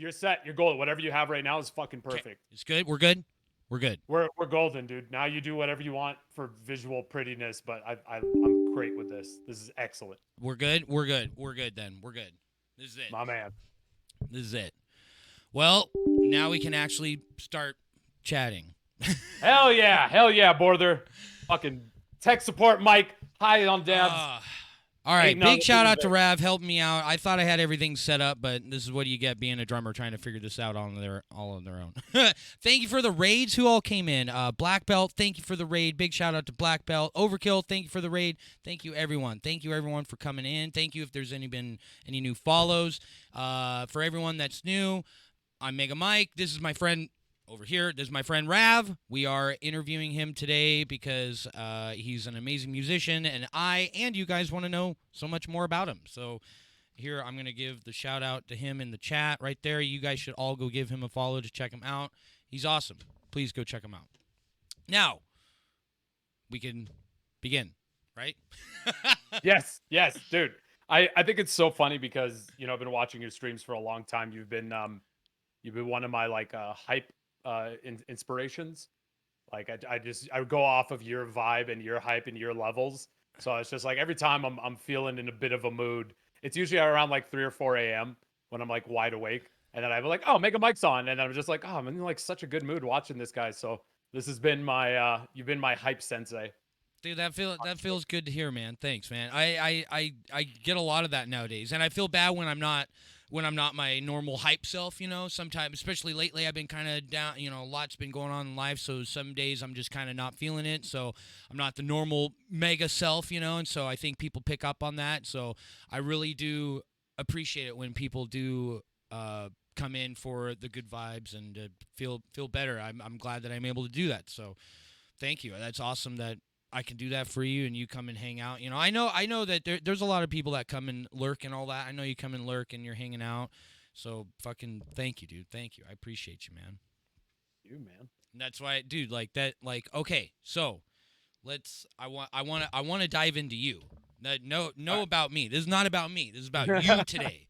you're set. You're golden. Whatever you have right now is fucking Okay, perfect. it's good. We're good. We're good. We're golden, dude. Now you do whatever you want for visual prettiness, but I'm great with this. This is excellent, We're good. We're good. We're good. Then we're good. This is it. my man. This is it. Well, now we can actually start chatting. Hell yeah, Border. Fucking tech support, Mike. Hi on dabs. Uh, all right. Ain't none Big of shout the out to event. Rav. Helping me out. I thought I had everything set up, but this is what you get being a drummer trying to figure this out on their all on their own. Thank you for the raids who all came in. Black Belt, thank you for the raid. Big shout out to Black Belt. Overkill, thank you for the raid. Thank you everyone. Thank you everyone for coming in. Thank you if there's been any new follows. For everyone that's new, I'm Mega Mike. This is my friend over here. This is my friend Rav. We are interviewing him today because he's an amazing musician, and I and you guys want to know so much more about him. So here I'm going to give the shout out to him in the chat right there. You guys should all go give him a follow to check him out. He's awesome. Please go check him out. Now, we can begin, right? Yes, dude. I think it's so funny because I've been watching your streams for a long time. You've been one of my like hype inspirations. Like I would go off of your vibe and your hype and your levels. So it's just like every time I'm feeling in a bit of a mood, it's usually around like 3 or 4 a.m. when I'm like wide awake. And then I'm like, oh, Mega Mike's on. And I'm just like, oh, I'm in like such a good mood watching this guy. So this has been my you've been my hype sensei. Dude, that feels good to hear, man. Thanks, man. I get a lot of that nowadays, and I feel bad when I'm not my normal hype self. Sometimes, especially lately, I've been kind of down. A lot's been going on in life, so some days I'm just kind of not feeling it. So I'm not the normal mega self, and so I think people pick up on that. So I really do appreciate it when people do come in for the good vibes and feel better. I'm glad that I'm able to do that. So thank you. That's awesome that I can do that for you and you come and hang out. I know that there's a lot of people that come and lurk and all that. I know you come and lurk and you're hanging out. So fucking thank you, dude. Thank you. I appreciate you, man. You man. And that's why, dude, like that, like, okay, so I want to dive into you. Know about me. This is not about me. This is about you today.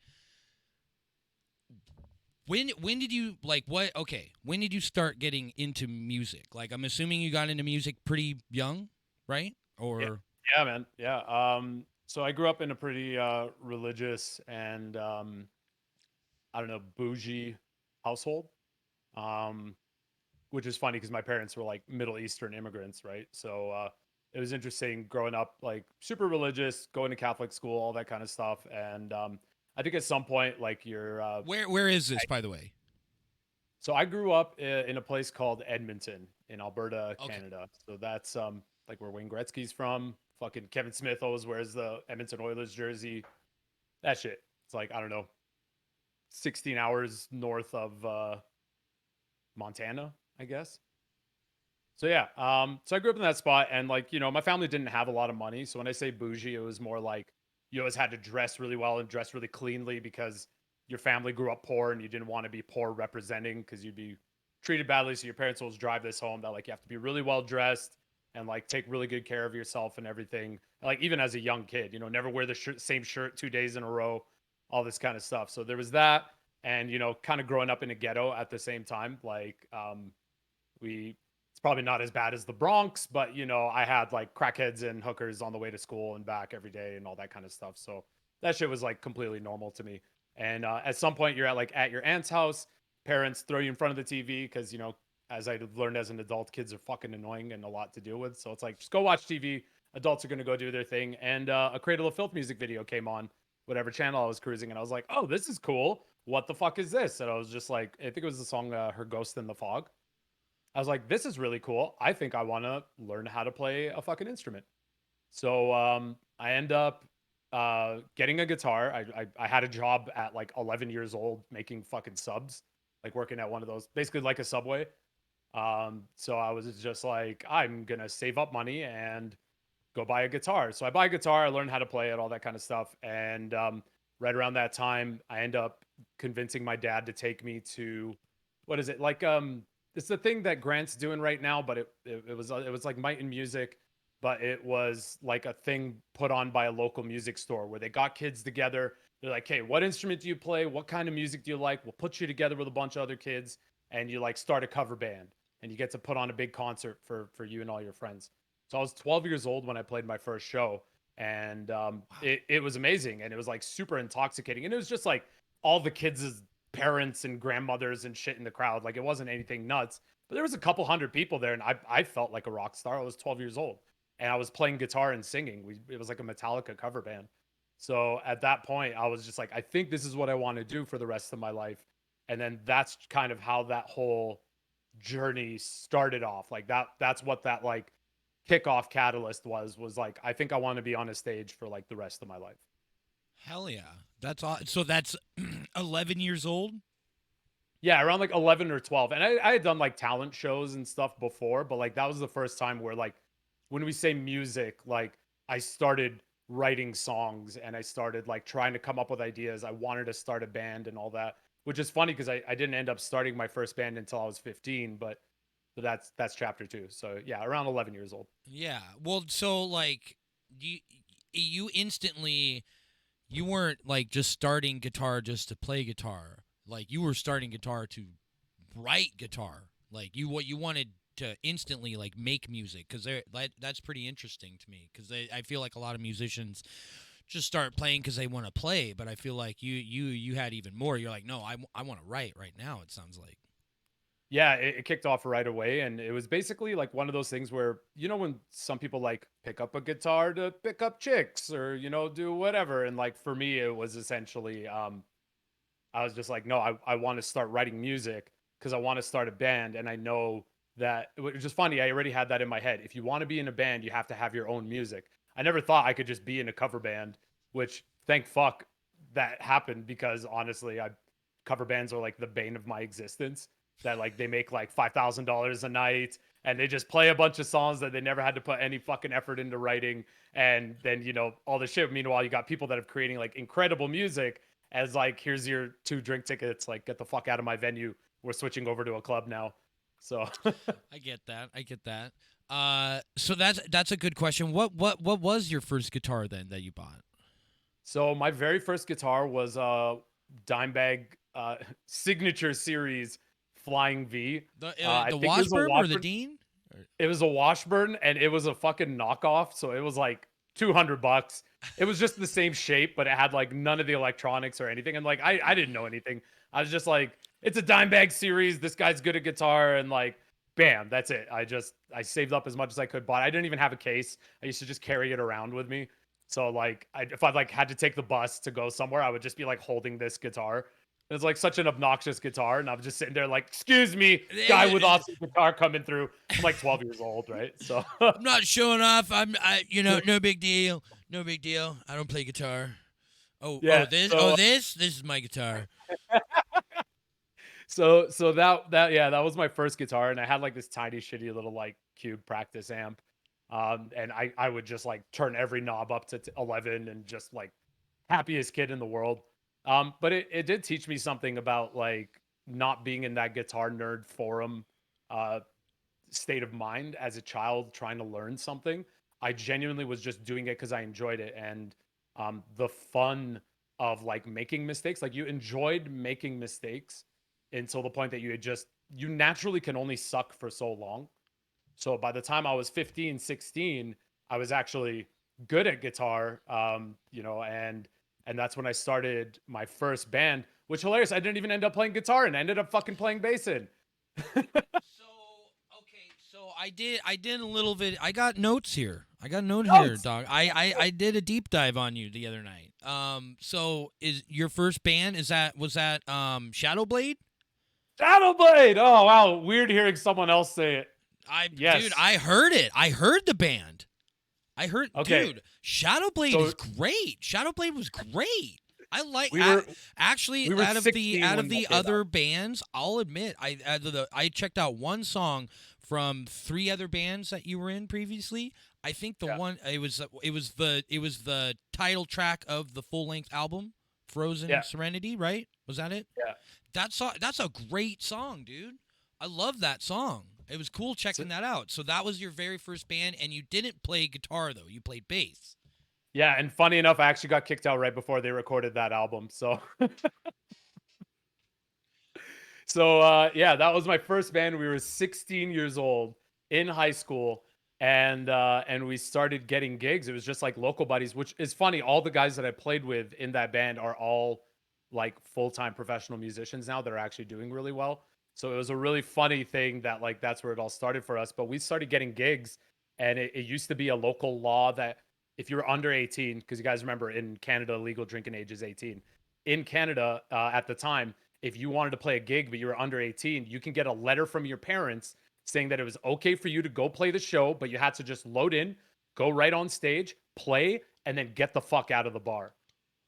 When did you like what? Okay, when did you start getting into music? Like, I'm assuming you got into music pretty young, right? Yeah, Or yeah, man. Yeah. So I grew up in a pretty religious and I don't know, bougie household. Um, which is funny because my parents were like Middle Eastern immigrants, right? So it was interesting growing up like super religious, going to Catholic school, all that kind of stuff. And I think at some point, like you're where is this, by the way? so I grew up in a place called Edmonton in Alberta, Okay. Canada. So that's like where Wayne Gretzky's from. Fucking Kevin Smith always wears the Edmonton Oilers jersey. That shit. It's like I don't know, 16 hours north of Montana, I guess. So yeah, so I grew up in that spot, and like my family didn't have a lot of money. So when I say bougie, it was more like you always had to dress really well and dress really cleanly because your family grew up poor, and you didn't want to be poor representing because you'd be treated badly. So your parents always drive this home that like you have to be really well dressed and like take really good care of yourself and everything. Like even as a young kid, never wear the same shirt 2 days in a row, all this kind of stuff. So there was that, and kind of growing up in a ghetto at the same time, like we it's probably not as bad as the Bronx, but I had like crackheads and hookers on the way to school and back every day and all that kind of stuff. So that shit was like completely normal to me. And at some point, you're at your aunt's house. Parents throw you in front of the TV because as I learned as an adult, kids are fucking annoying and a lot to deal with. So it's like just go watch TV. Adults are gonna go do their thing. And a Cradle of Filth music video came on, whatever channel I was cruising, and I was like, oh, this is cool. What the fuck is this? And I was just like, I think it was the song "Her Ghost in the Fog." I was like, this is really cool. I think I want to learn how to play a fucking instrument. So I end up getting a guitar. I had a job at like 11 years old making fucking subs, like working at one of those, basically like a Subway. So I was just like, I'm gonna save up money and go buy a guitar. So I buy a guitar. I learn how to play it, all that kind of stuff. And right around that time, I end up convincing my dad to take me to what is it like? It's the thing that Grant's doing right now, but it was like Might in Music, but it was like a thing put on by a local music store where they got kids together. They're like, "Hey, what instrument do you play? What kind of music do you like? We'll put you together with a bunch of other kids, and you like start a cover band, and you get to put on a big concert for you and all your friends." So I was 12 years old when I played my first show, and Wow. it was amazing, and it was like super intoxicating, and it was just like all the kids' parents and grandmothers and shit in the crowd. Like it wasn't anything nuts, but there was a couple hundred people there, and I felt like a rock star. I was 12 years old, and I was playing guitar and singing. It was like a Metallica cover band. So at that point, I was just like, I think this is what I want to do for the rest of my life. And then that's kind of how that whole journey started off. Like that's what that like kickoff catalyst was like, I think I want to be on a stage for like the rest of my life. Hell yeah. That's all. So that's 11 years old? Yeah, around like 11 or 12. And I had done like talent shows and stuff before, but like that was the first time where like when we say music, like I started writing songs and I started like trying to come up with ideas. I wanted to start a band and all that, which is funny because I didn't end up starting my first band until I was 15, but that's chapter two. So yeah, around 11 years old. Yeah. Well, so like you you instantly you weren't like just starting guitar just to play guitar. Like you were starting guitar to write guitar. Like what you wanted to instantly like make music because that's pretty interesting to me because I feel like a lot of musicians just start playing because they want to play, but I feel like you had even more. You're like, no, I want to write right now. It sounds like. Yeah, it kicked off right away. And it was basically like one of those things where, you know, when some people like pick up a guitar to pick up chicks or, you know, do whatever. And like for me, it was essentially, I was just like, no, I want to start writing music because I want to start a band. And I know that it was just funny. I already had that in my head. If you want to be in a band, you have to have your own music. I never thought I could just be in a cover band, which thank fuck that happened because honestly, I cover bands are like the bane of my existence. That like they make like $5,000 a night and they just play a bunch of songs that they never had to put any fucking effort into writing. And then, you know, all the shit. Meanwhile, you got people that are creating like incredible music as like, here's your 2 drink tickets, like get the fuck out of my venue. We're switching over to a club now. So I get that. I get that. So that's a good question. What was your first guitar then that you bought? so my very first guitar was a Dimebag signature series Flying V. I The think it was a Washburn or the Washburn. Dean? It was a Washburn and it was a fucking knockoff. So it was like $200. It was just the same shape, but it had like none of the electronics or anything. And like, I didn't know anything. I was just like, it's a dime bag series. This guy's good at guitar. And like, bam, that's it. I saved up as much as I could, but I didn't even have a case. I used to just carry it around with me. So like, if I like had to take the bus to go somewhere, I would just be like holding this guitar. It's like such an obnoxious guitar, and I'm just sitting there like, "Excuse me, guy with awesome guitar coming through." I'm like 12 years old, right? So I'm not showing off. No big deal. No big deal. I don't play guitar. yeah, This is my guitar. so that yeah, that was my first guitar, and I had like this tiny shitty little like cube practice amp, and I would just like turn every knob up to 11 and just like happiest kid in the world. But it did teach me something about like not being in that guitar nerd forum uh state of mind as a child trying to learn something. I genuinely was just doing it because I enjoyed it. And the fun of like making mistakes, like you enjoyed making mistakes until the point that you naturally can only suck for so long. So by the time I was 15, 16, I was actually good at guitar, you know, and that's when I started my first band, which hilarious. I didn't even end up playing guitar and I ended up fucking playing bass in. So okay, so I did a little bit. I got notes here. I got notes here, Notes. dog. I did a deep dive on you the other night. So is your first band was that Shadowblade? Shadowblade. Oh wow, weird hearing someone else say it. Dude, Yes. I heard it. I heard the band. Okay. Dude, Shadowblade So is great. Shadowblade was great. I like we were actually we were out of the 16 when that came out. other bands, I'll admit I checked out one song from 3 other bands that you were in previously. I think the Yeah. one it was the title track of the full length album, Frozen Yeah. Serenity, right? Was that it? Yeah. That's a great song, dude. I love that song. It was cool So, checking that out. So that was your very first band, and you didn't play guitar though. You played bass. Yeah, and funny enough, I actually got kicked out right before they recorded that album. So yeah, that was my first band. We were 16 years old in high school, and we started getting gigs. It was just like local buddies, which is funny. All the guys that I played with in that band are all like full-time professional musicians now that are actually doing really well. So it was a really funny thing that like that's where it all started for us. But we started getting gigs, and it used to be a local law that if you were under 18, because you guys remember in Canada, legal drinking age is 18. In Canada, at the time, if you wanted to play a gig but you were under 18, you can get a letter from your parents saying that it was okay for you to go play the show, but you had to just load in, go right on stage, play, and then get the fuck out of the bar.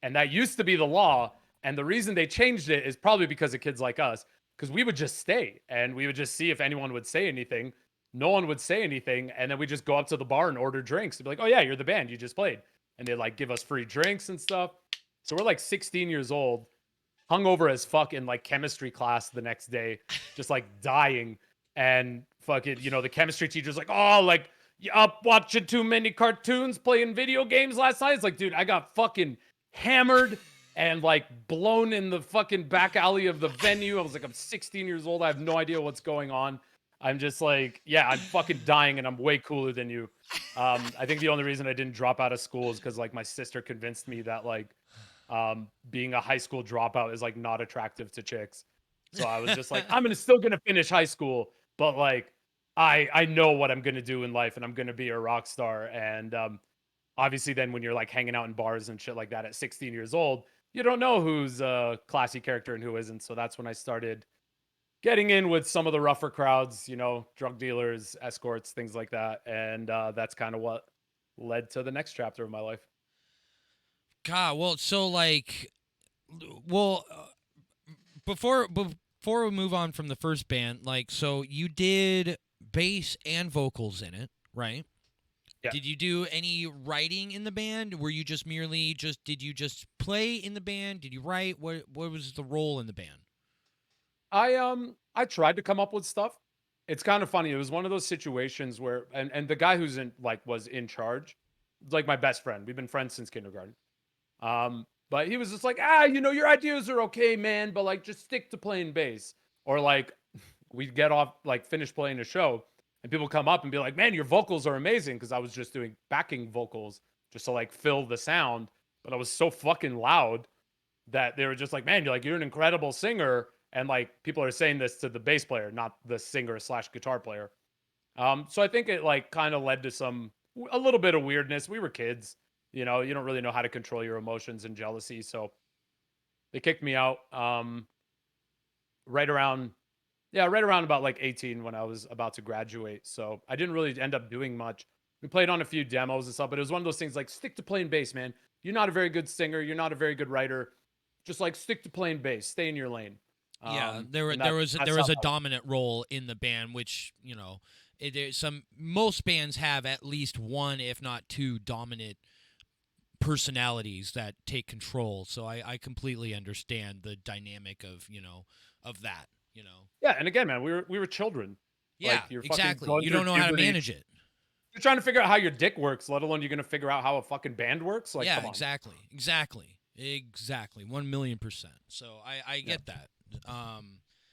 And that used to be the law. And the reason they changed it is probably because of kids like us, because we would just stay and we would just see if anyone would say anything. No one would say anything. And then we just go up to the bar and order drinks. They'd be like, oh, yeah, you're the band. You just played. And they like give us free drinks and stuff. So we're like 16 years old, hungover as fuck in like chemistry class the next day, just like dying. And fucking, the chemistry teacher's like, oh, like, you up watching too many cartoons, playing video games last night? It's like, dude, I got fucking hammered and like blown in the fucking back alley of the venue. I was like, I'm 16 years old. I have no idea what's going on. I'm just like, yeah, I'm fucking dying and I'm way cooler than you. I think the only reason I didn't drop out of school is because like my sister convinced me that like being a high school dropout is like not attractive to chicks. So I was just like, still gonna finish high school, but like I know what I'm gonna do in life and I'm gonna be a rock star. And obviously then when you're like hanging out in bars and shit like that at 16 years old, you don't know who's a classy character and who isn't. So that's when I started getting in with some of the rougher crowds, drug dealers, escorts, things like that. And that's kind of what led to the next chapter of my life. God, well, so like, well, before we move on from the first band, like, so you did bass and vocals in it, right? Yeah. Did you do any writing in the band? Were you just merely did you just play in the band? Did you write? What was the role in the band? I tried to come up with stuff. It's kind of funny. It was one of those situations where and the guy who's in like was in charge, like my best friend. We've been friends since kindergarten. But he was just like, your ideas are okay, man, but like just stick to playing bass. Or like we'd get off, like finish playing a show, and people come up and be like, man, your vocals are amazing. Cause I was just doing backing vocals just to like fill the sound. But I was so fucking loud that they were just like, man, you're an incredible singer. And like people are saying this to the bass player, not the singer slash guitar player. So I think it like kind of led to a little bit of weirdness. We were kids, you don't really know how to control your emotions and jealousy. So they kicked me out right around, yeah, right around about like 18 when I was about to graduate. So I didn't really end up doing much. We played on a few demos and stuff, but it was one of those things like stick to playing bass, man. You're not a very good singer. You're not a very good writer. Just like stick to playing bass. Stay in your lane. Yeah, And there was that's how a dominant role in the band, which most bands have at least one, if not two, dominant personalities that take control. So I completely understand the dynamic of that. Yeah, and again, man, we were children. Yeah, Like you're fucking exactly. going You through don't know how to puberty. manage it. You're trying to figure out how your dick works, let alone you're gonna figure out how a fucking band works. Like, Yeah, come on. exactly, 1,000,000%. So I Yeah. get that.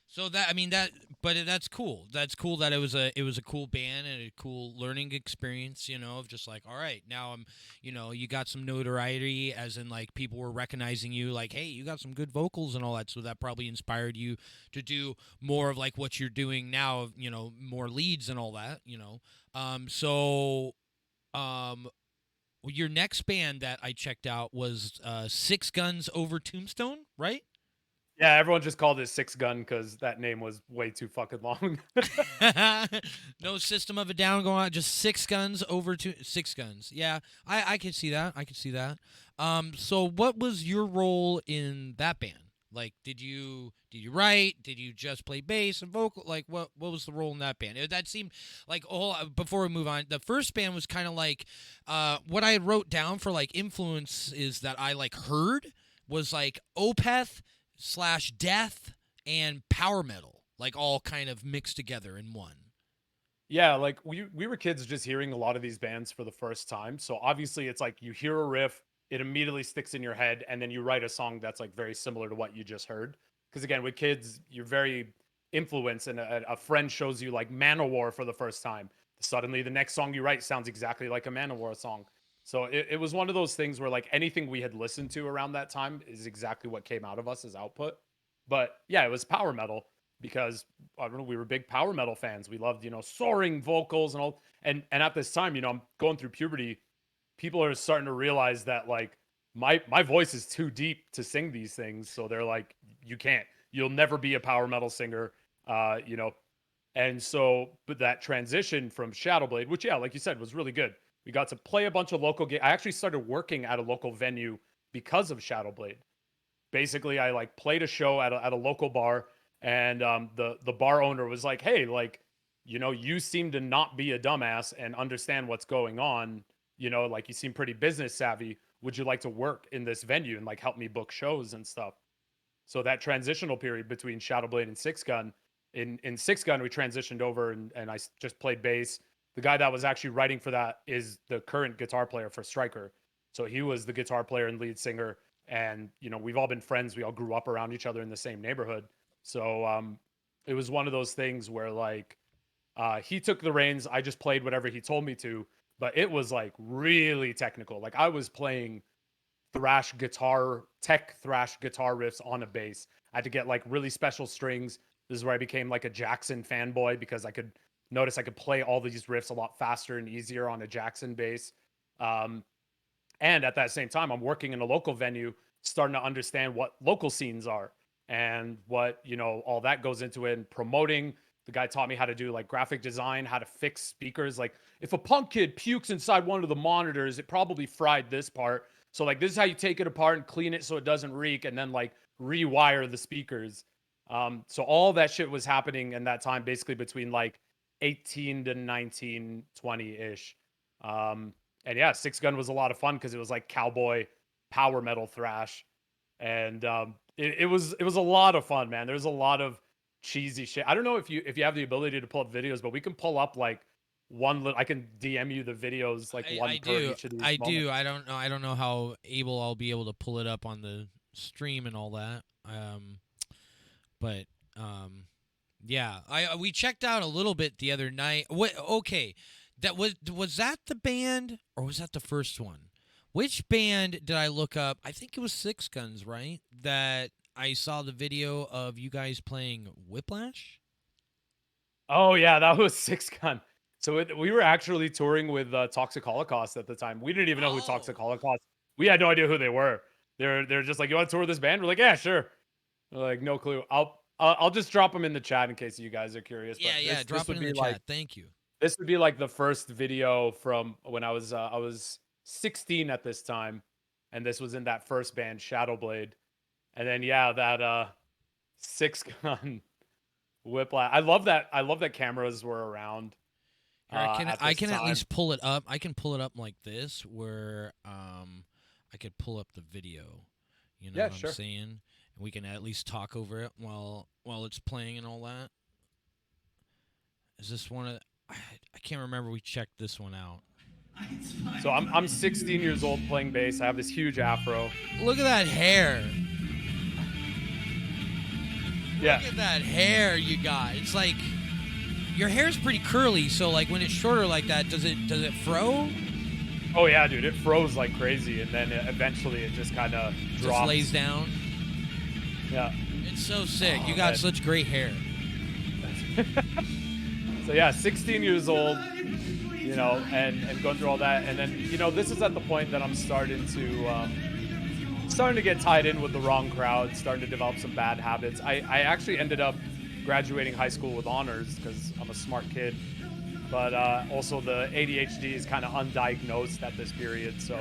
So that I mean that, but that's cool. That's cool that it was a cool band and a cool learning experience. Of just like, all right, now I'm, you got some notoriety, as in like people were recognizing you, like, hey, you got some good vocals and all that. So that probably inspired you to do more of like what you're doing now. More leads and all that. So your next band that I checked out was Six Guns Over Tombstone, right? Yeah, everyone just called it Six Gun because that name was way too fucking long. No System of a Down going on, just Six Guns Over Six Guns. Yeah, I could see that. I could see that. So what was your role in that band? Like, did you write? Did you just play bass and vocal? Like, what was the role in that band? That seemed like before we move on, the first band was kind of like what I wrote down for like influence is that I like heard was like Opeth / death and power metal, like all kind of mixed together in one. Yeah, like we were kids just hearing a lot of these bands for the first time. So obviously it's like you hear a riff, it immediately sticks in your head, and then you write a song that's like very similar to what you just heard. Because again, with kids, you're very influenced, and a friend shows you like Manowar for the first time. Suddenly the next song you write sounds exactly like a Manowar song. So it was one of those things where like anything we had listened to around that time is exactly what came out of us as output. But yeah, it was power metal because I don't know, we were big power metal fans. We loved, soaring vocals and all. And at this time, I'm going through puberty. People are starting to realize that like my voice is too deep to sing these things. So they're like, you can't. You'll never be a power metal singer. Uh, you know, and so, but that transition from Shadowblade, which yeah, like you said, was really good. We got to play a bunch of local games. I actually started working at a local venue because of Shadowblade. Basically, I like played a show at a local bar, and the bar owner was like, "Hey, like, you seem to not be a dumbass and understand what's going on. Like you seem pretty business savvy. Would you like to work in this venue and like help me book shows and stuff?" So that transitional period between Shadowblade and Six Gun, in Six Gun, we transitioned over and just played bass. The guy that was actually writing for that is the current guitar player for Striker. So he was the guitar player and lead singer. And, we've all been friends. We all grew up around each other in the same neighborhood. So it was one of those things where like he took the reins. I just played whatever he told me to, but it was like really technical. Like I was playing thrash guitar riffs on a bass. I had to get like really special strings. This is where I became like a Jackson fanboy because I could notice I could play all these riffs a lot faster and easier on a Jackson bass. Um, and at that same time, I'm working in a local venue, starting to understand what local scenes are and what, all that goes into it and promoting. The guy taught me how to do like graphic design, how to fix speakers. Like if a punk kid pukes inside one of the monitors, it probably fried this part. So like this is how you take it apart and clean it so it doesn't reek and then like rewire the speakers. So all that shit was happening in that time, basically between like 18 to 19, 20-ish. And yeah, Six Gun was a lot of fun because it was like cowboy power metal thrash. And it was a lot of fun, man. There's a lot of cheesy shit. I don't know if you have the ability to pull up videos, but we can pull up like I can DM you the videos like one I per do. each of these I moments. do. I don't know how able I'll be able to pull it up on the stream and all that. But yeah, we checked out a little bit the other night. What? Okay, that was that the band or was that the first one? Which band did I look up? I think it was Six Guns, right? That I saw the video of you guys playing Whiplash. Oh yeah, that was Six Gun. So we were actually touring with Toxic Holocaust at the time. We didn't even know who Toxic Oh, Holocaust. We had no idea who they were. They're just like, you want to tour with this band? We're like, yeah, sure. We're like, no clue. I'll just drop them in the chat in case you guys are curious. But yeah, yeah. this Drop it would in the be like chat. Thank you. this would be like the first video from when I was 16 at this time, and this was in that first band Shadowblade. And then yeah, that Six Gun Whiplash. I love that cameras were around Here at I this can at time. least pull it up. I can pull it up like this, where I could pull up the video. You know Yeah, what I'm sure. saying? And we can at least talk over it while it's playing and all that. Is this one of? I can't remember. We checked this one out. So I'm 16 years old playing bass. I have this huge afro. Look at that hair. Yeah. Look at that hair you got. It's like your hair's pretty curly. So like when it's shorter like that, does it fro? Oh yeah, dude, it froze like crazy, and then eventually it just kind of Just dropped. lays down. Yeah. It's so sick. Oh, You got man. such great hair. So yeah, 16 years old, and going through all that, and then this is at the point that I'm starting to get tied in with the wrong crowd, starting to develop some bad habits. I actually ended up graduating high school with honors because I'm a smart kid, but also the ADHD is kind of undiagnosed at this period, so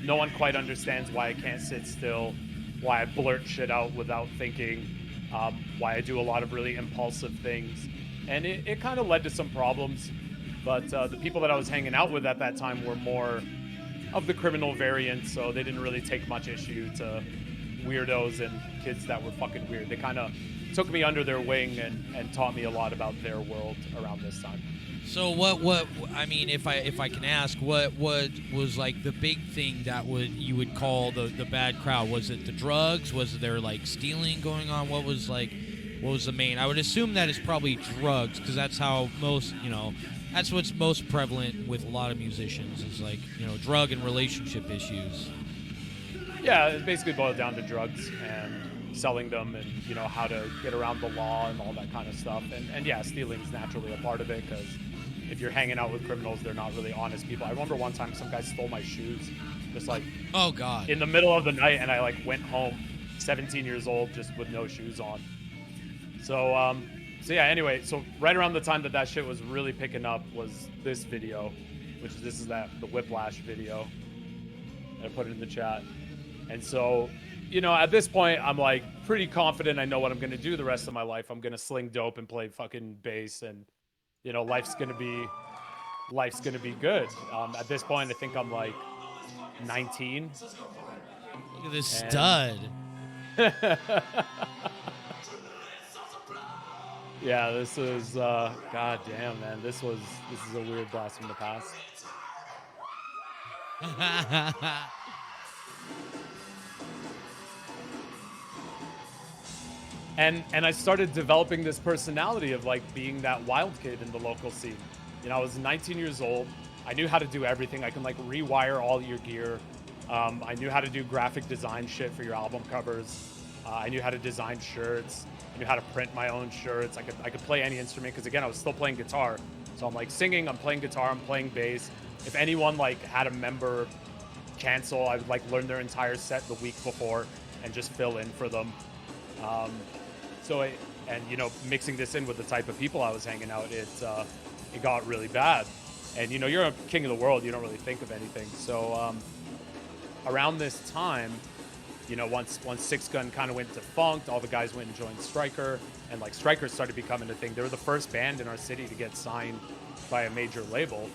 no one quite understands why I can't sit still, why I blurt shit out without thinking, why I do a lot of really impulsive things. And it kind of led to some problems, but the people that I was hanging out with at that time were more of the criminal variant, so they didn't really take much issue to weirdos and kids that were fucking weird. They kind of took me under their wing and taught me a lot about their world around this time. So what I mean, if I can ask, what was like the big thing that you would call the bad crowd? Was it the drugs? Was there like stealing going on? What was the main? I would assume that it's probably drugs, because that's how most, that's what's most prevalent with a lot of musicians is like, drug and relationship issues. Yeah, it basically boiled down to drugs and selling them, and how to get around the law and all that kind of stuff. And yeah, stealing is naturally a part of it, because if you're hanging out with criminals, they're not really honest people. I remember one time some guy stole my shoes, just like, oh god, in the middle of the night, and I like went home 17 years old just with no shoes on. So yeah, anyway, so right around the time that shit was really picking up was this video, this is the Whiplash video. I put it in the chat. And so, at this point, I'm like pretty confident I know what I'm going to do the rest of my life. I'm going to sling dope and play fucking bass, and, life's going to be good. At this point, I think I'm like 19. Look at this stud. Yeah, this is, god damn, man. This is a weird blast from the past. And I started developing this personality of like being that wild kid in the local scene. I was 19 years old. I knew how to do everything. I can like rewire all your gear. I knew how to do graphic design shit for your album covers. I knew how to design shirts. I knew how to print my own shirts. I could play any instrument, because again, I was still playing guitar. So I'm like singing, I'm playing guitar, I'm playing bass. If anyone like had a member cancel, I would like learn their entire set the week before and just fill in for them. Mixing this in with the type of people I was hanging out, it got really bad. And you're a king of the world, you don't really think of anything. So around this time, once Six Gun kind of went defunct, all the guys went and joined Stryker, and like Stryker started becoming a thing. They were the first band in our city to get signed by a major label.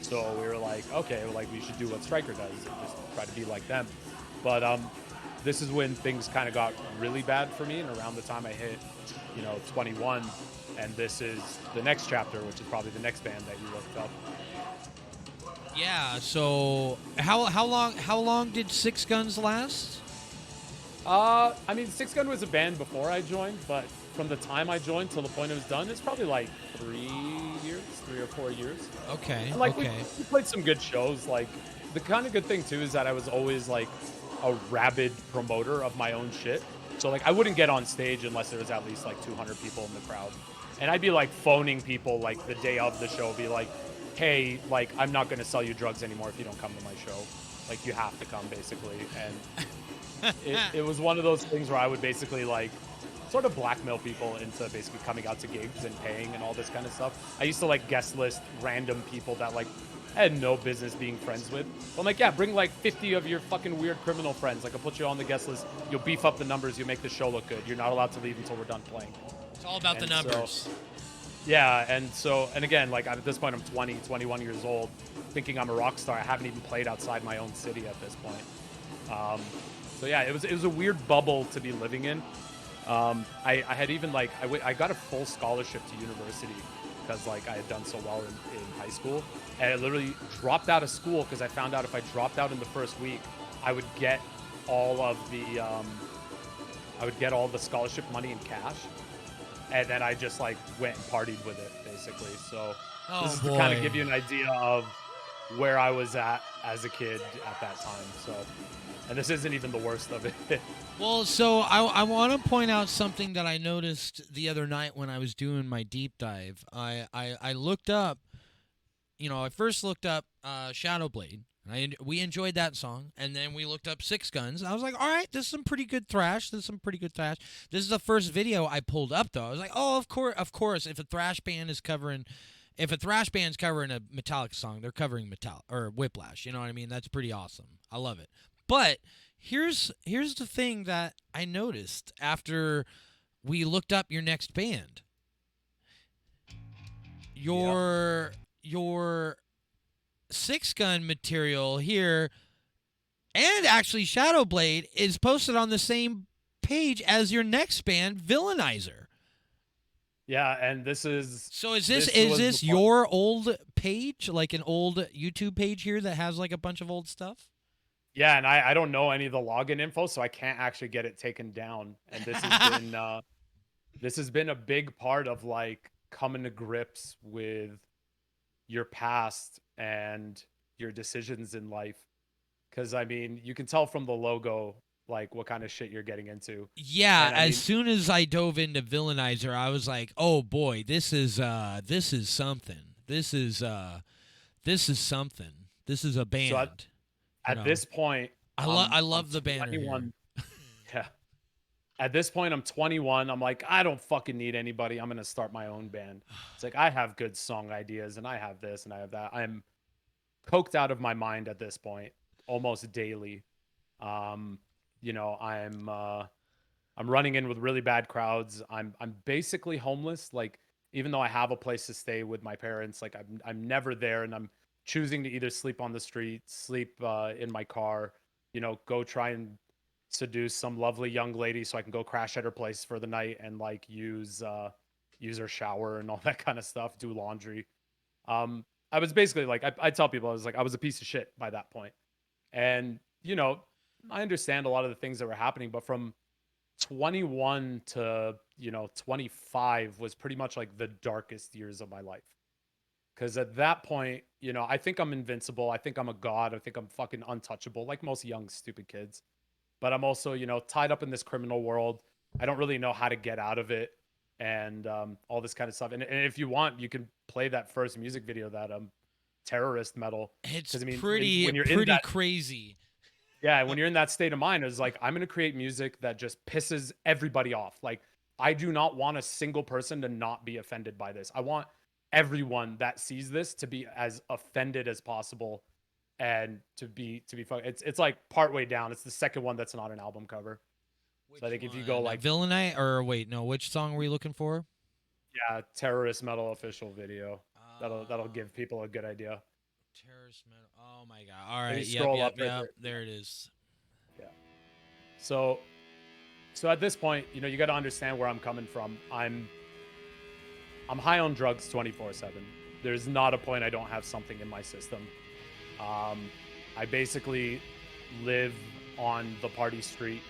So we were like, okay, we should do what Stryker does and just try to be like them. But this is when things kind of got really bad for me, and around the time I hit 21, and this is the next chapter, which is probably the next band that you looked up. Yeah, so how long did Six Guns last? Six Gun was a band before I joined, but from the time I joined till the point it was done, it's probably like 3 or 4 years. Okay. And like okay. we played some good shows. Like the kind of good thing too is that I was always like a rabid promoter of my own shit. So like I wouldn't get on stage unless there was at least like 200 people in the crowd. And I'd be like phoning people like the day of the show, be like, hey, like I'm not going to sell you drugs anymore if you don't come to my show. Like you have to come, basically. And it was one of those things where I would basically like sort of blackmail people into basically coming out to gigs and paying and all this kind of stuff. I used to like guest list random people that like I had no business being friends with. But I'm like, yeah, bring like 50 of your fucking weird criminal friends. Like I'll put you on the guest list. You'll beef up the numbers. You'll make the show look good. You're not allowed to leave until we're done playing. It's all about the numbers. Yeah, and again, like at this point, I'm 20, 21 years old, thinking I'm a rock star. I haven't even played outside my own city at this point. So yeah, it was a weird bubble to be living in. I had even like I got a full scholarship to university because like I had done so well in high school, and I literally dropped out of school because I found out if I dropped out in the first week, I would get all the scholarship money in cash. And then I just like went and partied with it, basically. So this is to kind of give you an idea of where I was at as a kid at that time. So, and this isn't even the worst of it. Well, so I want to point out something that I noticed the other night when I was doing my deep dive. I looked up, I first looked up Shadowblade. We enjoyed that song, and then we looked up Six Guns. I was like, all right, this is some pretty good thrash. This is the first video I pulled up, though. I was like, oh, of course. If a thrash band's covering a Metallica song, they're covering Whiplash. You know what I mean? That's pretty awesome. I love it. But here's the thing that I noticed after we looked up your next band. Your Six Gun material here, and actually Shadowblade, is posted on the same page as your next band, Villainizer. Yeah, and this is So is this is was the this part. your old page, like an old YouTube page here that has like a bunch of old stuff? Yeah, and I don't know any of the login info, so I can't actually get it taken down. And this has been a big part of like coming to grips with your past and your decisions in life. Because I mean, you can tell from the logo like what kind of shit you're getting into. Yeah, And I as mean, soon as I dove into Villainizer, I was like, "Oh boy, this is something. This is something. This is a so band." You at know, this point, I I'm love the banner here. 21. Yeah. At this point, I'm 21. I'm like, I don't fucking need anybody. I'm gonna start my own band. It's like I have good song ideas and I have this and I have that. I'm coked out of my mind at this point almost daily. Um, I'm running in with really bad crowds. I'm basically homeless. Like even though I have a place to stay with my parents, like I'm never there, and I'm choosing to either sleep on the street, sleep in my car, go try and seduce some lovely young lady so I can go crash at her place for the night and like use her shower and all that kind of stuff, do laundry. I was basically like I tell people I was like I was a piece of shit by that point, and I understand a lot of the things that were happening, but from 21 to 25 was pretty much like the darkest years of my life, because at that point, I think I'm invincible, I think I'm a god, I think I'm fucking untouchable like most young stupid kids, but I'm also tied up in this criminal world. I don't really know how to get out of it, and all this kind of stuff, and if you want you can play that first music video, that terrorist metal, It's because I mean when you're in pretty that, crazy. yeah, when you're in that state of mind, it's like I'm gonna create music that just pisses everybody off. Like I do not want a single person to not be offended by this. I want everyone that sees this to be as offended as possible, and to be fun. It's like partway down. It's the second one that's not an album cover. So I Which think if you go one? like, Villainite, or wait, no, which song were you looking for? yeah, terrorist metal official video, that'll Uh, give people a good idea. Terrorist metal. Oh my god. All Maybe right. Yep, scroll yep, up right yep. there. There it is. Yeah. So at this point, you got to understand where I'm coming from. I'm high on drugs 24/7. There's not a point I don't have something in my system. I basically live on the party street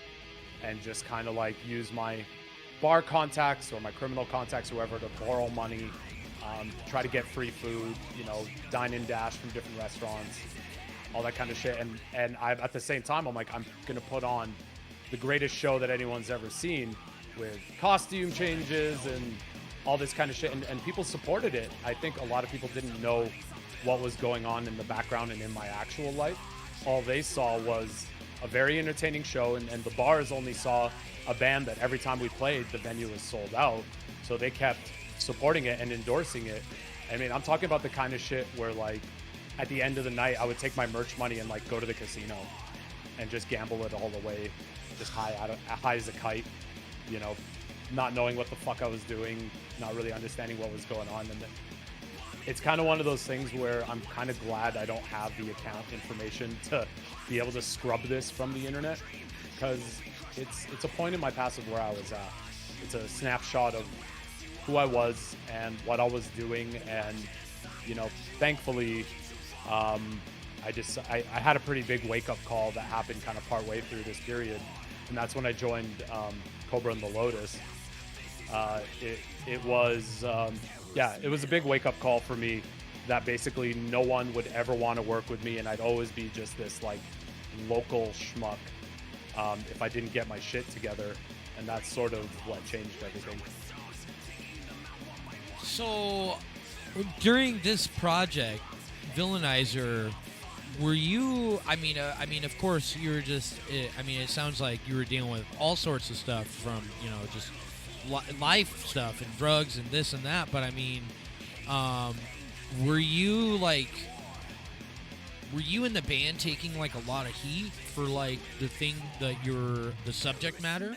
and just kind of like use my bar contacts or my criminal contacts, whoever, to borrow money, try to get free food, dine and dash from different restaurants, all that kind of shit. And I, at the same time, I'm like, I'm gonna put on the greatest show that anyone's ever seen, with costume changes and all this kind of shit. And people supported it. I think a lot of people didn't know what was going on in the background and in my actual life. All they saw was a very entertaining show, and the bars only saw a band that every time we played, the venue was sold out. So they kept supporting it and endorsing it. I mean, I'm talking about the kind of shit where, like, at the end of the night, I would take my merch money and like go to the casino and just gamble it all away, just high as a kite, you know, not knowing what the fuck I was doing, not really understanding what was going on. And it's kind of one of those things where I'm kind of glad I don't have the account information to be able to scrub this from the internet, because it's a point in my past of where I was at. It's a snapshot of who I was and what I was doing, and thankfully, I had a pretty big wake up call that happened kind of partway through this period, and that's when I joined Cobra and the Lotus. It was it was a big wake up call for me, that basically no one would ever want to work with me, and I'd always be just this like local schmuck if I didn't get my shit together, and that's sort of what changed everything. So, during this project, Villainizer, were you? I mean, of course, you were just. It sounds like you were dealing with all sorts of stuff, from just life stuff and drugs and this and that. But I mean, were you like? Were you in the band taking like a lot of heat for like the thing that the subject matter?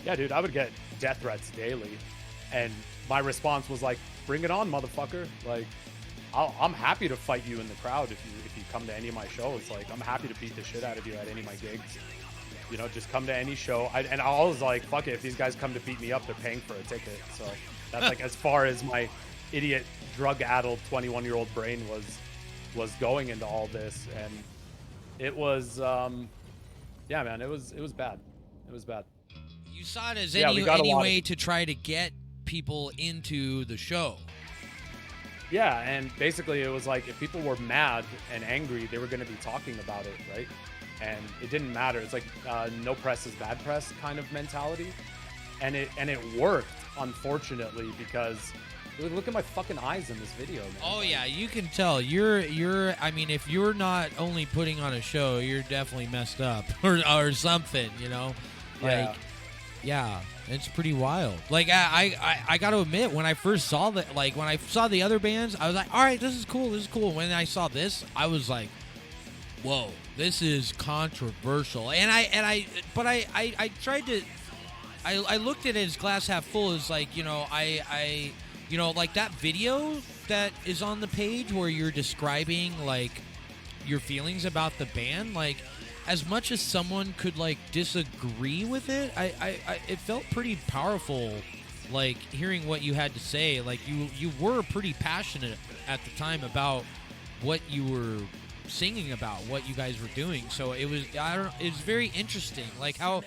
Yeah, dude, I would get death threats daily, and my response was like, "Bring it on, motherfucker!" Like, I'm happy to fight you in the crowd if you come to any of my shows. Like, I'm happy to beat the shit out of you at any of my gigs. Just come to any show. And I was like, fuck it, if these guys come to beat me up, they're paying for a ticket. So That's like as far as my idiot drug-addled 21-year-old brain was going into all this, and it was yeah, man, it was bad. It was bad. You saw it as Yeah, we got a any lot of way to try to get people into the show. yeah, and basically it was like if people were mad and angry, they were going to be talking about it, right? And it didn't matter. It's like no press is bad press kind of mentality, and it worked, unfortunately, because look at my fucking eyes in this video, man. Oh yeah, you can tell you're. I mean, if you're not only putting on a show, you're definitely messed up or something. You know, Yeah. like yeah, it's pretty wild. Like I got to admit, when I first saw that, like when I saw the other bands, I was like, all right, this is cool, this is cool. When I saw this, I was like, whoa, this is controversial. And I tried to. I looked at it as glass half full. As like, you know, you know, like that video that is on the page where you're describing like your feelings about the band, like as much as someone could like disagree with it, it felt pretty powerful, like hearing what you had to say. Like you were pretty passionate at the time about what you were singing about, what you guys were doing. So it was, I don't know, it was very interesting. Like how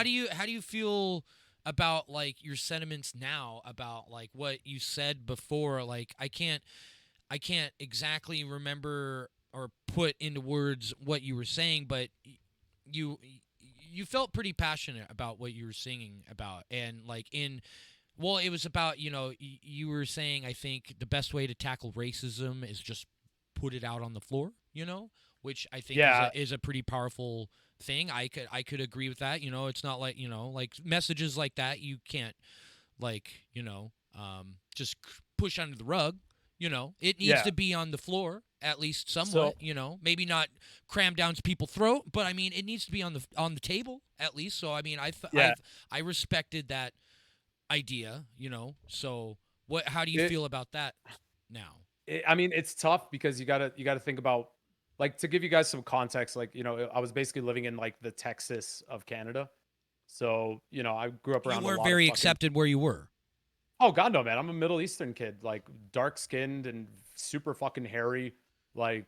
do you feel about like your sentiments now about like what you said before? Like I can't exactly remember or put into words what you were saying, but you you felt pretty passionate about what you were singing about. And like well, it was about, you know, you were saying, I think the best way to tackle racism is just put it out on the floor, you know, which I think Yeah. is a pretty powerful thing. I could agree with that. You know, it's not like, you know, like messages like that you can't like, you know, just push under the rug. You know, it needs Yeah. to be on the floor at least So somewhat. You know, maybe not crammed down to people's throat, but I mean, it needs to be on the table at least. So I mean, yeah, I respected that idea. You know, so what? How do you it, feel about that now? I mean, it's tough because you gotta think about, like, to give you guys some context. Like, I was basically living in like the Texas of Canada, so I grew up You around a weren't lot of very fucking. accepted where you were. Oh God, no, man. I'm a Middle Eastern kid, like dark skinned and super fucking hairy, like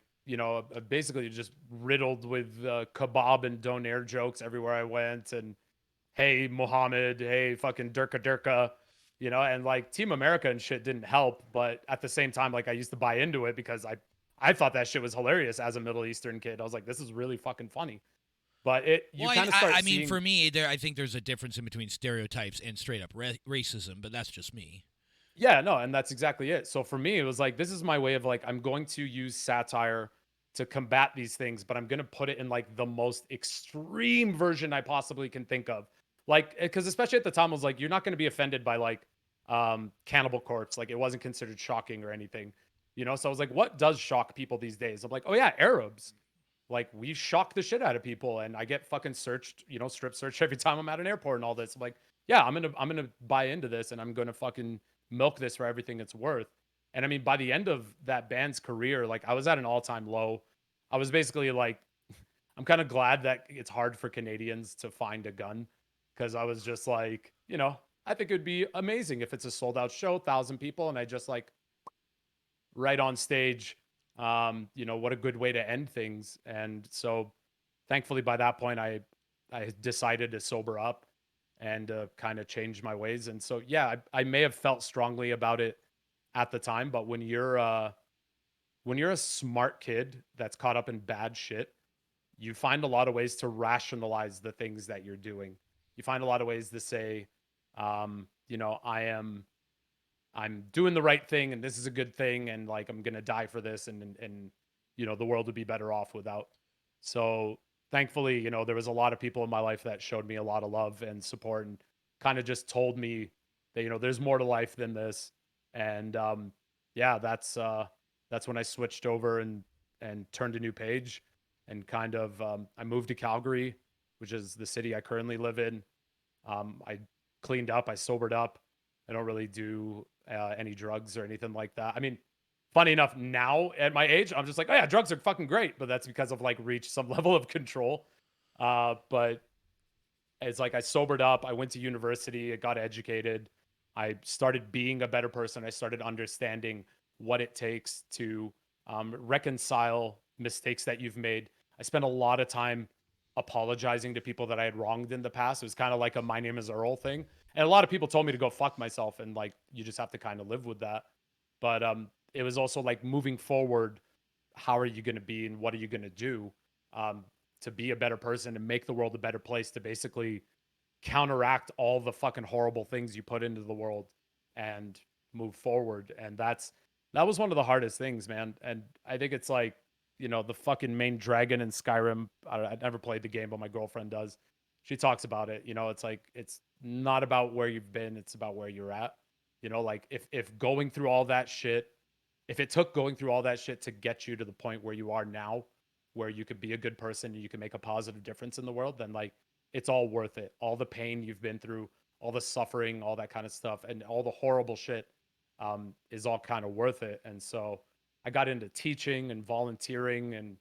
basically just riddled with kebab and donair jokes everywhere I went, and hey Muhammad, hey fucking Durka Durka, and like Team America and shit didn't help, but at the same time, like I used to buy into it because I thought that shit was hilarious as a Middle Eastern kid. I was like, this is really fucking funny. But you Well, kind of start I mean, seeing. for me, I think there's a difference in between stereotypes and straight up racism, but that's just me. Yeah, no, and that's exactly it. So for me, it was like, this is my way of like, I'm going to use satire to combat these things, but I'm going to put it in like the most extreme version I possibly can think of. Like, because especially at the time, I was like, you're not going to be offended by like Cannibal Corpse. Like, it wasn't considered shocking or anything, So I was like, what does shock people these days? I'm like, oh yeah, Arabs. Like, we shock the shit out of people, and I get fucking searched, strip searched every time I'm at an airport and all this. I'm like, yeah, I'm gonna buy into this, and I'm gonna fucking milk this for everything it's worth. And I mean, by the end of that band's career, like I was at an all-time low. I was basically like, I'm kind of glad that it's hard for Canadians to find a gun, because I was just like, I think it'd be amazing if it's a sold out show, 1,000 people, and I just like right on stage. What a good way to end things. And so thankfully by that point I decided to sober up and kind of change my ways. And so yeah, I may have felt strongly about it at the time, but when you're a smart kid that's caught up in bad shit, you find a lot of ways to rationalize the things that you're doing. You find a lot of ways to say, I'm doing the right thing and this is a good thing, and like I'm gonna die for this, and the world would be better off without. So thankfully, there was a lot of people in my life that showed me a lot of love and support and kind of just told me that there's more to life than this. And yeah, that's when I switched over and turned a new page, and kind of I moved to Calgary, which is the city I currently live in. I cleaned up, I sobered up. I don't really do any drugs or anything like that. I mean, funny enough, now at my age, I'm just like, oh yeah, drugs are fucking great, but that's because I've like reached some level of control. But it's like I sobered up, I went to university, I got educated, I started being a better person. I started understanding what it takes to reconcile mistakes that you've made. I spent a lot of time apologizing to people that I had wronged in the past. It was kind of like a "my name is Earl" thing, and a lot of people told me to go fuck myself, and like you just have to kind of live with that. But it was also like moving forward. How are you going to be, and what are you going to do um, to be a better person and make the world a better place? To basically counteract all the fucking horrible things you put into the world and move forward. And that was one of the hardest things, man. And I think it's like, the fucking main dragon in Skyrim. I never played the game, but my girlfriend does. She talks about it. It's like it's not about where you've been, it's about where you're at. Like if going through all that shit, if it took going through all that shit to get you to the point where you are now, where you could be a good person and you can make a positive difference in the world, then like it's all worth it. All the pain you've been through, all the suffering, all that kind of stuff, and all the horrible shit is all kind of worth it. And so I got into teaching and volunteering, and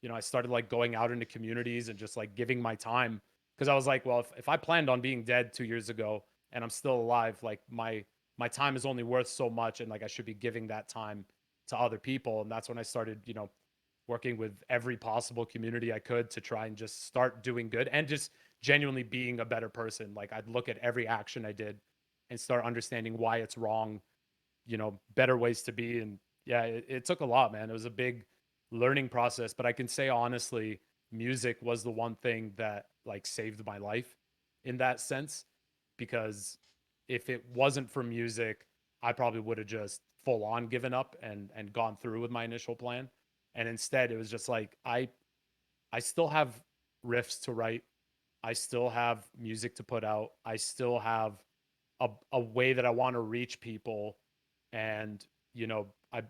I started like going out into communities and just like giving my time, because I was like, well, if I planned on being dead 2 years ago and I'm still alive, like my time is only worth so much, and like I should be giving that time to other people. And that's when I started, working with every possible community I could to try and just start doing good and just genuinely being a better person. Like I'd look at every action I did and start understanding why it's wrong, better ways to be. And yeah, it took a lot, man. It was a big learning process, but I can say honestly, music was the one thing that like saved my life in that sense, because if it wasn't for music, I probably would have just full on given up and gone through with my initial plan. And instead, it was just like I still have riffs to write. I still have music to put out. I still have a way that I want to reach people. And,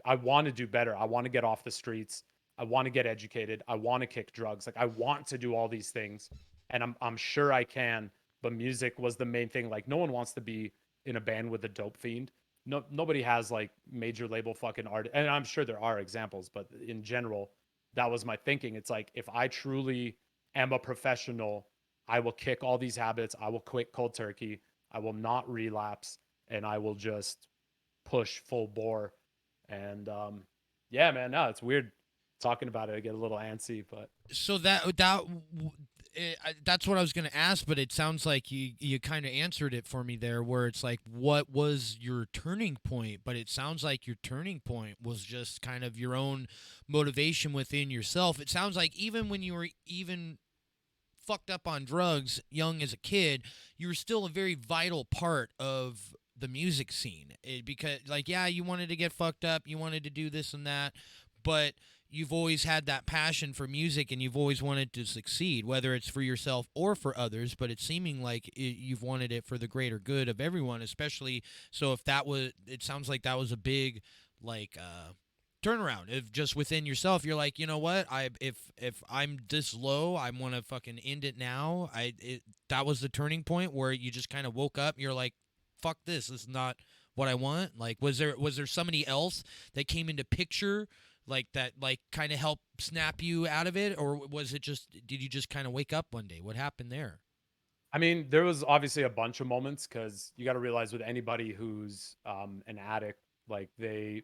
I want to do better. I want to get off the streets. I want to get educated. I want to kick drugs. Like I want to do all these things. And I'm sure I can, but music was the main thing. Like no one wants to be in a band with a dope fiend. No, nobody has like major label fucking art. And I'm sure there are examples, but in general, that was my thinking. It's like, if I truly am a professional, I will kick all these habits. I will quit cold turkey. I will not relapse, and I will just push full bore. And yeah, man, no, it's weird talking about it. I get a little antsy, but So that's what I was gonna ask, but it sounds like you kind of answered it for me there, where it's like, what was your turning point? But it sounds like your turning point was just kind of your own motivation within yourself. It sounds like even when you were even fucked up on drugs young as a kid, you were still a very vital part of the music scene. Because like, yeah, you wanted to get fucked up, you wanted to do this and that, but you've always had that passion for music and you've always wanted to succeed, whether it's for yourself or for others. But it's seeming like you've wanted it for the greater good of everyone, especially. So if that was, it sounds like that was a big like turnaround. If just within yourself you're like, you know what, if I'm this low, I want to fucking end it now. That was the turning point where you just kind of woke up, you're like, fuck this is not what I want. Like, was there somebody else that came into picture like that, like kind of helped snap you out of it, or was it just, did you just kind of wake up one day? What happened there? I mean, there was obviously a bunch of moments, because you got to realize with anybody who's an addict, like they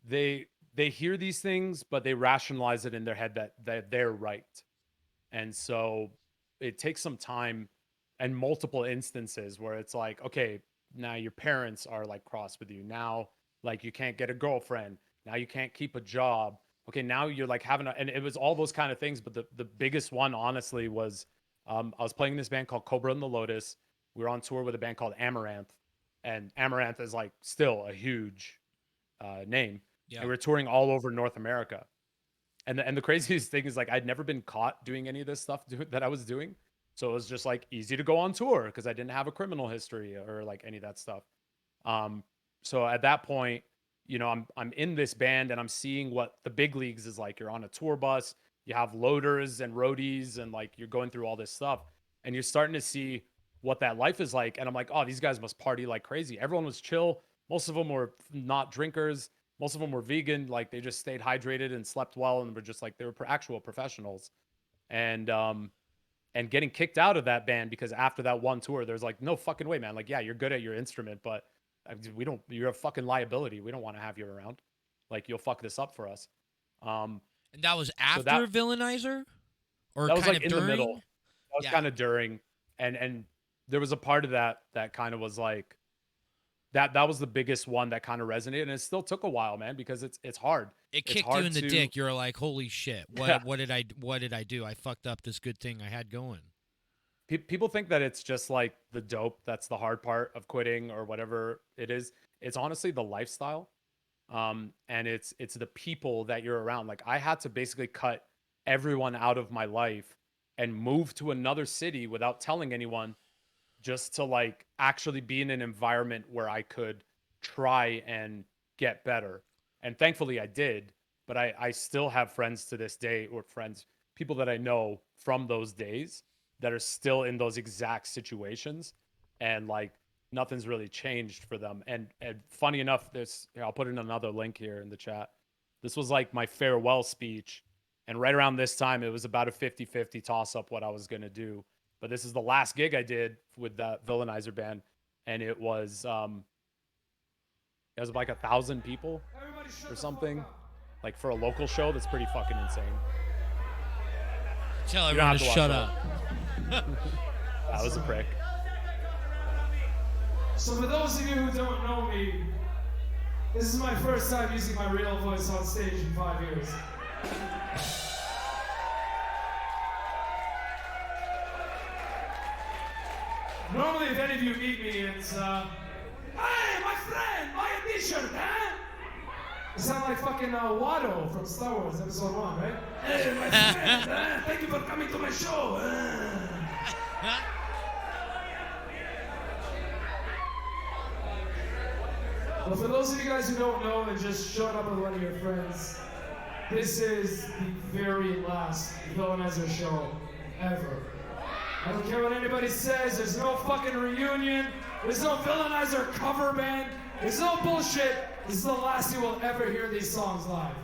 they hear these things, but they rationalize it in their head that they're right. And so it takes some time and multiple instances where it's like, okay, now your parents are like cross with you. Now, like you can't get a girlfriend. Now you can't keep a job. Okay, now you're like having and it was all those kind of things. But the biggest one, honestly, was I was playing in this band called Cobra and the Lotus. We were on tour with a band called Amaranth. And Amaranth is like still a huge name. Yeah. And we are touring all over North America. And the craziest thing is like I'd never been caught doing any of this stuff that I was doing. So it was just like easy to go on tour because I didn't have a criminal history or like any of that stuff. Um, so at that point, I'm in this band and I'm seeing what the big leagues is like. You're on a tour bus, you have loaders and roadies, and like you're going through all this stuff, and you're starting to see what that life is like. And I'm like, oh, these guys must party like crazy. Everyone was chill. Most of them were not drinkers. Most of them were vegan. Like they just stayed hydrated and slept well, and were just like they were actual professionals. And and getting kicked out of that band because after that one tour, there's like, no fucking way, man. Like, yeah, you're good at your instrument, but we don't, you're a fucking liability. We don't want to have you around. Like, you'll fuck this up for us. And that was So after Villainizer, or that was kind like of in the middle. during. That was Yeah. kind of during, and there was a part of that that kind of was like that was the biggest one that kind of resonated, and it still took a while, man, because it's hard. It It's kicked hard you in the to, dick. You're like, holy shit! yeah. What did I do? I fucked up this good thing I had going. People think that it's just like the dope that's the hard part of quitting or whatever it is. It's honestly the lifestyle, and it's the people that you're around. Like, I had to basically cut everyone out of my life and move to another city without telling anyone, just to like actually be in an environment where I could try and get better. And thankfully I did, but I still have friends to this day, or friends, people that I know from those days, that are still in those exact situations. And like, nothing's really changed for them. And funny enough, this, here, I'll put in another link here in the chat. This was like my farewell speech. And right around this time, it was about a 50-50 toss up what I was going to do. But this is the last gig I did with that Villainizer band. And it was like 1,000 people or something. Like, for a local show, that's pretty fucking insane. Tell You don't everyone have to to shut watch up. That was a prick. So for those of you who don't know me, this is my first time using my real voice on stage in 5 years. Normally, if any of you meet me, it's, hey, my friend, buy a t-shirt, huh? You sound like fucking Watto from Star Wars Episode 1, right? Hey, my friend, thank you for coming to my show. Well, for those of you guys who don't know and just showed up with one of your friends, this is the very last Villainizer show ever. I don't care what anybody says, there's no fucking reunion, there's no Villainizer cover band, there's no bullshit. This is the last you will ever hear these songs live.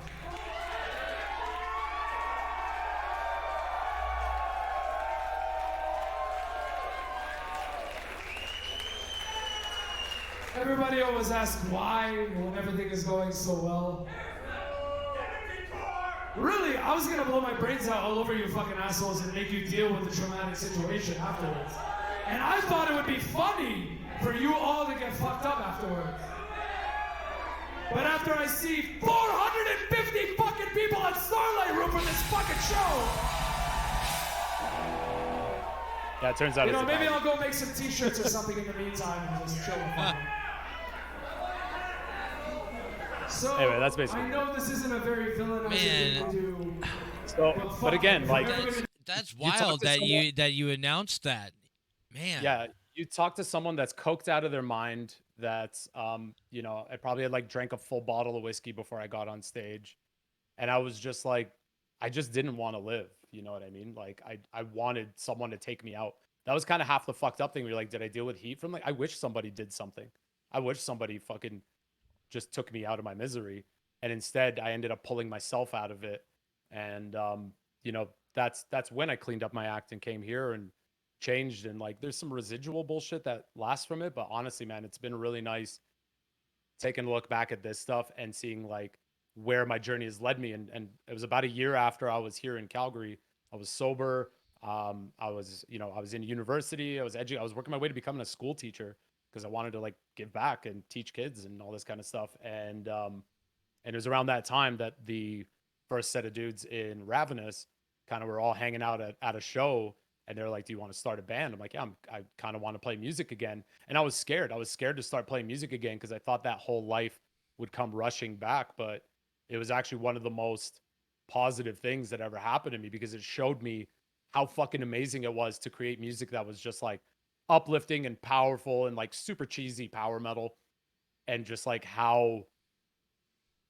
Everybody always asks why when everything is going so well. Really, I was gonna blow my brains out all over you fucking assholes and make you deal with the traumatic situation afterwards. And I thought it would be funny for you all to get fucked up afterwards. But after I see 450 fucking people at Starlight Room for this fucking show, Yeah, it turns out you know, it's maybe about- I'll go make some t-shirts or something in the meantime and just chill with them. So, Anyway, that's basically I know this isn't a very Villainizer thing to do. So, but again, like, That's You talk wild to that someone- you announced that, man. yeah, you talk to someone that's coked out of their mind, that's you know, I probably had like drank a full bottle of whiskey before I got on stage, and I was just like, I just didn't want to live, you know what I mean? Like, I wanted someone to take me out. That was kind of half the fucked up thing. Where you're like, did I deal with heat from, like, I wish somebody did something. I wish somebody fucking just took me out of my misery, and instead I ended up pulling myself out of it. And you know, that's when I cleaned up my act and came here and changed. And like, there's some residual bullshit that lasts from it, but honestly, man, it's been really nice taking a look back at this stuff and seeing like where my journey has led me. And it was about a year after I was here in Calgary. I was sober. I was, you know, I was in university. I was working my way to becoming a school teacher because I wanted to like give back and teach kids and all this kind of stuff. And it was around that time that the first set of dudes in Ravenous kind of were all hanging out at a show, and they're like, "Do you want to start a band?" I'm like, "Yeah, I kind of want to play music again." And I was scared. I was scared to start playing music again because I thought that whole life would come rushing back. But it was actually one of the most positive things that ever happened to me, because it showed me how fucking amazing it was to create music that was just like uplifting and powerful and like super cheesy power metal, and just like how,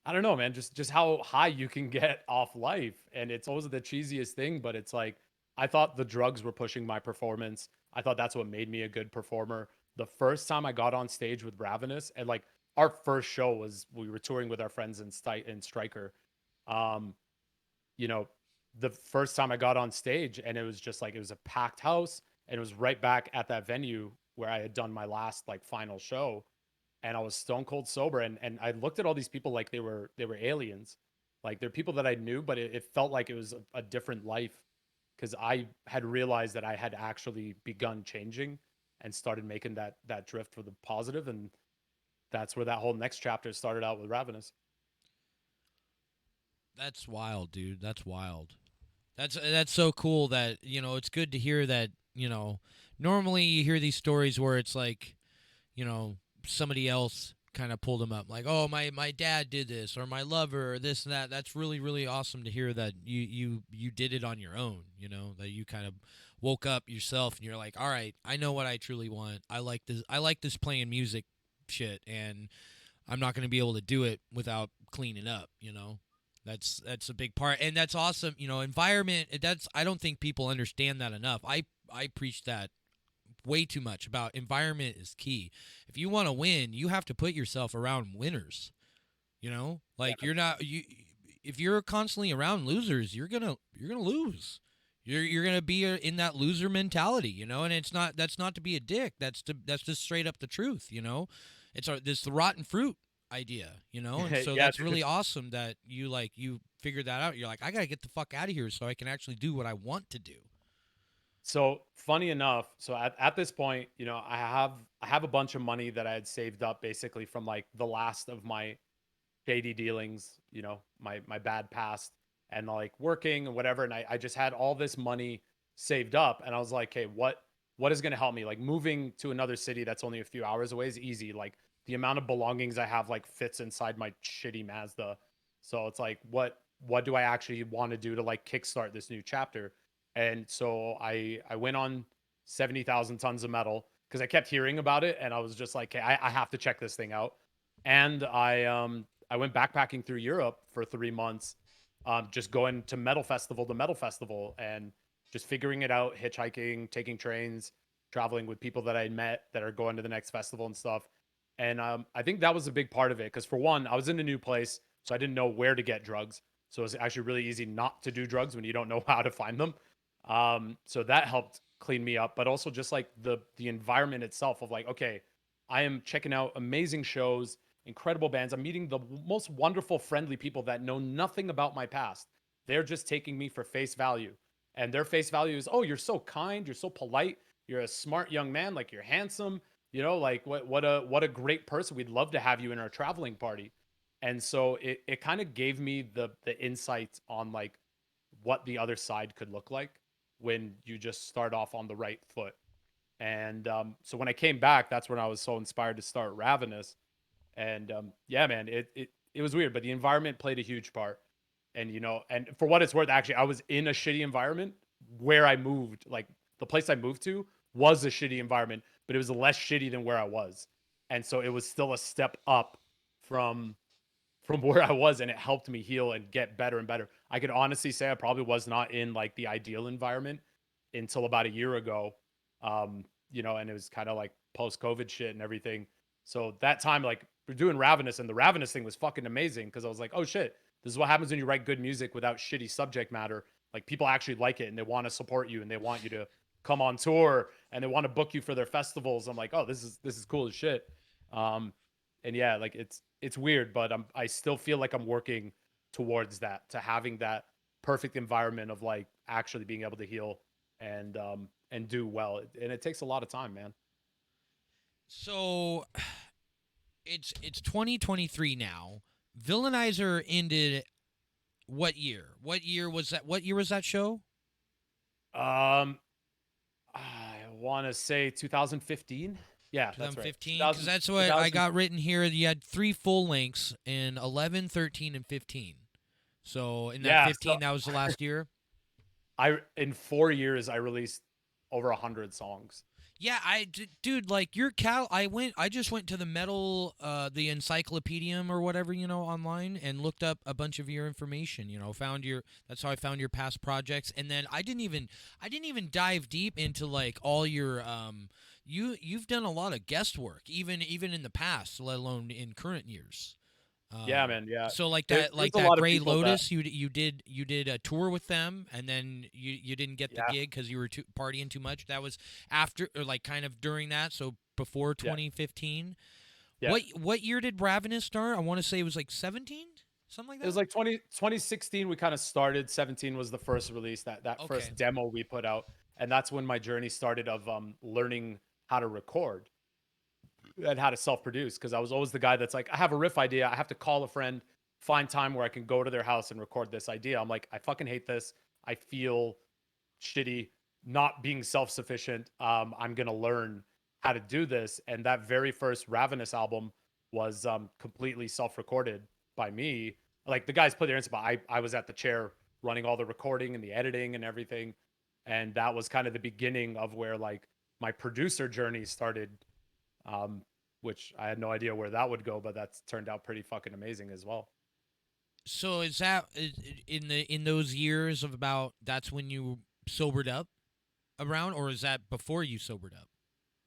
I don't know, man, just how high you can get off life. And it's always the cheesiest thing, but it's like, I thought the drugs were pushing my performance. I thought that's what made me a good performer. The first time I got on stage with Ravenous, and like our first show was, we were touring with our friends in Stryker. You know, the first time I got on stage, and it was just like, it was a packed house, and it was right back at that venue where I had done my last like final show, and I was stone cold sober, and I looked at all these people like they were aliens. Like they're people that I knew, but it felt like it was a different life, because I had realized that I had actually begun changing and started making that drift for the positive, and that's where that whole next chapter started out with Ravenous. That's wild, dude. That's wild. That's so cool that, it's good to hear that, normally you hear these stories where it's like, somebody else kind of pulled them up, like, oh, my dad did this, or my lover, or this and that. That's really, really awesome to hear that you did it on your own, that you kind of woke up yourself and you're like, all right, I know what I truly want. I like this playing music shit, and I'm not going to be able to do it without cleaning up. That's a big part, and that's awesome. Environment. I don't think people understand that enough. I preach that way too much about environment is key. If you want to win, you have to put yourself around winners. Like Yeah. you're not you. If you're constantly around losers, you're gonna lose. You're gonna be in that loser mentality. And that's not to be a dick. That's just straight up the truth. It's the rotten fruit idea. And so Yeah, that's really awesome that you figured that out. You're like, I gotta get the fuck out of here so I can actually do what I want to do. so funny enough, so at this point, I have a bunch of money that I had saved up basically from like the last of my shady dealings, my bad past, and like working and whatever. And I just had all this money saved up, and I was like, hey, what is going to help me? Like moving to another city that's only a few hours away is easy. Like the amount of belongings I have like fits inside my shitty Mazda. So it's like, what do I actually want to do to like kickstart this new chapter? And so I went on 70,000 tons of metal because I kept hearing about it, and I was just like, hey, I have to check this thing out. And I went backpacking through Europe for 3 months, just going to metal festival, and just figuring it out, hitchhiking, taking trains, traveling with people that I met that are going to the next festival and stuff. And I think that was a big part of it because, for one, I was in a new place, so I didn't know where to get drugs. So it's actually really easy not to do drugs when you don't know how to find them. So that helped clean me up, but also just like the environment itself of like, okay, I am checking out amazing shows, incredible bands. I'm meeting the most wonderful, friendly people that know nothing about my past. They're just taking me for face value. And their face value is, oh, you're so kind, you're so polite, you're a smart young man, like you're handsome, like what a great person. We'd love to have you in our traveling party. And so it kind of gave me the insight on like what the other side could look like when you just start off on the right foot. And so when I came back, that's when I was so inspired to start Ravenous. And yeah, man, it was weird, but the environment played a huge part. And and for what it's worth, actually, I was in a shitty environment where I moved. Like the place I moved to was a shitty environment, but it was less shitty than where I was, and so it was still a step up from where I was, and it helped me heal and get better and better. I could honestly say I probably was not in like the ideal environment until about a year ago. And it was kind of like post-COVID shit and everything. So that time, like, we're doing Ravenous, and the Ravenous thing was fucking amazing because I was like, oh shit, this is what happens when you write good music without shitty subject matter. Like people actually like it and they want to support you and they want you to come on tour and they want to book you for their festivals. I'm like, oh, this is cool as shit. Um, and yeah, like it's weird, but I still feel like I'm working towards that, to having that perfect environment of like actually being able to heal and do well. And it takes a lot of time, man. So it's 2023 now. Villainizer ended what year? What year was that? What year was that show? Um, I want to say 2015. Yeah, that's right. 2015, because 2000, that's what I 2000. got written here. You had 3 full lengths in 11, 13, and 15. So in that Yeah, so 15, that was the last year. I in 4 years I released over 100 songs. Yeah, dude, like I just went to the metal, the encyclopedium or whatever, online, and looked up a bunch of your information. That's how I found your past projects, and then I didn't even dive deep into like all your, you've done a lot of guest work, even in the past, let alone in current years. Yeah, man. Yeah. So like There, that, there's like a that lot of Gray people that, Lotus, you did a tour with them, and then you didn't get the yeah, gig because you were partying too much. That was after, or like kind of during that, so before yeah, 2015. yeah. What year did Ravenous start? I want to say it was like 17, something like It was that. like 2016. We kind of started. 17 was the first release, that Okay, first demo we put out. And that's when my journey started of learning how to record and how to self-produce. Cause I was always the guy that's like, I have a riff idea. I have to call a friend, find time where I can go to their house and record this idea. I'm like, I fucking hate this. I feel shitty not being self-sufficient. I'm gonna learn how to do this. And that very first Ravenous album was completely self-recorded by me. Like the guys put their instrument, I was at the chair running all the recording and the editing and everything. And that was kind of the beginning of where like my producer journey started, um, which I had no idea where that would go, but that's turned out pretty fucking amazing as well. so is that in those years of about that's when you sobered up around, or is that before you sobered up?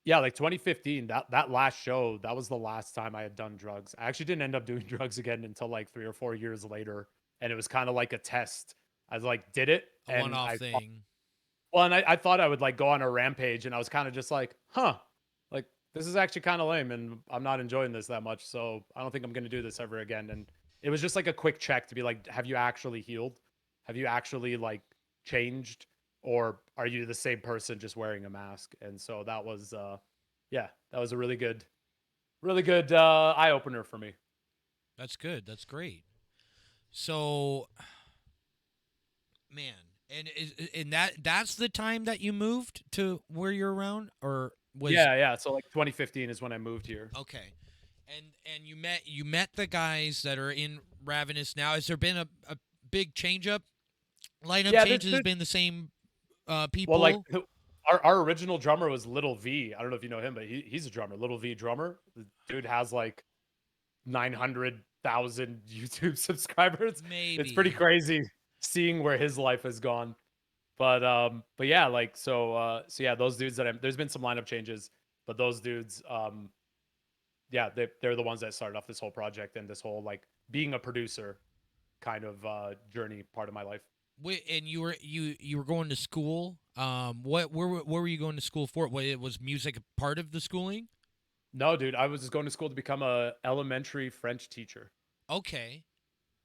Yeah, like 2015, that last show, that was the last time I had done drugs. I actually didn't end up doing drugs again until like 3 or 4 years later, and it was kind of like a test. I was like, did it, A and one-off thing. well, and I thought I would like go on a rampage, and I was kind of just like, huh, like this is actually kind of lame, and I'm not enjoying this that much, so I don't think I'm gonna do this ever again. And it was just like a quick check to be like, have you actually healed? Have you actually like changed, or are you the same person just wearing a mask? And so that was, yeah, that was a really good eye opener for me. That's good. That's great. So, man, and that's the time that you moved to where you're around, or was Yeah, yeah. So like 2015 is when I moved here. okay. And you met the guys that are in Ravenous now. Has there been a big change up? Lineup Yeah, changes has there's been the same well, like people. our original drummer was Little V. I don't know if you know him, but he's a drummer. Little V drummer. The dude has like 900,000 YouTube subscribers. It's pretty Maybe. crazy seeing where his life has gone. But yeah, like so yeah, those dudes there's been some lineup changes, but those dudes, yeah, they're the ones that started off this whole project and this whole like being a producer kind of journey part of my life. And you were going to school. Where were you going to school for? Was music a part of the schooling? No, dude, I was just going to school to become a elementary French teacher. Okay.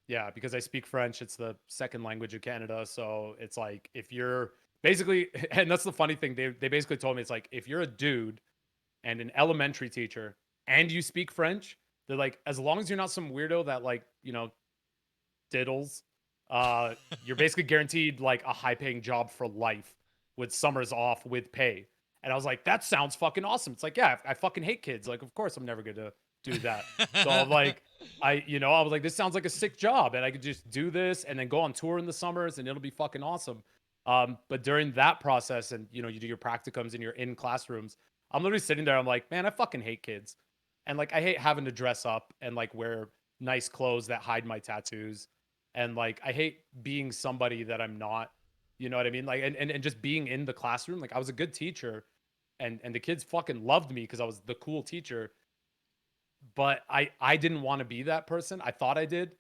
Yeah, because I speak French. It's the second language of Canada. So it's like if you're basically, and that's the funny thing, they basically told me it's like if you're a dude and an elementary teacher and you speak French, they're like, as long as you're not some weirdo that like, diddles, you're basically guaranteed like a high paying job for life with summers off with pay. And I was like, that sounds fucking awesome. It's like, yeah, I fucking hate kids. Like, of course I'm never gonna do that. So I'm like, I was like, this sounds like a sick job, and I could just do this and then go on tour in the summers, and it'll be fucking awesome. But during that process, and you do your practicums and you're in classrooms, I'm literally sitting there. I'm like, man, I fucking hate kids, and like I hate having to dress up and like wear nice clothes that hide my tattoos, and like I hate being somebody that I'm not. You know what I mean? Like, and just being in the classroom. Like I was a good teacher, and the kids fucking loved me because I was the cool teacher, but I didn't want to be that person. I thought I did,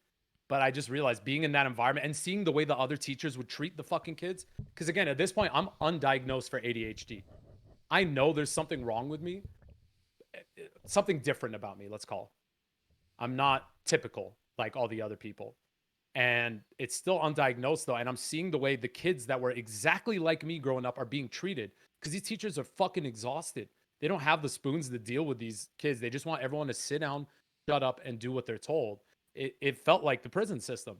but I just realized being in that environment and seeing the way the other teachers would treat the fucking kids. Because again, at this point, I'm undiagnosed for ADHD. I know there's something wrong with me, something different about me. Let's call. I'm not typical like all the other people, and it's still undiagnosed though. And I'm seeing the way the kids that were exactly like me growing up are being treated because these teachers are fucking exhausted. They don't have the spoons to deal with these kids. They just want everyone to sit down, shut up, and do what they're told. It felt like the prison system.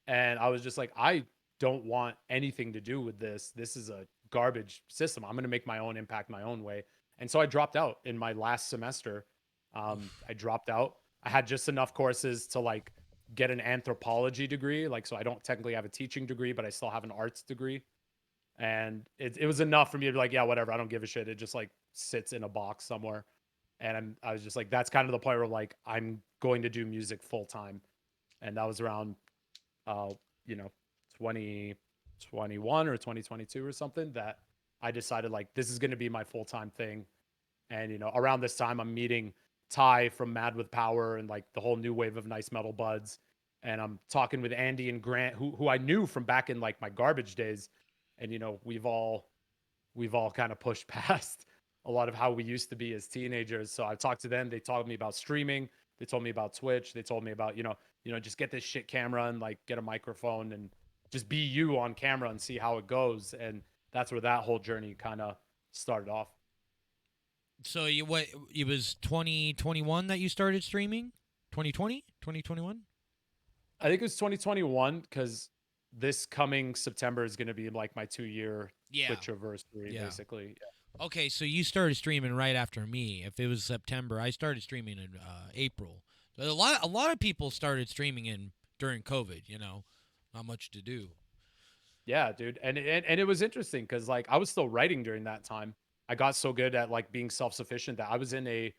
And I was just like, I don't want anything to do with this. This is a garbage system. I'm going to make my own impact my own way. And so I dropped out in my last semester. I dropped out. I had just enough courses to like get an anthropology degree. Like, so I don't technically have a teaching degree, but I still have an arts degree. And it was enough for me to be like, yeah, whatever. I don't give a shit. It just like sits in a box somewhere. And I was just like, that's kind of the point where like, I'm going to do music full time. And that was around, uh, you know, 2021 or 2022 or something that I decided like, this is going to be my full time thing. And, around this time I'm meeting Ty from Mad with Power and like the whole new wave of nice metal buds. And I'm talking with Andy and Grant, who I knew from back in like my garbage days. And you know, we've all kind of pushed past a lot of how we used to be as teenagers. So I talked to them. They told me about streaming. They told me about Twitch. They told me about, just get this shit camera and like get a microphone and just be you on camera and see how it goes. And that's where that whole journey kind of started off. So it was 2021 that you started streaming? 2020? 2021? I think it was 2021 because this coming September is going to be like my 2-year Twitch anniversary, basically. Yeah. Okay, so you started streaming right after me. If it was September, I started streaming in April. A lot of people started streaming during COVID. Not much to do. Yeah, dude, and it was interesting because like I was still writing during that time. I got so good at like being self sufficient that I was in a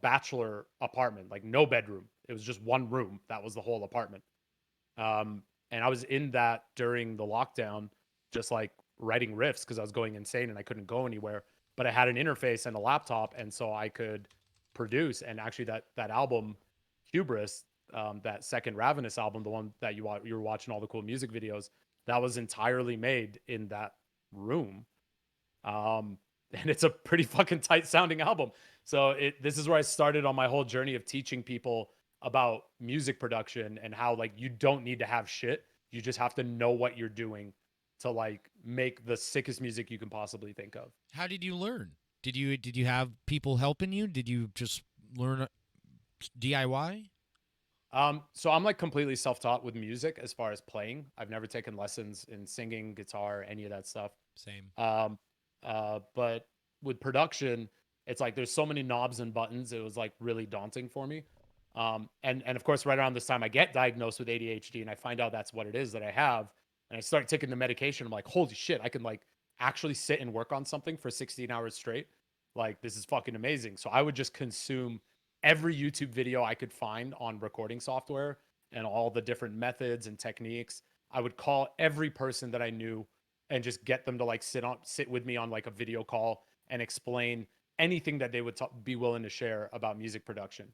bachelor apartment, like no bedroom. It was just one room. That was the whole apartment. And I was in that during the lockdown, just like writing riffs because I was going insane and I couldn't go anywhere. But I had an interface and a laptop, and so I could produce. And actually, that album, Hubris, that second Ravenous album, the one that you were watching all the cool music videos, that was entirely made in that room. And it's a pretty fucking tight sounding album. So this is where I started on my whole journey of teaching people about music production and how like you don't need to have shit. You just have to know what you're doing to like make the sickest music you can possibly think of. How did you learn? Did you have people helping you? Did you just learn DIY? So I'm like completely self-taught with music as far as playing. I've never taken lessons in singing, guitar, any of that stuff. Same. But with production, it's like there's so many knobs and buttons. It was like really daunting for me. And of course, right around this time, I get diagnosed with ADHD, and I find out that's what it is that I have. And I start taking the medication. I'm like, holy shit, I can like actually sit and work on something for 16 hours straight. Like this is fucking amazing. So I would just consume every YouTube video I could find on recording software and all the different methods and techniques. I would call every person that I knew and just get them to like sit with me on like a video call and explain anything that they would be willing to share about music production.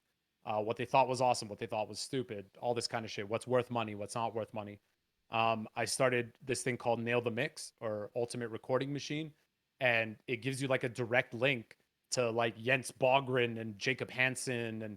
What they thought was awesome, what they thought was stupid, all this kind of shit. What's worth money, what's not worth money. I started this thing called Nail the Mix or Ultimate Recording Machine, and it gives you like a direct link to like Jens Bogren and Jacob Hansen and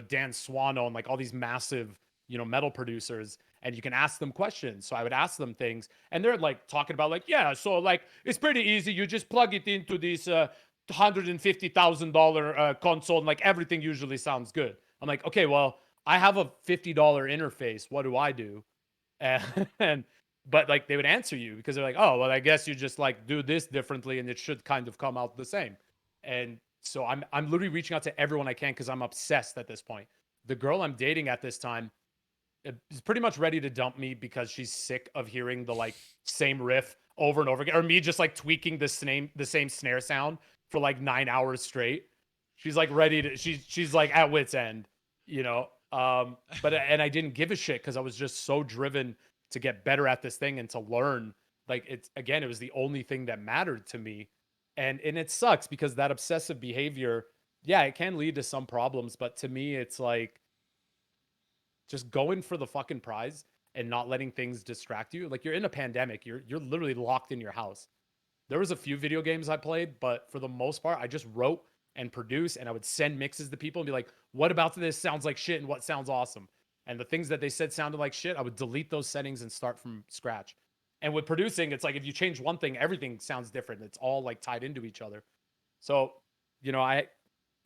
Dan Swano and like all these massive metal producers, and you can ask them questions. So I would ask them things, and they're like talking about like, yeah, so like it's pretty easy. You just plug it into this $150,000 console, and like everything usually sounds good. I'm like, okay, well, I have a $50 interface. What do I do? And but like they would answer you because they're like, oh, well, I guess you just like do this differently, and it should kind of come out the same. And so I'm literally reaching out to everyone I can because I'm obsessed at this point. The girl I'm dating at this time is pretty much ready to dump me because she's sick of hearing the like same riff over and over again, or me just like tweaking the same snare sound for like 9 hours straight. She's like ready to she's like at wit's end, but and I didn't give a shit because I was just so driven to get better at this thing and to learn. Like it was the only thing that mattered to me. And it sucks because that obsessive behavior, yeah, it can lead to some problems, but to me it's like just going for the fucking prize and not letting things distract you. Like you're in a pandemic, you're literally locked in your house. There was a few video games I played, but for the most part, I just wrote and produced, and I would send mixes to people and be like, what about this sounds like shit and what sounds awesome? And the things that they said sounded like shit, I would delete those settings and start from scratch. And with producing, it's like if you change one thing, everything sounds different. It's all like tied into each other. So, it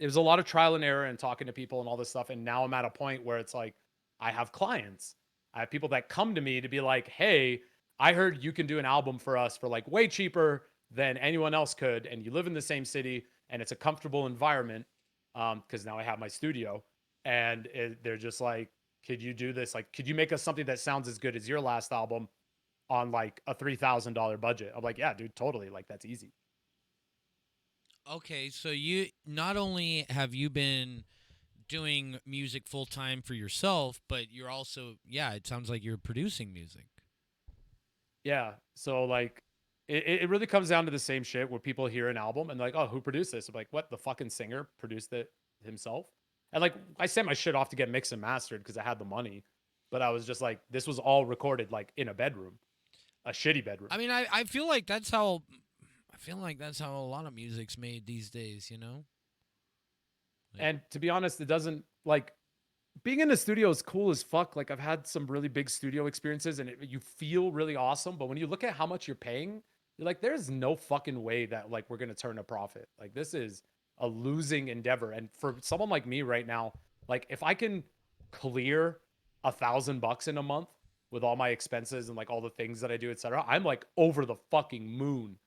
was a lot of trial and error and talking to people and all this stuff. And now I'm at a point where it's like, I have clients. I have people that come to me to be like, hey, I heard you can do an album for us for like way cheaper than anyone else could. And you live in the same city and it's a comfortable environment. Cause now I have my studio and they're just like, could you do this? Like, could you make us something that sounds as good as your last album on like a $3,000 budget? I'm like, yeah, dude, totally. Like that's easy. Okay. So you, not only have you been doing music full time for yourself, but you're also, it sounds like you're producing music. Yeah. So like it really comes down to the same shit where people hear an album and they're like, oh, who produced this? I'm like, what? The fucking singer produced it. himself. And like I sent my shit off to get mixed and mastered because I had the money, but I was just like, this was all recorded like in a bedroom, a shitty bedroom. I mean, I feel like that's how a lot of music's made these days, you know? And to be honest, it doesn't like being in the studio is cool as fuck. Like I've had some really big studio experiences and you feel really awesome. But when you look at how much you're paying, you're like, there's no fucking way that like we're going to turn a profit. Like this is a losing endeavor. And for someone like me right now, like if I can clear $1,000 in a month with all my expenses and like all the things that I do, etc., I'm like over the fucking moon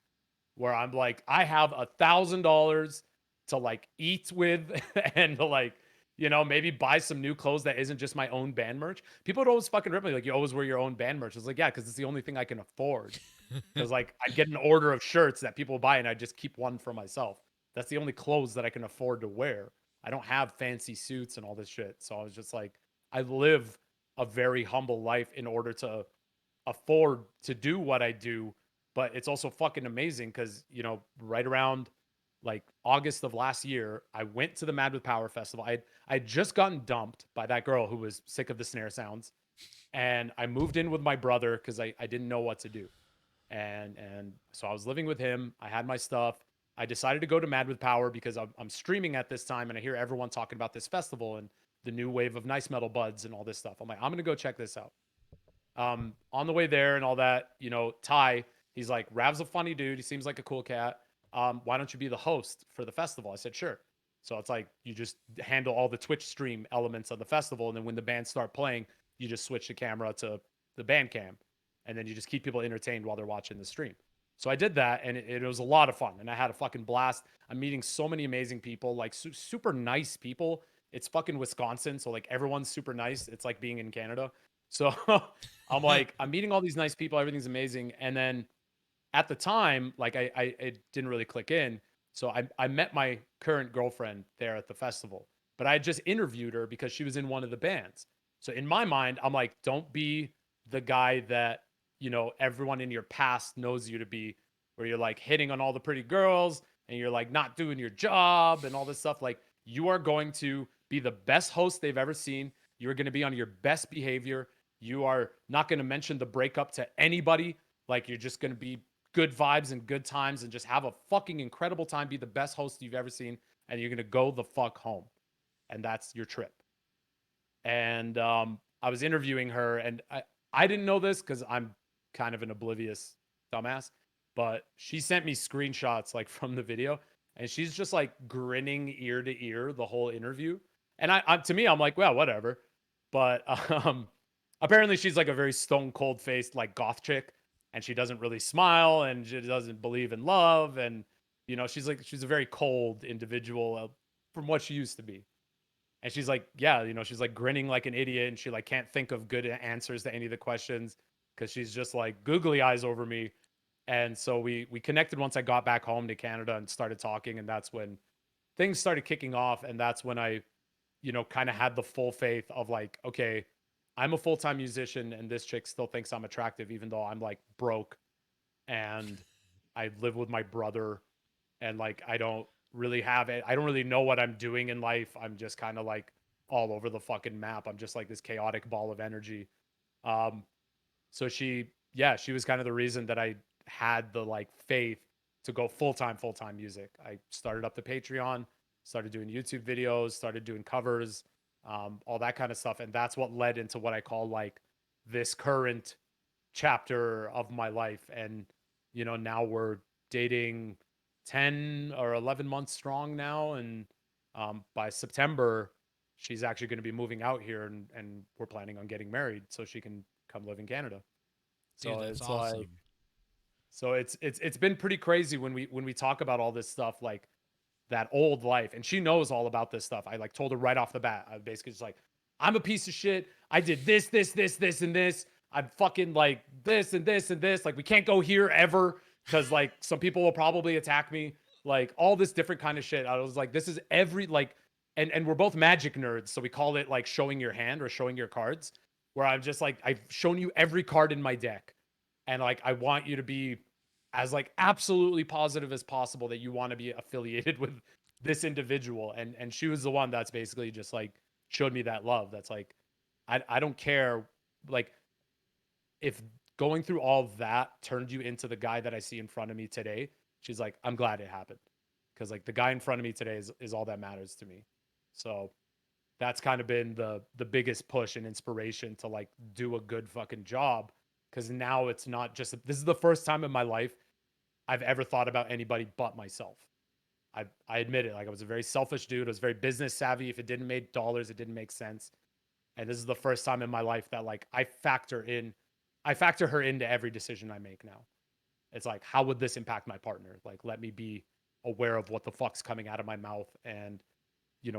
where I'm like, I have $1,000 to like eat with and to like, maybe buy some new clothes that isn't just my own band merch. People would always fucking rip me like, you always wear your own band merch. It's like, yeah, because it's the only thing I can afford. Because like I'd get an order of shirts that people buy and I just keep one for myself. That's the only clothes that I can afford to wear. I don't have fancy suits and all this shit. So I was just like, I live a very humble life in order to afford to do what I do. But it's also fucking amazing because, right around like August of last year, I went to the Mad with Power festival. I'd just gotten dumped by that girl who was sick of the snare sounds. And I moved in with my brother because I didn't know what to do. And so I was living with him. I had my stuff. I decided to go to Mad with Power because I'm streaming at this time and I hear everyone talking about this festival and the new wave of nice metal buds and all this stuff. I'm like, I'm going to go check this out. On the way there and all that, Ty, he's like, Rav's a funny dude. He seems like a cool cat. Why don't you be the host for the festival? I said, sure. So it's like, you just handle all the Twitch stream elements of the festival. And then when the bands start playing, you just switch the camera to the band cam. And then you just keep people entertained while they're watching the stream. So I did that and it was a lot of fun. And I had a fucking blast. I'm meeting so many amazing people, like super nice people. It's fucking Wisconsin. So like everyone's super nice. It's like being in Canada. So I'm like, I'm meeting all these nice people. Everything's amazing. And then at the time, like I it didn't really click in. So I met my current girlfriend there at the festival, but I just interviewed her because she was in one of the bands. So in my mind, I'm like, don't be the guy that, everyone in your past knows you to be, where you're like hitting on all the pretty girls and you're like not doing your job and all this stuff. Like you are going to be the best host they've ever seen. You're going to be on your best behavior. You are not going to mention the breakup to anybody. Like you're just going to be good vibes and good times and just have a fucking incredible time. Be the best host you've ever seen. And you're going to go the fuck home. And that's your trip. And I was interviewing her and I didn't know this because I'm kind of an oblivious dumbass, but she sent me screenshots like from the video and she's just like grinning ear to ear the whole interview. And to me, I'm like, well, whatever. But apparently she's like a very stone cold faced like goth chick and she doesn't really smile and she doesn't believe in love. And, she's a very cold individual from what she used to be. And she's like, yeah, she's like grinning like an idiot and she like can't think of good answers to any of the questions because she's just like googly eyes over me. And so we connected once I got back home to Canada and started talking. And that's when things started kicking off. And that's when I, kind of had the full faith of like, okay, I'm a full-time musician and this chick still thinks I'm attractive, even though I'm like broke and I live with my brother and like I don't really have it. I don't really know what I'm doing in life. I'm just kind of like all over the fucking map. I'm just like this chaotic ball of energy. So she was kind of the reason that I had the like faith to go full-time music. I started up the Patreon, started doing YouTube videos, started doing covers, all that kind of stuff. And that's what led into what I call like this current chapter of my life. And, now we're dating 10 or 11 months strong now. And by September, she's actually going to be moving out here and we're planning on getting married so she can come live in Canada. So Dude, that's it's awesome. like, so it's been pretty crazy when we talk about all this stuff, like that old life. And she knows all about this stuff. I like told her right off the bat. I basically just like, I'm a piece of shit. I did this, and this. I'm fucking like this and this and this. Like we can't go here ever because like some people will probably attack me. Like all this different kind of shit. I was like, this is every like, and we're both magic nerds, so we call it like showing your hand or showing your cards. Where I'm just like, I've shown you every card in my deck, and like I want you to be as like absolutely positive as possible that you want to be affiliated with this individual, and she was the one that's basically just like showed me that love. That's like, I don't care, like, if going through all of that turned you into the guy that I see in front of me today. She's like, I'm glad it happened, because like the guy in front of me today is all that matters to me. So that's kind of been the biggest push and inspiration to like do a good fucking job, because now it's not just, this is the first time in my life I've ever thought about anybody but myself. I admit it. Like, I was a very selfish dude. I was very business savvy. If it didn't make dollars, it didn't make sense. And this is the first time in my life that like I factor her into every decision I make now. It's like, how would this impact my partner? Like, let me be aware of what the fuck's coming out of my mouth, and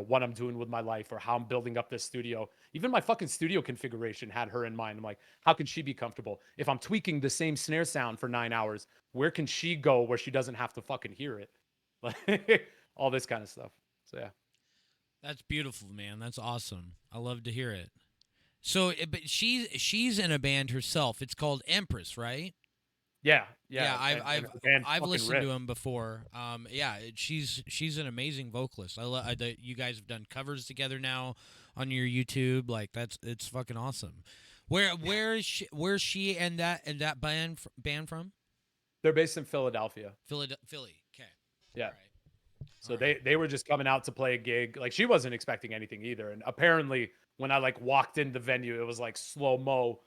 what I'm doing with my life, or how I'm building up this studio. Even my fucking studio configuration had her in mind. I'm like, how can she be comfortable? If I'm tweaking the same snare sound for 9 hours, where can she go where she doesn't have to fucking hear it? Like, all this kind of stuff. So yeah. That's beautiful, man. That's awesome. I love to hear it. So, but she's in a band herself. It's called Empress, right? Yeah. Yeah, And I've fucking listened rip. to him before. Yeah, she's an amazing vocalist. You guys have done covers together now on your YouTube. Like, it's fucking awesome. Where's she and that band from? They're based in Philadelphia. Philly. Okay. Yeah. All right. So All they were just coming out to play a gig. Like, she wasn't expecting anything either. And apparently when I like walked in the venue, it was like slow-mo,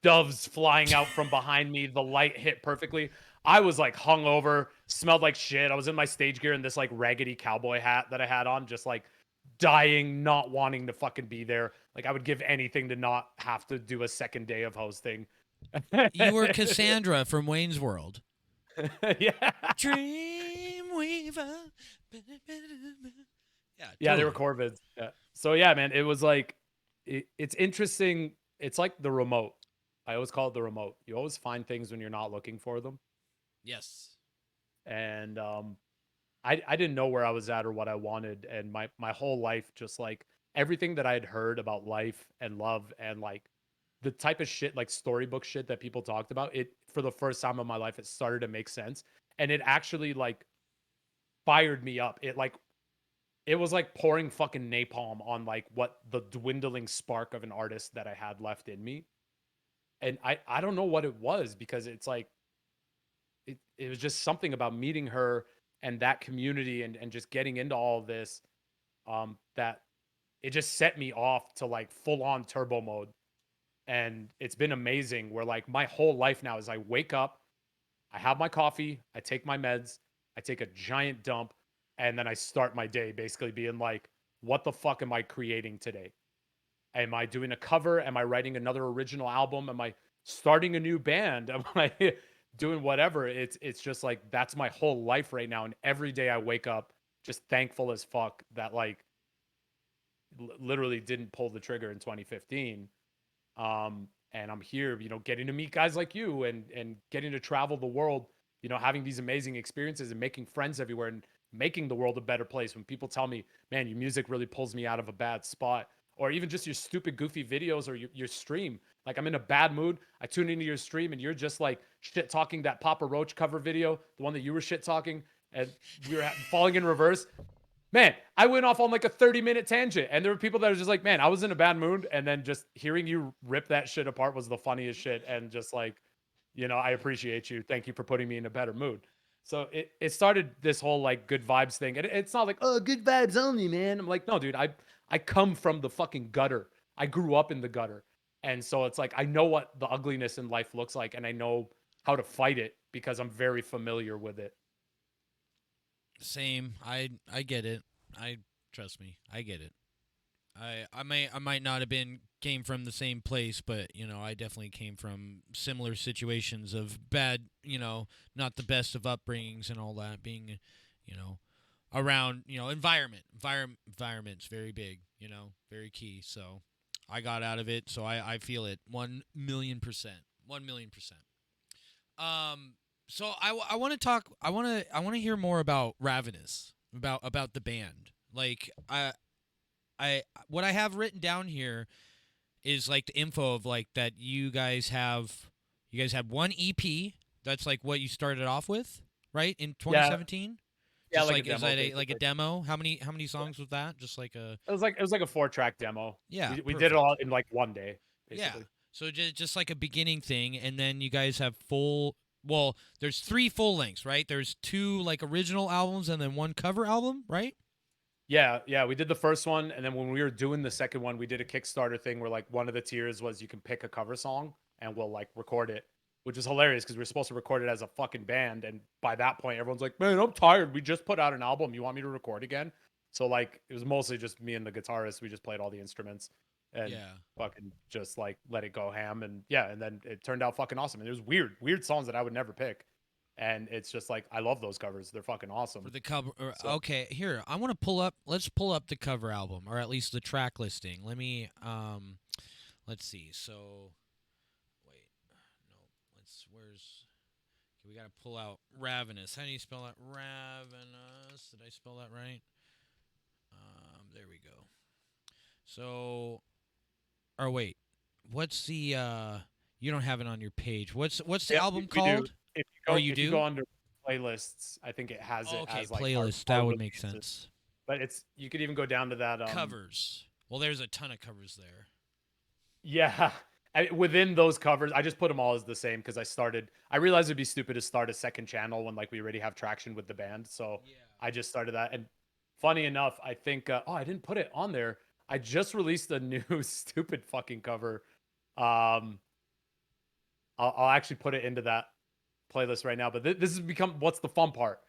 doves flying out from behind me. The light hit perfectly. I was like hungover, smelled like shit. I was in my stage gear and this like raggedy cowboy hat that I had on, just like dying, not wanting to fucking be there. Like, I would give anything to not have to do a second day of hosting. You were Cassandra from Wayne's World. Yeah. Dreamweaver. Yeah, Yeah, they were totally. Corvids. Yeah. So yeah, man, it was like, it's interesting. It's like the remote. I always call it the remote. You always find things when you're not looking for them. Yes. And I didn't know where I was at or what I wanted, and my whole life, just like everything that I had heard about life and love and like the type of shit, like storybook shit that people talked about, it for the first time in my life, it started to make sense, and it actually like fired me up. It was like pouring fucking napalm on like what the dwindling spark of an artist that I had left in me. And I don't know what it was, because it's like it was just something about meeting her and that community, and just getting into all of this, that it just set me off to like full on turbo mode. And it's been amazing, where like my whole life now is I wake up, I have my coffee, I take my meds, I take a giant dump, and then I start my day basically being like, what the fuck am I creating today? Am I doing a cover? Am I writing another original album? Am I starting a new band? Am I doing whatever? It's just like, that's my whole life right now. And every day I wake up just thankful as fuck that like literally didn't pull the trigger in 2015. And I'm here, getting to meet guys like you, and getting to travel the world, having these amazing experiences and making friends everywhere, and making the world a better place. When people tell me, man, your music really pulls me out of a bad spot, or even just your stupid, goofy videos, or your stream. Like, I'm in a bad mood, I tune into your stream, and you're just like shit talking that Papa Roach cover video, the one that you were shit talking, and we were falling in reverse. Man, I went off on like a 30-minute tangent, and there were people that are just like, man, I was in a bad mood, and then just hearing you rip that shit apart was the funniest shit. And just like, I appreciate you. Thank you for putting me in a better mood. So it started this whole like good vibes thing. And it's not like, oh, good vibes only, man. I'm like, no, dude, I come from the fucking gutter. I grew up in the gutter. And so it's like, I know what the ugliness in life looks like, and I know how to fight it because I'm very familiar with it. Same. I get it. I trust me. I get it. I might not have came from the same place, but I definitely came from similar situations of bad, not the best of upbringings and all that. Being, around, environment's very big, very key. So I got out of it, so I feel it 1,000,000%, 1,000,000%. So I want to talk. I want to hear more about Ravenous, about the band. Like, what I have written down here is like the info of like that you guys had one EP. That's like what you started off with, right? In Yeah. 2017. Yeah, Just like a is demo, that like a basically. demo? How many songs was that? Just like a It was like a 4-track demo. yeah. We did it Perfect. all in like one day, Yeah. basically. So just like a beginning thing, and then you guys have full. Well, there's 3 full lengths, right? There's 2 like original albums, and then 1 cover album, right? Yeah. We did the first one, and then when we were doing the second one, we did a Kickstarter thing where like one of the tiers was you can pick a cover song, and we'll like record it, which is hilarious because we were supposed to record it as a fucking band, and by that point, everyone's like, "Man, I'm tired. We just put out an album. You want me to record again?" So like, it was mostly just me and the guitarist. We just played all the instruments and Yeah. fucking just like let it go ham, and yeah, and then it turned out fucking awesome. And it was weird songs that I would never pick, and it's just like I love those covers. They're fucking awesome. For the cover. So- Okay, here I want to pull up. Let's pull up the cover album, or at least the track listing. Let me. Let's see. So, wait. No. Where's? Okay, we gotta pull out Ravenous. How do you spell that? Ravenous. Did I spell that right? There we go. So, or wait. What's the? You don't have it on your page. What's the Yeah, album we do. called? If you Oh, go, you if you do? go under playlists, I think it has it Okay, as like playlist. our That would make releases. sense. But it's you could even go down to that Covers. Well, there's a ton of covers there. Yeah. Within those covers, I just put them all as the same because I realized it'd be stupid to start a second channel when like we already have traction with the band. So Yeah. I just started that. And funny enough, I think I didn't put it on there. I just released a new stupid fucking cover. I'll actually put it into that playlist right now. But this has become what's the fun part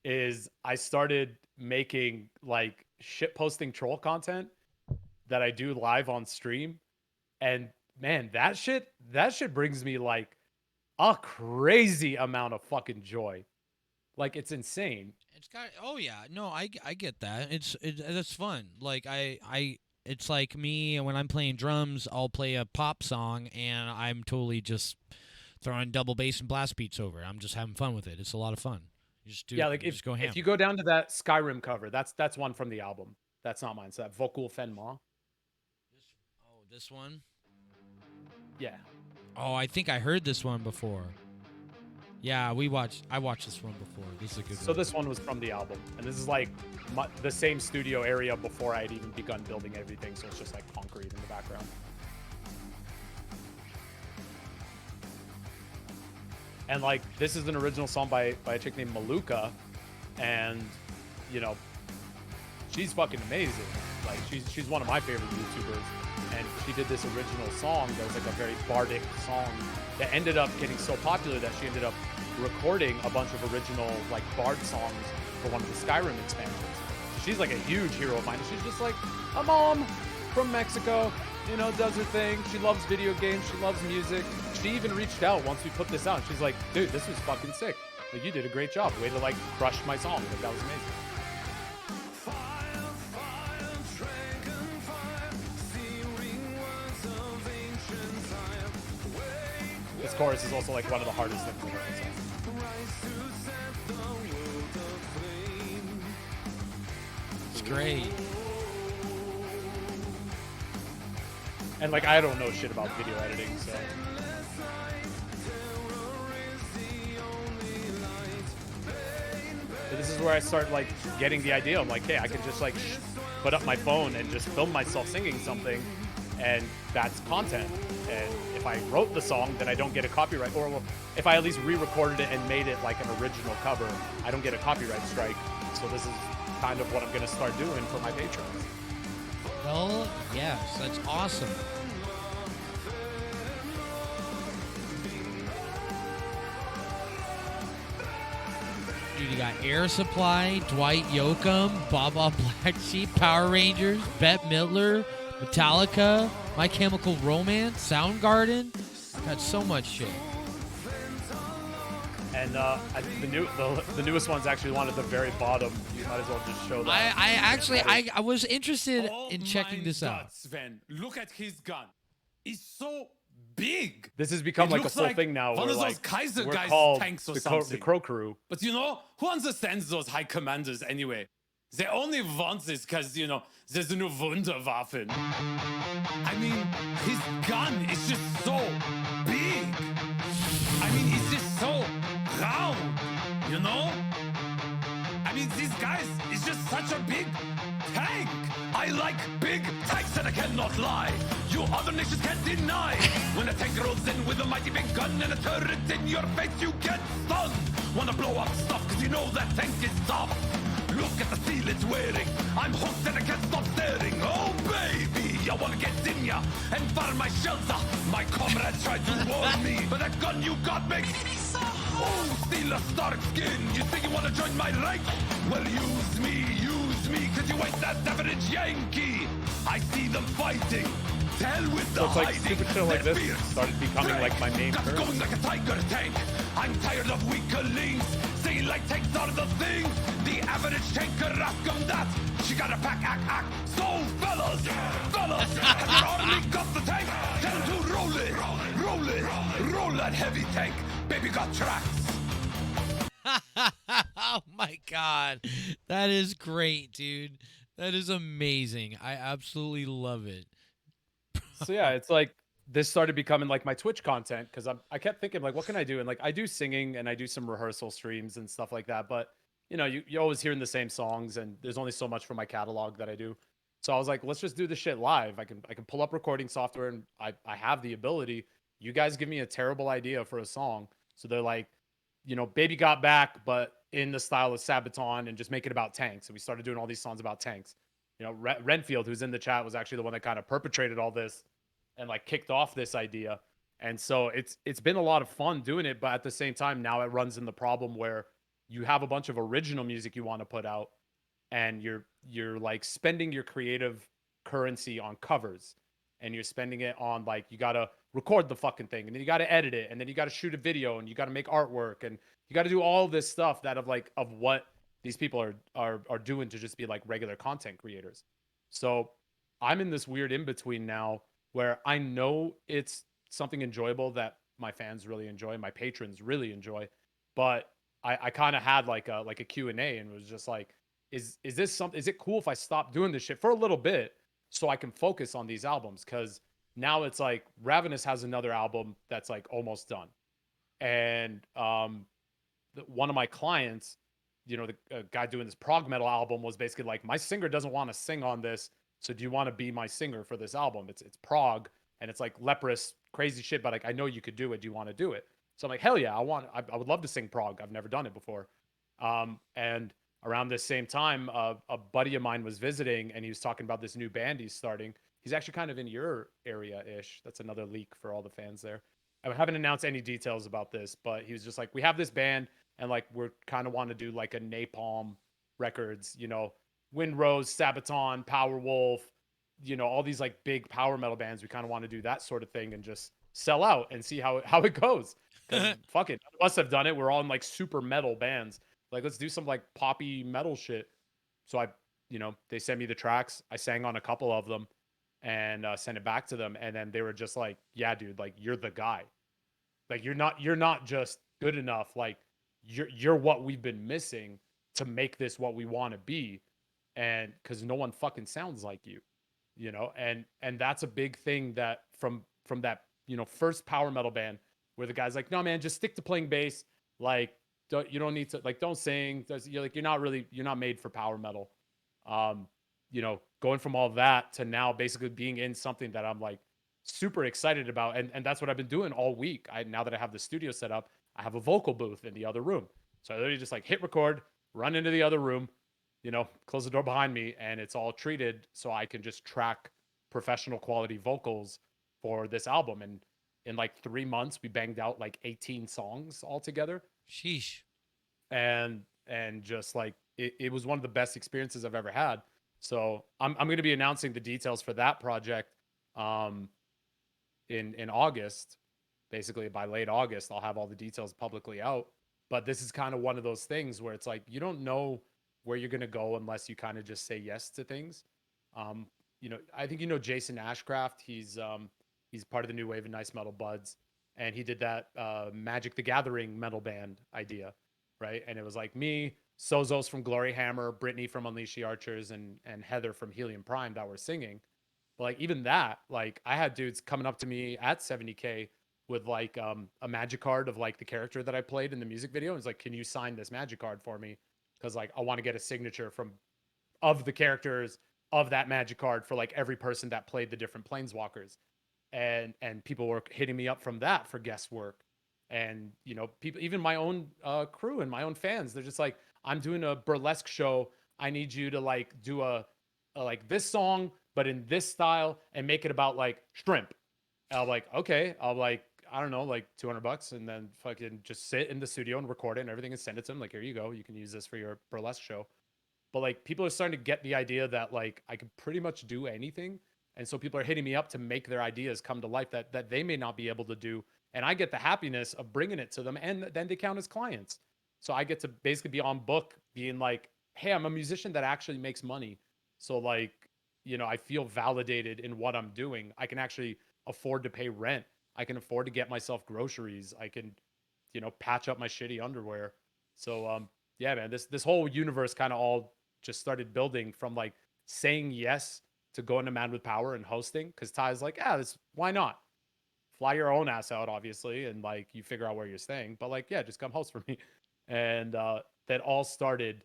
is I started making like shit posting troll content that I do live on stream. And man, that shit brings me like a crazy amount of fucking joy. Like it's insane. It's got. Oh yeah, no, I get that. That's fun. Like it's like me when I'm playing drums. I'll play a pop song and I'm totally just throwing double bass and blast beats over. I'm just having fun with it. It's a lot of fun. You just do. Yeah, like you just go ham. if you go down to that Skyrim cover, that's one from the album. That's not mine. So that Vocal Fenma. This one. Yeah. Oh, I think I heard this one before. Yeah, I watched this one before. This is a good one. So this one was from the album, and this is like the same studio area before I had even begun building everything. So it's just like concrete in the background. And like this is an original song by a chick named Maluka, and you know, she's fucking amazing. Like she's one of my favorite YouTubers, and she did this original song that was like a very bardic song that ended up getting so popular that she ended up recording a bunch of original like bard songs for one of the Skyrim expansions. She's like a huge hero of mine. She's just like a mom from Mexico, you know, does her thing. She loves video games. She loves music. She even reached out once we put this out. She's like, dude, this was fucking sick. Like, you did a great job. Way to like crush my song. Like, that was amazing. This chorus is also like one of the hardest things I've ever sung. It's great. And like, I don't know shit about video editing, so. But this is where I start like getting the idea. I'm like, hey, I can just like put up my phone and just film myself singing something, and that's content. And if I wrote the song, then I don't get a copyright. Or well, if I at least re-recorded it and made it like an original cover, I don't get a copyright strike. So this is kind of what I'm gonna start doing for my patrons. Well, yes, that's awesome. Dude, you got Air Supply, Dwight Yoakam, Baba Black Sheep, Power Rangers, Bette Midler, Metallica, My Chemical Romance, Soundgarden. Got so much shit. And the newest one's actually one at the very bottom. You might as well just show that. I was interested in checking this out. Sven, look at his gun. It's so big. This has become It like a looks full like thing now. one Where of those like Kaiser we're guys' called tanks or the something. Crow Crew. But you know, who understands those high commanders anyway? They only want this because, you know, there's no Wunderwaffen. I mean, his gun is just so big. I mean, it's just so round, you know? I mean, guys, is just such a big tank. I like big tanks and I cannot lie. You other nations can't deny. When a tank rolls in with a mighty big gun and a turret in your face, you get stunned. Wanna blow up stuff cause you know that tank is tough. Look at the steel it's wearing. I'm hooked and I can't stop staring. Oh baby, I wanna get in ya and fire my shells up. My comrades tried to warn me, but that gun you got makes me so. Oh, steal a Stark skin. You think you wanna join my rank? Well, use me, cause you ain't that average Yankee. I see them fighting. To hell with the So it's like hiding. stupid shit like They're this fierce. started becoming like my main Guts currency. going like a tiger tank. I'm tired of weaklings saying like tanks are the thing. The average tanker, ask 'em that. She got a pack, act. So fellas, has your army got the tank? Tell 'em to roll that heavy tank. Baby got tracks. Oh my god. That is great, dude. That is amazing. I absolutely love it. So yeah, it's like this started becoming like my Twitch content because I kept thinking like, what can I do? And like I do singing and I do some rehearsal streams and stuff like that. But you know, you're always hearing the same songs and there's only so much from my catalog that I do. So I was like, let's just do this shit live. I can pull up recording software and I have the ability. You guys give me a terrible idea for a song. So they're like, you know, Baby Got Back, but in the style of Sabaton and just make it about tanks. And we started doing all these songs about tanks. You know, Renfield, who's in the chat, was actually the one that kind of perpetrated all this and like kicked off this idea. And so it's been a lot of fun doing it, but at the same time, now it runs in the problem where you have a bunch of original music you want to put out and you're like spending your creative currency on covers and you're spending it on like you got to record the fucking thing and then you got to edit it and then you got to shoot a video and you got to make artwork and you got to do all this stuff that of what these people are doing to just be like regular content creators. So I'm in this weird in between now where I know it's something enjoyable that my fans really enjoy, my patrons really enjoy, but I kind of had like a Q&A and was just like, is this something? Is it cool if I stop doing this shit for a little bit so I can focus on these albums? Because now it's like Ravenous has another album that's like almost done, and one of my clients, you know, the guy doing this prog metal album was basically like, my singer doesn't want to sing on this, so do you want to be my singer for this album? It's prog and it's like leprous crazy shit, but like I know you could do it. Do you want to do it? So I'm like, hell yeah, I would love to sing prog. I've never done it before. And around this same time, a buddy of mine was visiting and he was talking about this new band he's starting. He's actually kind of in your area-ish. That's another leak for all the fans there. I haven't announced any details about this, but he was just like, we have this band and like we're kind of want to do like a Napalm Records, you know, Wind Rose, Sabaton, Powerwolf, you know, all these like big power metal bands. We kind of want to do that sort of thing and just sell out and see how it goes. Because fuck it, none of us have done it. We're all in like super metal bands. Like, let's do some like poppy metal shit. So you know, they sent me the tracks. I sang on a couple of them and sent it back to them. And then they were just like, yeah, dude, like you're the guy. Like you're not just good enough. Like you're what we've been missing to make this what we want to be. And because no one fucking sounds like you know, and that's a big thing that from that, you know, first power metal band where the guy's like, no man, just stick to playing bass. Like, you don't need to, like, don't sing. You're not made for power metal. You know, going from all that to now basically being in something that I'm like super excited about. And that's what I've been doing all week. Now that I have the studio set up, I have a vocal booth in the other room. So I literally just like hit record, run into the other room, you know, close the door behind me, and it's all treated so I can just track professional quality vocals for this album. And in like 3 months, we banged out like 18 songs altogether. Sheesh. And just like it was one of the best experiences I've ever had. So I'm going to be announcing the details for that project in August. Basically by late August, I'll have all the details publicly out. But this is kind of one of those things where it's like you don't know where you're going to go unless you kind of just say yes to things. You know, I think you know Jason Ashcraft. He's part of the new wave of Nice Metal Buds, and he did that Magic the Gathering metal band idea, right? And it was like me, Sozos from Glory Hammer, Brittany from Unleash the Archers, and Heather from Helium Prime that were singing. But like even that, like I had dudes coming up to me at 70K with like a magic card of like the character that I played in the music video. And it's like, can you sign this magic card for me? because like I want to get a signature of the characters of that magic card for like every person that played the different planeswalkers. And people were hitting me up from that for guest work. And you know, people, even my own crew and my own fans, they're just like, I'm doing a burlesque show. I need you to like do a like this song, but in this style, and make it about like shrimp. And I'm like, okay. I'll like, I don't know, like $200, and then fucking just sit in the studio and record it and everything, and send it to them. Like, here you go. You can use this for your burlesque show. But like, people are starting to get the idea that like I could pretty much do anything. And so people are hitting me up to make their ideas come to life that they may not be able to do. And I get the happiness of bringing it to them, and then they count as clients. So I get to basically be on book being like, hey, I'm a musician that actually makes money. So like, you know, I feel validated in what I'm doing. I can actually afford to pay rent. I can afford to get myself groceries. I can, you know, patch up my shitty underwear. So yeah, man, this whole universe kind of all just started building from like saying yes to going to Man with Power and hosting, because Ty's like, yeah, this, why not? Fly your own ass out, obviously, and like you figure out where you're staying. But like, yeah, just come host for me. And that all started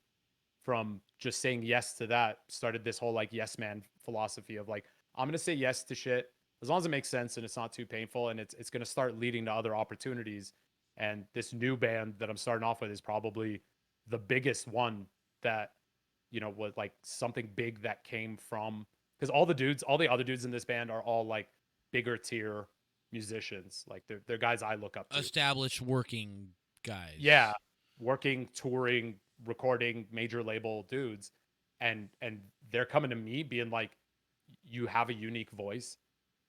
from just saying yes to that. Started this whole like yes man philosophy of like, I'm gonna say yes to shit as long as it makes sense and it's not too painful, and it's gonna start leading to other opportunities. And this new band that I'm starting off with is probably the biggest one that, you know, was like something big that came from, because all the other dudes in this band are all like bigger tier musicians. Like they're guys I look up to. Established working guys. Yeah, working, touring, recording, major label dudes, and they're coming to me being like, you have a unique voice,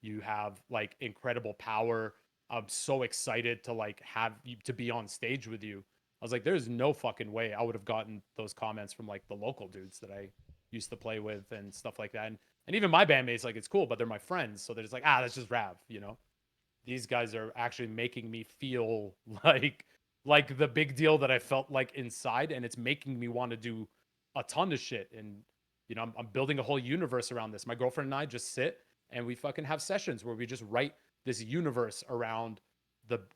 you have like incredible power. I'm so excited to like have you to be on stage with you. I was like, there's no fucking way I would have gotten those comments from like the local dudes that I used to play with and stuff like that. And even my bandmates, like, it's cool, but they're my friends. So they're just like, that's just Rav, you know? These guys are actually making me feel like the big deal that I felt like inside, and it's making me want to do a ton of shit. And you know, I'm building a whole universe around this. My girlfriend and I just sit and we fucking have sessions where we just write this universe around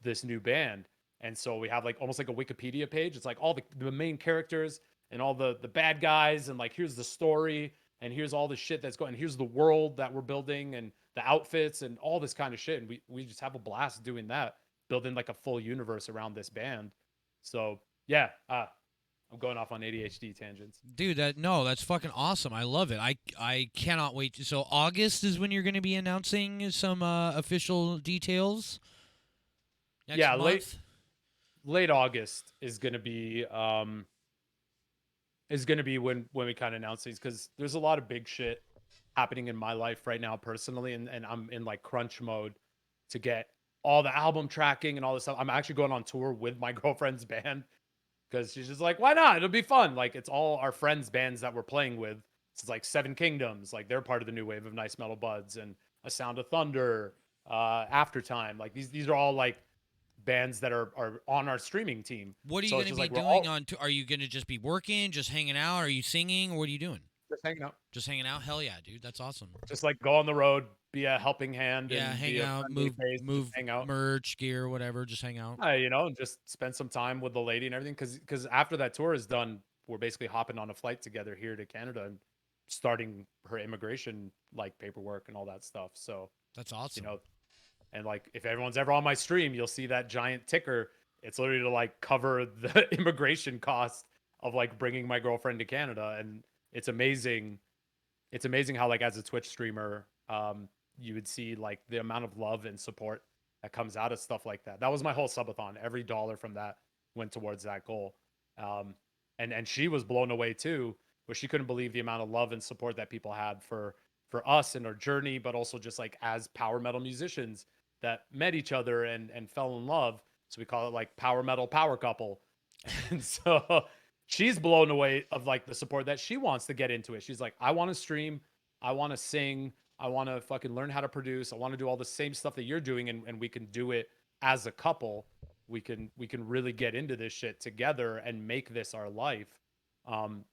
this new band. And so we have like almost like a Wikipedia page. It's like all the main characters and all the bad guys, and like here's the story, and here's all the shit that's going, and here's the world that we're building, and the outfits and all this kind of shit. And we just have a blast doing that, building like a full universe around this band. So yeah, I'm going off on ADHD tangents. Dude, that's fucking awesome. I love it. I cannot wait. So August is when you're going to be announcing some official details. Next Yeah, month? late August is gonna be when we kind of announce these, because there's a lot of big shit happening in my life right now personally, and I'm in like crunch mode to get all the album tracking and all this stuff. I'm actually going on tour with my girlfriend's band, because she's just like, why not? It'll be fun. Like, it's all our friends' bands that we're playing with. So it's like Seven Kingdoms, like they're part of the new wave of Nice Metal Buds, and A Sound of Thunder, Aftertime. Like these are all like bands that are on our streaming team. What are you So going it's to just be like, doing on tour? Are you going to just be working, just hanging out? Are you singing? Or what are you doing? just hanging out, Just hanging out? Hell yeah, dude. That's awesome. just like go on the road, be a helping hand, Yeah, and hang be a out, friendly face, just move hang out. merch, gear, whatever. Just hang out. You know, and just spend some time with the lady and everything. Because after that tour is done, we're basically hopping on a flight together here to Canada and starting her immigration like paperwork and all that stuff. So That's awesome. you know, and like if everyone's ever on my stream, you'll see that giant ticker. It's literally to like cover the immigration cost of like bringing my girlfriend to Canada. And it's amazing. It's amazing how like as a Twitch streamer, you would see like the amount of love and support that comes out of stuff like that. That was my whole subathon. Every dollar from that went towards that goal. And she was blown away too, where she couldn't believe the amount of love and support that people had for us and our journey, but also just like as power metal musicians that met each other and fell in love. So we call it like power metal power couple. And so she's blown away of like the support that she wants to get into it. She's like, I want to stream, I want to sing, I want to fucking learn how to produce, I want to do all the same stuff that you're doing, and we can do it as a couple. We can really get into this shit together and make this our life. And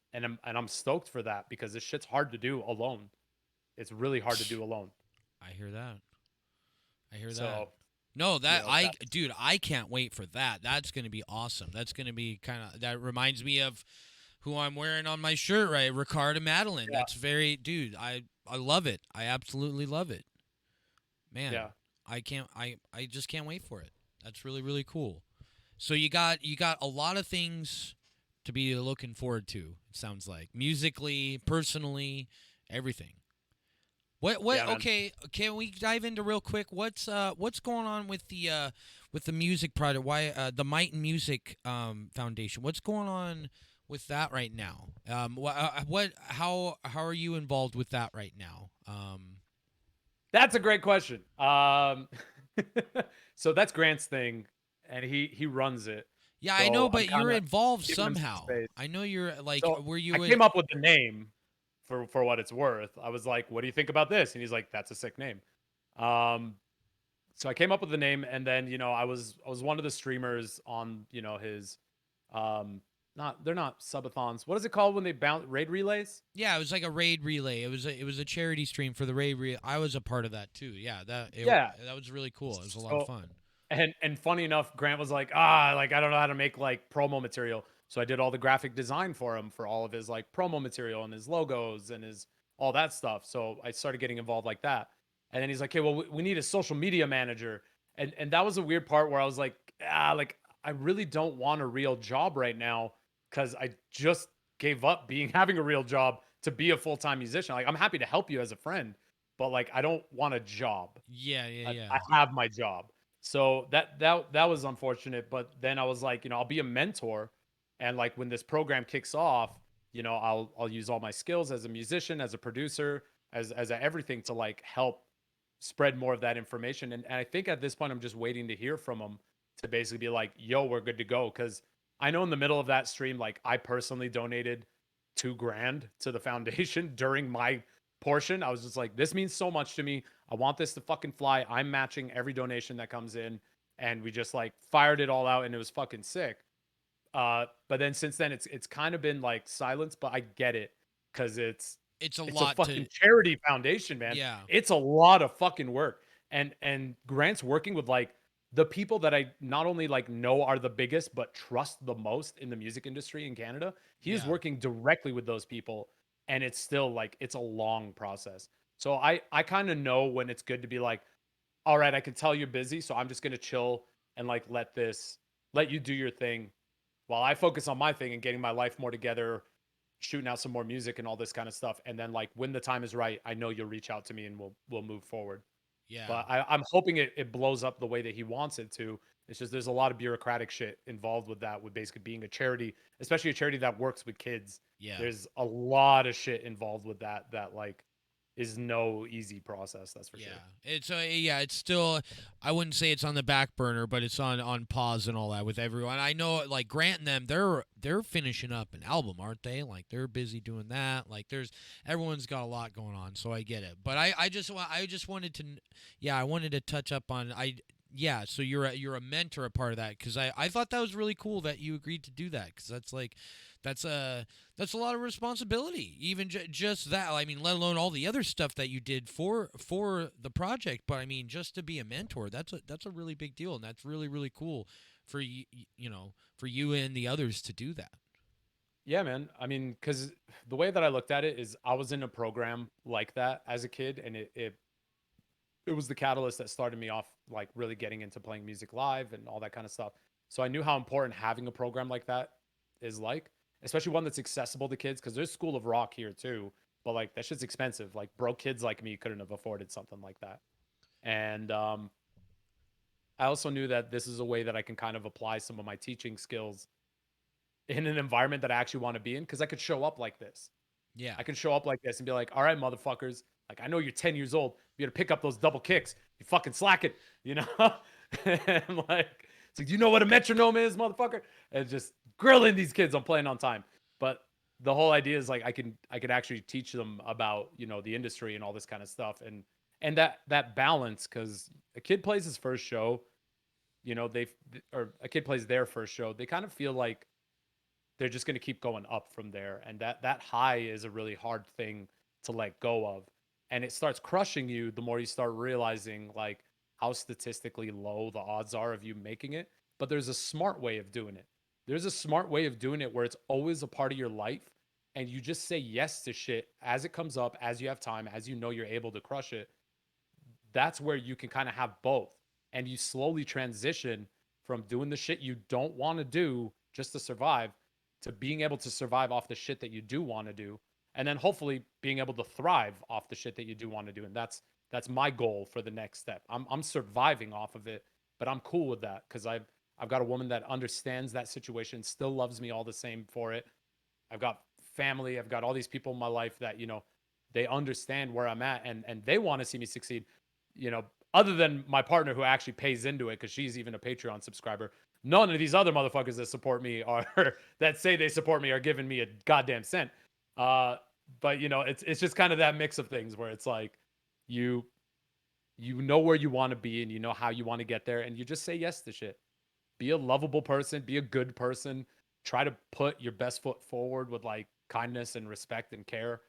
I'm stoked for that, because this shit's hard to do alone. It's really hard to do alone. I hear that. I hear So, that. No, that you know, dude, I can't wait for that. That's gonna be awesome. That's gonna be that reminds me of who I'm wearing on my shirt, right? Ricard and Madeline. Yeah. That's very, dude. I love it. I absolutely love it, man. Yeah. I just can't wait for it. That's really really cool. So you got a lot of things to be looking forward to. It sounds like musically, personally, everything. What Yeah, man. okay, can we dive into real quick what's going on with the music project? Why the Might and Music Foundation? What's going on with that right now? What how are you involved with that right now? That's a great question. So that's Grant's thing, and he runs it. Yeah, I know, So I'm but you're kind of involved giving him some somehow. space. I know you're like So were I you came up with the name for what it's worth. I was like, "What do you think about this?" And he's like, "That's a sick name." Um, so I came up with the name, and then I was one of the streamers on his not they're not subathons. What is it called when they bounce raid relays? Yeah, it was like a raid relay. It was a charity stream for the raid relay. I was a part of that too. Yeah, Yeah. that was really cool. It was a lot of So fun. and funny enough, Grant was like, like I don't know how to make like promo material. So I did all the graphic design for him for all of his like promo material and his logos and his all that stuff. So I started getting involved like that. And then he's like, "Okay, well, we need a social media manager." And that was a weird part where I was like I really don't want a real job right now because I just gave up being having a real job to be a full-time musician. Like I'm happy to help you as a friend, but like I don't want a job. Yeah, yeah, yeah. I have my job. So that was unfortunate, but then I was like, I'll be a mentor, and like when this program kicks off, I'll use all my skills as a musician, as a producer, as a everything to like help spread more of that information. And I think at this point I'm just waiting to hear from them to basically be like, "Yo, we're good to go." Because I know in the middle of that stream, like I personally donated 2 grand to the foundation during my portion. I was just like, "This means so much to me. I want this to fucking fly. I'm matching every donation that comes in." And we just like fired it all out and it was fucking sick. But then since then it's kind of been like silence, but I get it because It's a it's a lot fucking to charity foundation, man. yeah. It's a lot of fucking work. And Grant's working with like the people that I not only like know are the biggest but trust the most in the music industry in Canada. He is Yeah. working directly with those people and it's still like it's a long process. So I kind of know when it's good to be like, "All right, I can tell you're busy, so I'm just going to chill and like let you do your thing while I focus on my thing and getting my life more together, shooting out some more music and all this kind of stuff. And then like when the time is right, I know you'll reach out to me and we'll move forward." Yeah. But I'm hoping it blows up the way that he wants it to. It's just there's a lot of bureaucratic shit involved with that, with basically being a charity, especially a charity that works with kids. Yeah. There's a lot of shit involved with that like is no easy process. That's for Yeah, sure. it's yeah, it's still. I wouldn't say it's on the back burner, but it's on pause and all that with everyone. I know, like Grant and them, they're finishing up an album, aren't they? Like they're busy doing that. Like there's everyone's got a lot going on, so I get it. But I just wanted to, yeah, I wanted to touch up on yeah. So you're a mentor, a part of that, because I thought that was really cool that you agreed to do that, because that's like that's a lot of responsibility, even just that. I mean, let alone all the other stuff that you did for the project. But I mean, just to be a mentor, that's a really big deal, and that's really really cool for you, for you and the others to do that. Yeah, man. I mean, because the way that I looked at it is I was in a program like that as a kid, and it was the catalyst that started me off like really getting into playing music live and all that kind of stuff. So I knew how important having a program like that is like, especially one that's accessible to kids because there's School of Rock here too, but like that shit's expensive. Like broke kids like me couldn't have afforded something like that. And I also knew that this is a way that I can kind of apply some of my teaching skills in an environment that I actually want to be in because I could show up like this. Yeah. I can show up like this and be like, "All right, motherfuckers. Like, I know you're 10 years old. You got to pick up those double kicks. You fucking slack it, you know?" And like, it's like, "You know what a metronome is, motherfucker?" And just grilling these kids on playing on time. But the whole idea is like, I could actually teach them about, the industry and all this kind of stuff. And that balance, because a kid plays his first show, or a kid plays their first show, they kind of feel like they're just going to keep going up from there. And that high is a really hard thing to let go of. And it starts crushing you the more you start realizing like how statistically low the odds are of you making it. But there's a smart way of doing it. there's a smart way of doing it where it's always a part of your life and you just say yes to shit as it comes up, as you have time, as you know you're able to crush it. That's where you can kind of have both. And you slowly transition from doing the shit you don't want to do just to survive to being able to survive off the shit that you do want to do. And then hopefully being able to thrive off the shit that you do want to do. And that's my goal for the next step. I'm surviving off of it, but I'm cool with that because I've got a woman that understands that situation, still loves me all the same for it. I've got family, I've got all these people in my life that, they understand where I'm at and they want to see me succeed. Other than my partner who actually pays into it because she's even a Patreon subscriber, none of these other motherfuckers that support me are that say they support me are giving me a goddamn cent. But it's just kind of that mix of things where it's like you know where you want to be and you know how you want to get there and you just say yes to shit. Be a lovable person, be a good person, try to put your best foot forward with like kindness and respect and care.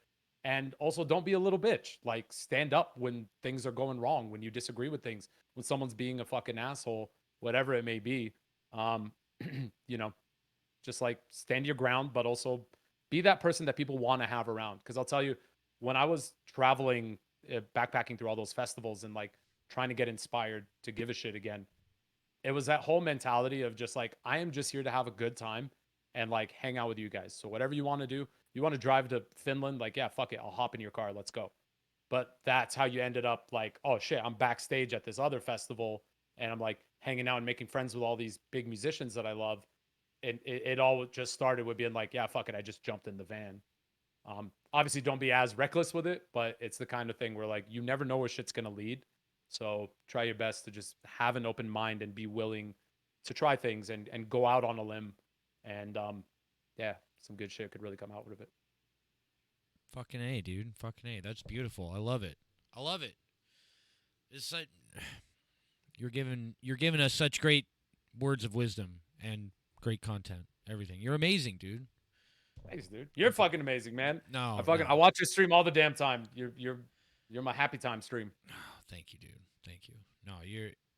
And also don't be a little bitch. Like stand up when things are going wrong, when you disagree with things, when someone's being a fucking asshole, whatever it may be. Um, just like stand your ground, but also be that person that people want to have around. Cause I'll tell you, when I was traveling, backpacking through all those festivals and like trying to get inspired to give a shit again, it was that whole mentality of just like, I am just here to have a good time and like hang out with you guys. So whatever you want to do, you want to drive to Finland, like, yeah, fuck it. I'll hop in your car. Let's go. But that's how you ended up like, oh shit, I'm backstage at this other festival and I'm like hanging out and making friends with all these big musicians that I love. And it all just started with being like, yeah, fuck it. I just jumped in the van. Obviously don't be as reckless with it, but it's the kind of thing where like, you never know where shit's going to lead. So try your best to just have an open mind and be willing to try things and go out on a limb. And yeah, some good shit could really come out of it. Fucking A, dude. Fucking A. That's beautiful. I love it. I love it. It's like you're giving us such great words of wisdom and great content. Everything. You're amazing, dude. Thanks, dude. You're fucking amazing, man. No, I watch your stream all the damn time. You're my happy time stream. Oh, thank you, dude. Thank you. No,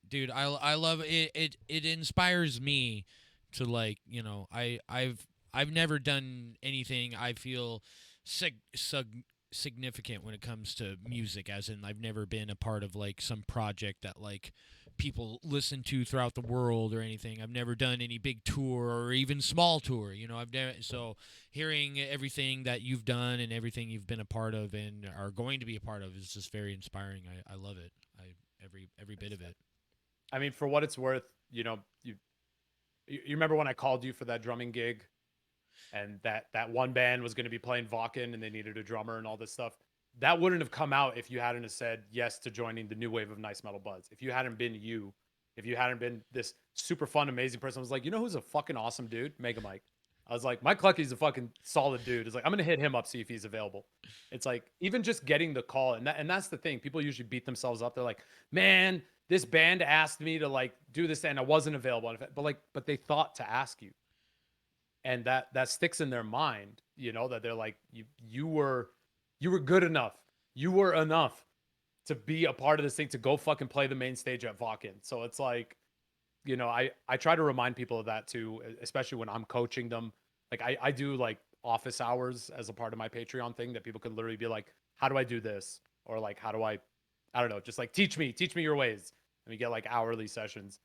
dude. I love it. It inspires me to like, I've never done anything I feel significant when it comes to music, as in I've never been a part of like some project that like people listen to throughout the world or anything. I've never done any big tour or even small tour, I've never. So hearing everything that you've done and everything you've been a part of and are going to be a part of is just very inspiring. I love it. Every bit of it. I mean, for what it's worth, you remember when I called you for that drumming gig and that one band was going to be playing Vakken and they needed a drummer and all this stuff? That wouldn't have come out if you hadn't have said yes to joining the new wave of Nice Metal Buds. If you hadn't been if you hadn't been this super fun, amazing person, I was like, who's a fucking awesome dude? Mega Mike. I was like, Mike Clucky's a fucking solid dude. It's like, I'm going to hit him up, see if he's available. It's like, even just getting the call. And that's the thing. People usually beat themselves up. They're like, man, this band asked me to like do this and I wasn't available. But they thought to ask you. And that sticks in their mind, that they're like, you were good enough. You were enough to be a part of this thing, to go fucking play the main stage at Vakken. So it's like, I try to remind people of that too, especially when I'm coaching them. Like I do like office hours as a part of my Patreon thing that people can literally be like, how do I do this? Or like, how do I don't know, just like teach me your ways. And we get like hourly sessions.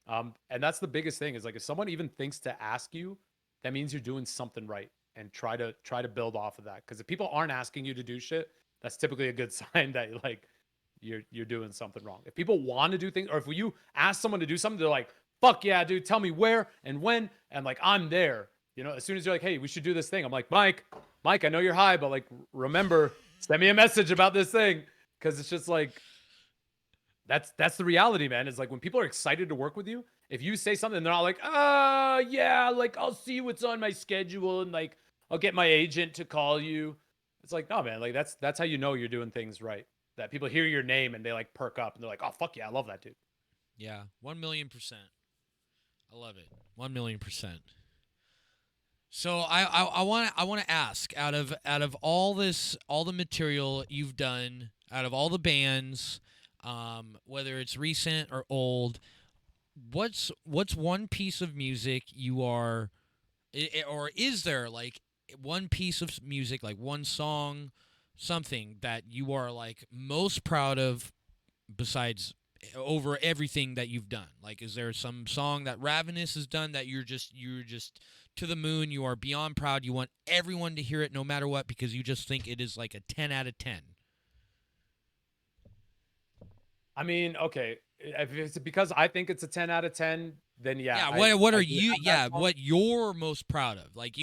And that's the biggest thing is like, if someone even thinks to ask you, that means you're doing something right, and try to build off of that. Cause if people aren't asking you to do shit, that's typically a good sign that you're doing something wrong. If people want to do things, or if you ask someone to do something, they're like, fuck yeah, dude, tell me where and when. And like, I'm there, as soon as you're like, hey, we should do this thing. I'm like, Mike, I know you're high, but like, remember, send me a message about this thing. Cause it's just like, that's the reality, man. It's like when people are excited to work with you, if you say something, they're not like, yeah, like I'll see what's on my schedule and like I'll get my agent to call you. It's like, no, man, like that's how you know you're doing things right. That people hear your name and they like perk up and they're like, oh fuck yeah, I love that dude. Yeah, 1,000,000%. I love it, 1,000,000%. So I want to ask, out of all the material you've done, out of all the bands, whether it's recent or old, what's one piece of music you are Or is there like one piece of music, like one song, something that you are like most proud of besides over everything that you've done? Like, is there some song that Ravenous has done that you're just to the moon, you are beyond proud, you want everyone to hear it no matter what because you just think it is like a 10 out of 10? I mean, okay, if it's because I think it's a 10 out of 10, then yeah. Yeah, what are I do you? have that Yeah, song. what you're most proud of? Like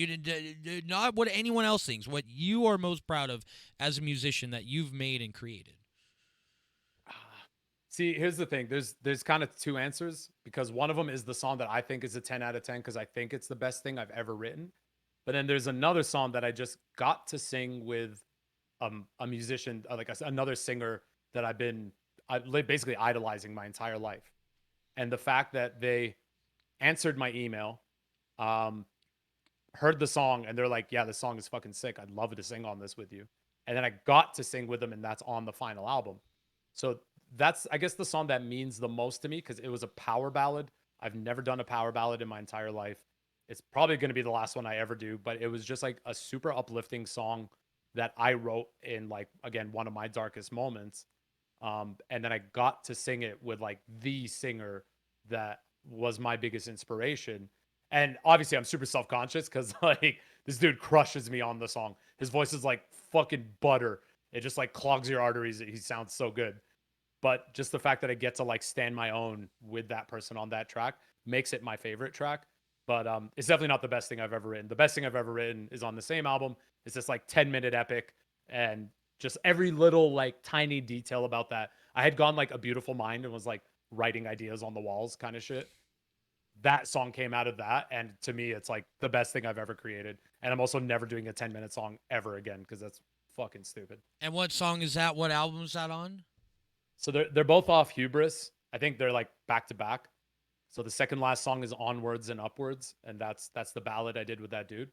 not what anyone else thinks. What you are most proud of as a musician that you've made and created. See, here's the thing. There's kind of two answers because one of them is the song that I think is a 10 out of 10 because I think it's the best thing I've ever written. But then there's another song that I just got to sing with a musician, another singer that basically idolizing my entire life. And the fact that they answered my email, heard the song, and they're like, "Yeah, the song is fucking sick. I'd love to sing on this with you." And then I got to sing with them, and that's on the final album. So that's, I guess, the song that means the most to me because it was a power ballad. I've never done a power ballad in my entire life. It's probably going to be the last one I ever do, but it was just like a super uplifting song that I wrote in, like, again, one of my darkest moments. And then I got to sing it with like the singer that was my biggest inspiration. And obviously I'm super self-conscious because like this dude crushes me on the song. His voice is like fucking butter. It just like clogs your arteries. He sounds so good. But just the fact that I get to like stand my own with that person on that track makes it my favorite track. But it's definitely not the best thing I've ever written. The best thing I've ever written is on the same album. It's this like 10-minute epic, and just every little like tiny detail about that. I had gone like A Beautiful Mind and was like writing ideas on the walls kind of shit. That song came out of that, and to me it's like the best thing I've ever created. And I'm also never doing a 10-minute song ever again because that's fucking stupid. And what song is that? What album is that on? So they're both off Hubris. I think they're like back to back. So the second last song is Onwards and Upwards, and that's the ballad I did with that dude.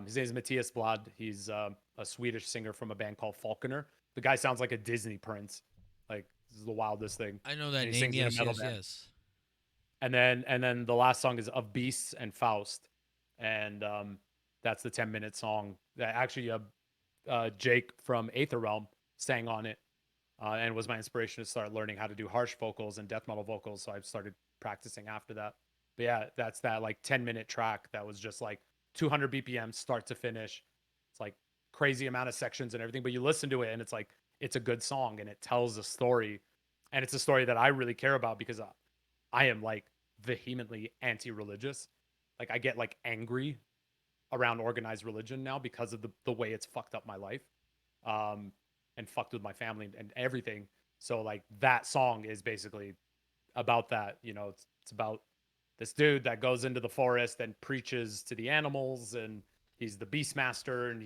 His name is Matthias Blad. He's a Swedish singer from a band called Falconer. The guy sounds like a Disney prince. Like, this is the wildest thing. I know that And he name. sings in a Yes, metal yes, band. yes. And then the last song is Of Beasts and Faust, and that's the 10-minute song that actually Jake from Aether Realm sang on it, and was my inspiration to start learning how to do harsh vocals and death metal vocals. So I started practicing after that. But yeah, that's that like 10-minute track that was just like 200 BPM start to finish. It's like crazy amount of sections and everything, but you listen to it and it's like it's a good song and it tells a story, and it's a story that I really care about because I am like vehemently anti-religious. Like I get like angry around organized religion now because of the way it's fucked up my life, and fucked with my family and everything. So like that song is basically about that. You know, it's about this dude that goes into the forest and preaches to the animals, and he's the beastmaster, and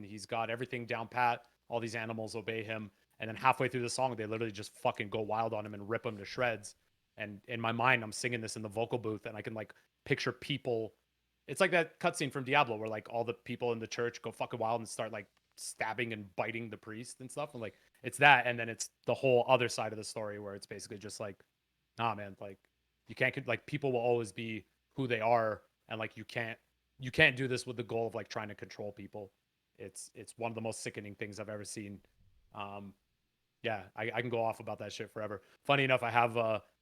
he's got everything down pat. All these animals obey him, and then halfway through the song they literally just fucking go wild on him and rip him to shreds. And in my mind I'm singing this in the vocal booth, and I can like picture people. It's like that cutscene from Diablo where like all the people in the church go fucking wild and start like stabbing and biting the priest and stuff. And like it's that, and then it's the whole other side of the story where it's basically just like, nah man, like you can't, like, people will always be who they are, and like you can't do this with the goal of like trying to control people. It's one of the most sickening things I've ever seen. Yeah, I can go off about that shit forever. Funny enough, I have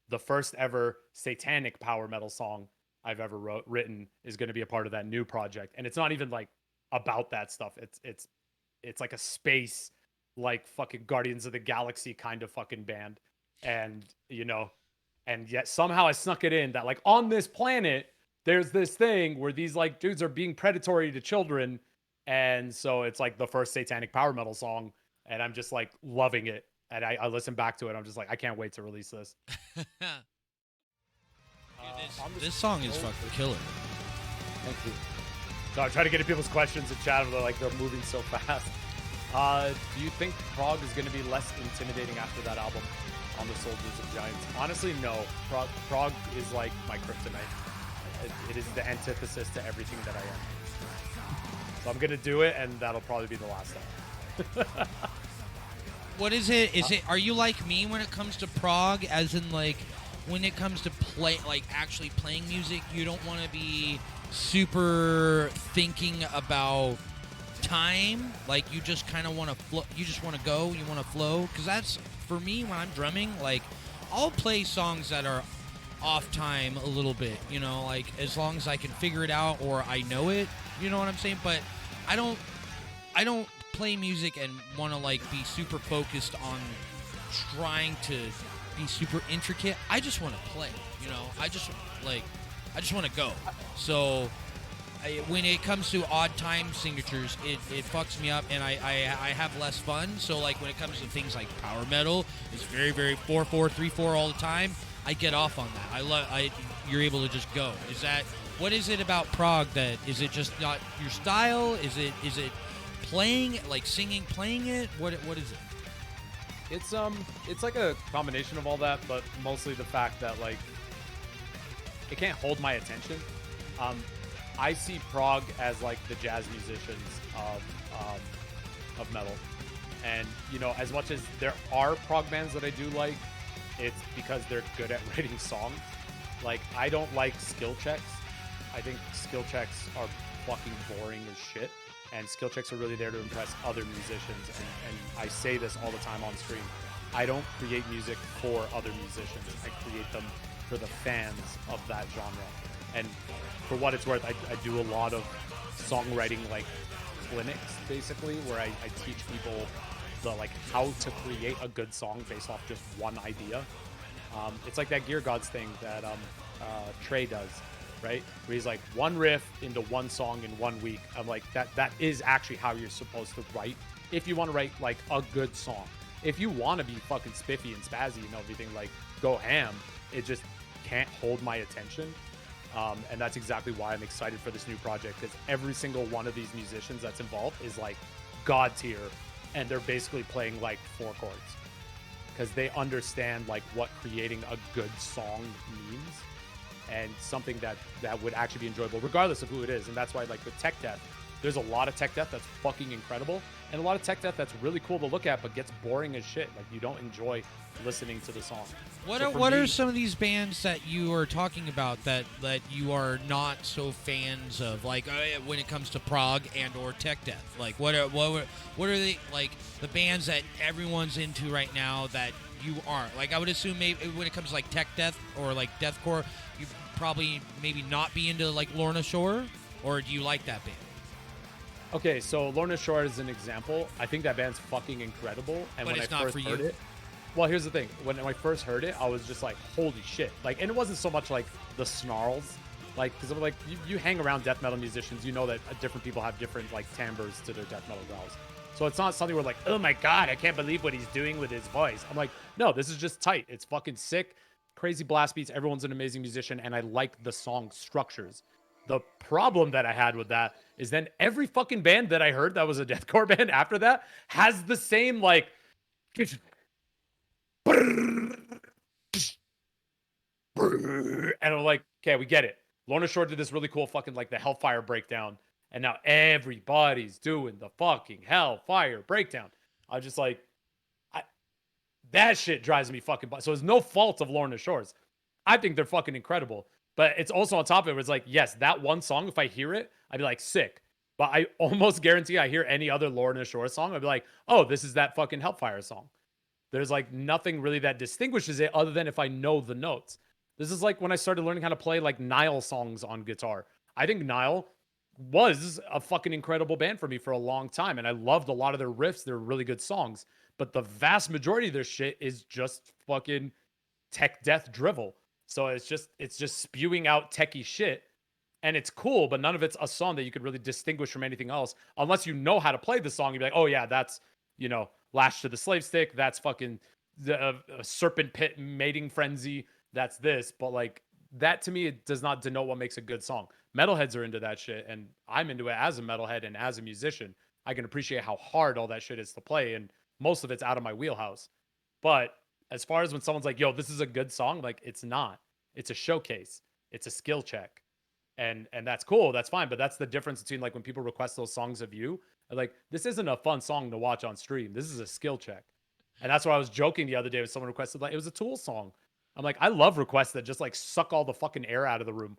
the first ever satanic power metal song I've ever written is going to be a part of that new project, and it's not even like about that stuff. It's like a space, like fucking Guardians of the Galaxy kind of fucking band, and you know, and yet somehow I snuck it in that like on this planet there's this thing where these like dudes are being predatory to children, and so it's like the first satanic power metal song, and I'm just like loving it, and I listen back to it, I'm just like I can't wait to release this. Dude, this song is fucking killer. Thank you. So I try to get to people's questions in chat, but they're moving so fast. Do you think Prague is going to be less intimidating after that album on the Soldiers of Giants? Honestly, no. Prague is like my kryptonite. It is the antithesis to everything that I am. So I'm going to do it, and that'll probably be the last time. What is it? Are you like me when it comes to prog, as in like when it comes to actually playing music, you don't want to be super thinking about time. Like you just kind of want to flow. You just want to go. You want to flow. Because that's for me when I'm drumming. Like I'll play songs that are off time a little bit. You know, like as long as I can figure it out or I know it. You know what I'm saying? But I don't play music and want to like be super focused on trying to be super intricate. I just want to play. You know, I just want to go. So when it comes to odd time signatures, it fucks me up, and I have less fun. So like when it comes to things like power metal, it's very 4/4 3/4 all the time. I get off on that. You're able to just go. What is it about prog that is it just not your style? Is it playing, like singing, playing it? What is it? It's like a combination of all that, but mostly the fact that like it can't hold my attention. I see prog as like the jazz musicians of metal, and you know, as much as there are prog bands that I do like, it's because they're good at writing songs. Like I don't like skill checks. I think skill checks are fucking boring as shit, and skill checks are really there to impress other musicians. And I say this all the time on stream. I don't create music for other musicians. I create them for the fans of that genre. And for what it's worth, I do a lot of songwriting like clinics basically, where I teach people the like how to create a good song based off just one idea. It's like that Gear Gods thing that Trey does, right? Where he's like one riff into one song in 1 week. I'm like, that is actually how you're supposed to write if you want to write like a good song. If you want to be fucking spiffy and spazzy and everything, like go ham, it just can't hold my attention. And that's exactly why I'm excited for this new project, because every single one of these musicians that's involved is like god tier, and they're basically playing like 4 chords because they understand like what creating a good song means, and something that would actually be enjoyable regardless of who it is. And that's why like with tech death, there's a lot of tech death that's fucking incredible, and a lot of tech death that's really cool to look at but gets boring as shit. Like you don't enjoy listening to the song. What are some of these bands that you are talking about that you are not so fans of, like when it comes to prog and or tech death? Like what are they, like the bands that everyone's into right now that you aren't? Like I would assume maybe when it comes to like tech death or like deathcore, you probably maybe not be into like Lorna Shore, or do you like that band? Okay, so Lorna Shore is an example. I think that band's fucking incredible. And But when it's I not first for heard you. it, well, here's the thing. When I first heard it, I was just like, holy shit. Like, and it wasn't so much like the snarls. Like, because I'm like, you hang around death metal musicians, you know that different people have different like timbres to their death metal growls. So it's not something where like, oh my God, I can't believe what he's doing with his voice. I'm like, no, this is just tight. It's fucking sick. Crazy blast beats. Everyone's an amazing musician. And I like the song structures. The problem that I had with that is then every fucking band that I heard that was a deathcore band after that has the same like, and I'm like, okay, we get it. Lorna Shore did this really cool fucking like the Hellfire breakdown, and now everybody's doing the fucking Hellfire breakdown. I was just like, that shit drives me fucking. So it's no fault of Lorna Shore's. I think they're fucking incredible. But it's also on top of it, it's like, yes, that one song, if I hear it, I'd be like, sick. But I almost guarantee I hear any other Lorna Shore song, I'd be like, oh, this is that fucking Hellfire song. There's like nothing really that distinguishes it other than if I know the notes. This is like when I started learning how to play like Nile songs on guitar. I think Nile was a fucking incredible band for me for a long time. And I loved a lot of their riffs. They're really good songs. But the vast majority of their shit is just fucking tech death drivel. So it's just spewing out techie shit, and it's cool, but none of it's a song that you could really distinguish from anything else unless you know how to play the song. You'd be like, oh yeah, that's, you know, Lash to the Slave Stick. That's fucking the Serpent Pit Mating Frenzy. That's this. But like that to me, it does not denote what makes a good song. Metalheads are into that shit, and I'm into it as a metalhead and as a musician. I can appreciate how hard all that shit is to play, and most of it's out of my wheelhouse. But as far as when someone's like, yo, this is a good song, like it's not. It's a showcase. It's a skill check. And that's cool. That's fine. But that's the difference between like when people request those songs of you, like, this isn't a fun song to watch on stream. This is a skill check. And that's why I was joking the other day when someone requested, like, it was a Tool song. I'm like, I love requests that just like suck all the fucking air out of the room.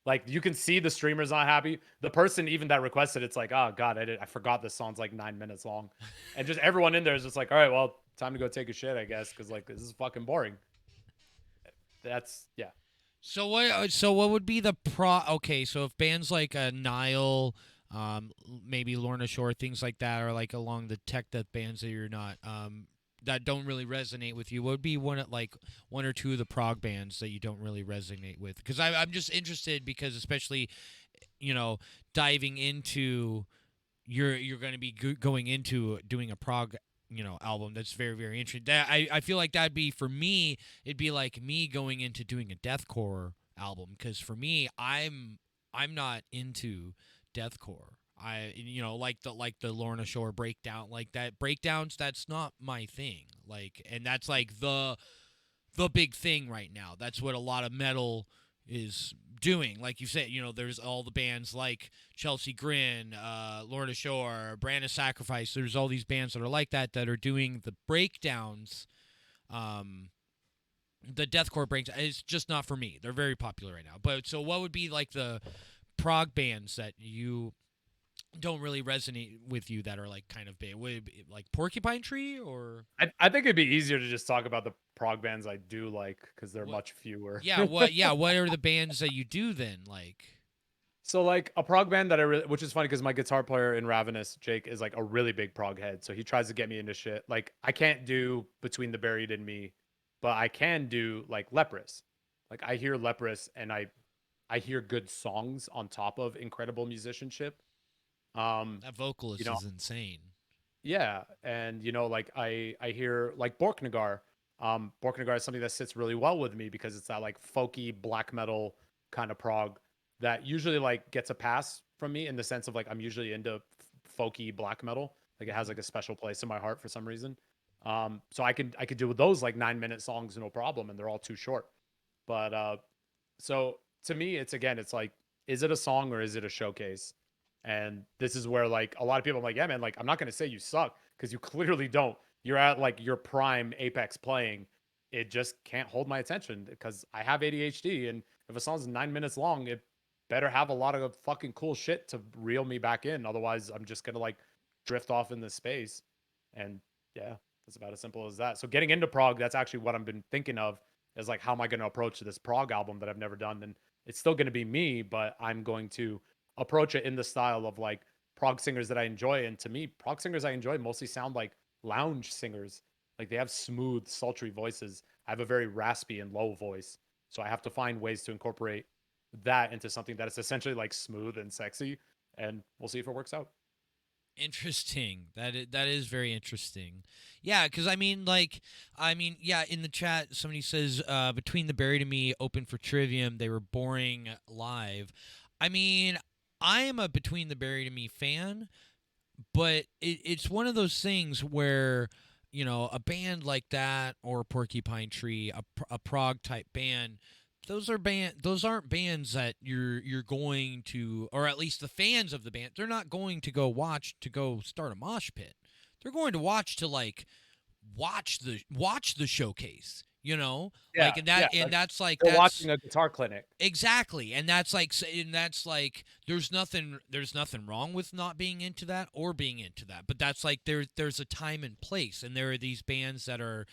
Like you can see the streamer's not happy. The person even that requested it's like, oh god, I forgot this song's like 9 minutes long, and just everyone in there is just like, all right, well, time to go take a shit, I guess, because like this is fucking boring. That's yeah. So what would be the okay, so if bands like Nile, maybe Lorna Shore, things like that, are like along the tech death bands that you're not that don't really resonate with you, what would be one or two of the prog bands that you don't really resonate with? Because I'm just interested, because especially, diving into you're going to be going into doing a prog album that's very, very interesting. That I feel like that'd be, for me, it'd be like me going into doing a deathcore album, because for me, I'm not into deathcore. Like the Lorna Shore breakdown, like that breakdowns, that's not my thing. Like, and that's like the big thing right now. That's what a lot of metal is doing. Like you said, there's all the bands like Chelsea Grin, Lorna Shore, Brand of Sacrifice. There's all these bands that are like that are doing the breakdowns. The deathcore breakdowns. It's just not for me. They're very popular right now. But so what would be like the prog bands that you don't really resonate with you, that are like kind of big? Would it be like Porcupine Tree, or? I think it'd be easier to just talk about the prog bands I do like, because they're much fewer. Yeah, what are the bands that you do then like? So like a prog band that I really, which is funny because my guitar player in Ravenous, Jake, is like a really big prog head. So he tries to get me into shit. Like I can't do Between the Buried and Me, but I can do like Leprous. Like I hear Leprous and I hear good songs on top of incredible musicianship. That vocalist is insane. Yeah, and like I hear like Borknagar. Borknagar is something that sits really well with me because it's that like folky black metal kind of prog that usually like gets a pass from me, in the sense of like I'm usually into folky black metal. Like it has like a special place in my heart for some reason. So I could do those like 9-minute songs no problem, and they're all too short. But so to me, it's like, is it a song or is it a showcase? And this is where like a lot of people, I'm like, yeah, man, like I'm not gonna say you suck, because you clearly don't. You're at like your prime apex playing. It just can't hold my attention because I have ADHD, and if a song's 9 minutes long, it better have a lot of fucking cool shit to reel me back in. Otherwise, I'm just gonna like drift off in this space. And yeah, that's about as simple as that. So getting into prog, that's actually what I've been thinking of, is like, how am I going to approach this prog album that I've never done? And it's still going to be me, but I'm going to approach it in the style of like prog singers that I enjoy. And to me, prog singers I enjoy mostly sound like lounge singers. Like they have smooth, sultry voices. I have a very raspy and low voice. So I have to find ways to incorporate that into something that is essentially like smooth and sexy. And we'll see if it works out. Interesting. That is very interesting. Yeah, because yeah, in the chat somebody says Between the Buried and Me open for Trivium. They were boring live. I mean, I am a Between the Buried and Me fan, but it's one of those things where a band like that, or Porcupine Tree, a prog type band. Those aren't bands that you're going to, or at least the fans of the band, they're not going to go watch to go start a mosh pit. They're going to watch to like watch the showcase, Yeah, like, and that's like they're watching a guitar clinic. Exactly. And that's like there's nothing wrong with not being into that or being into that. But that's like there's a time and place, and there are these bands that are,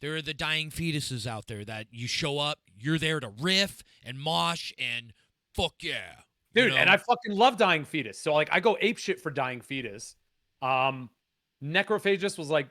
there are the Dying Fetuses out there that you show up, you're there to riff and mosh and fuck yeah. Dude, and I fucking love Dying Fetus. So like I go ape shit for Dying Fetus. Necrophagus was like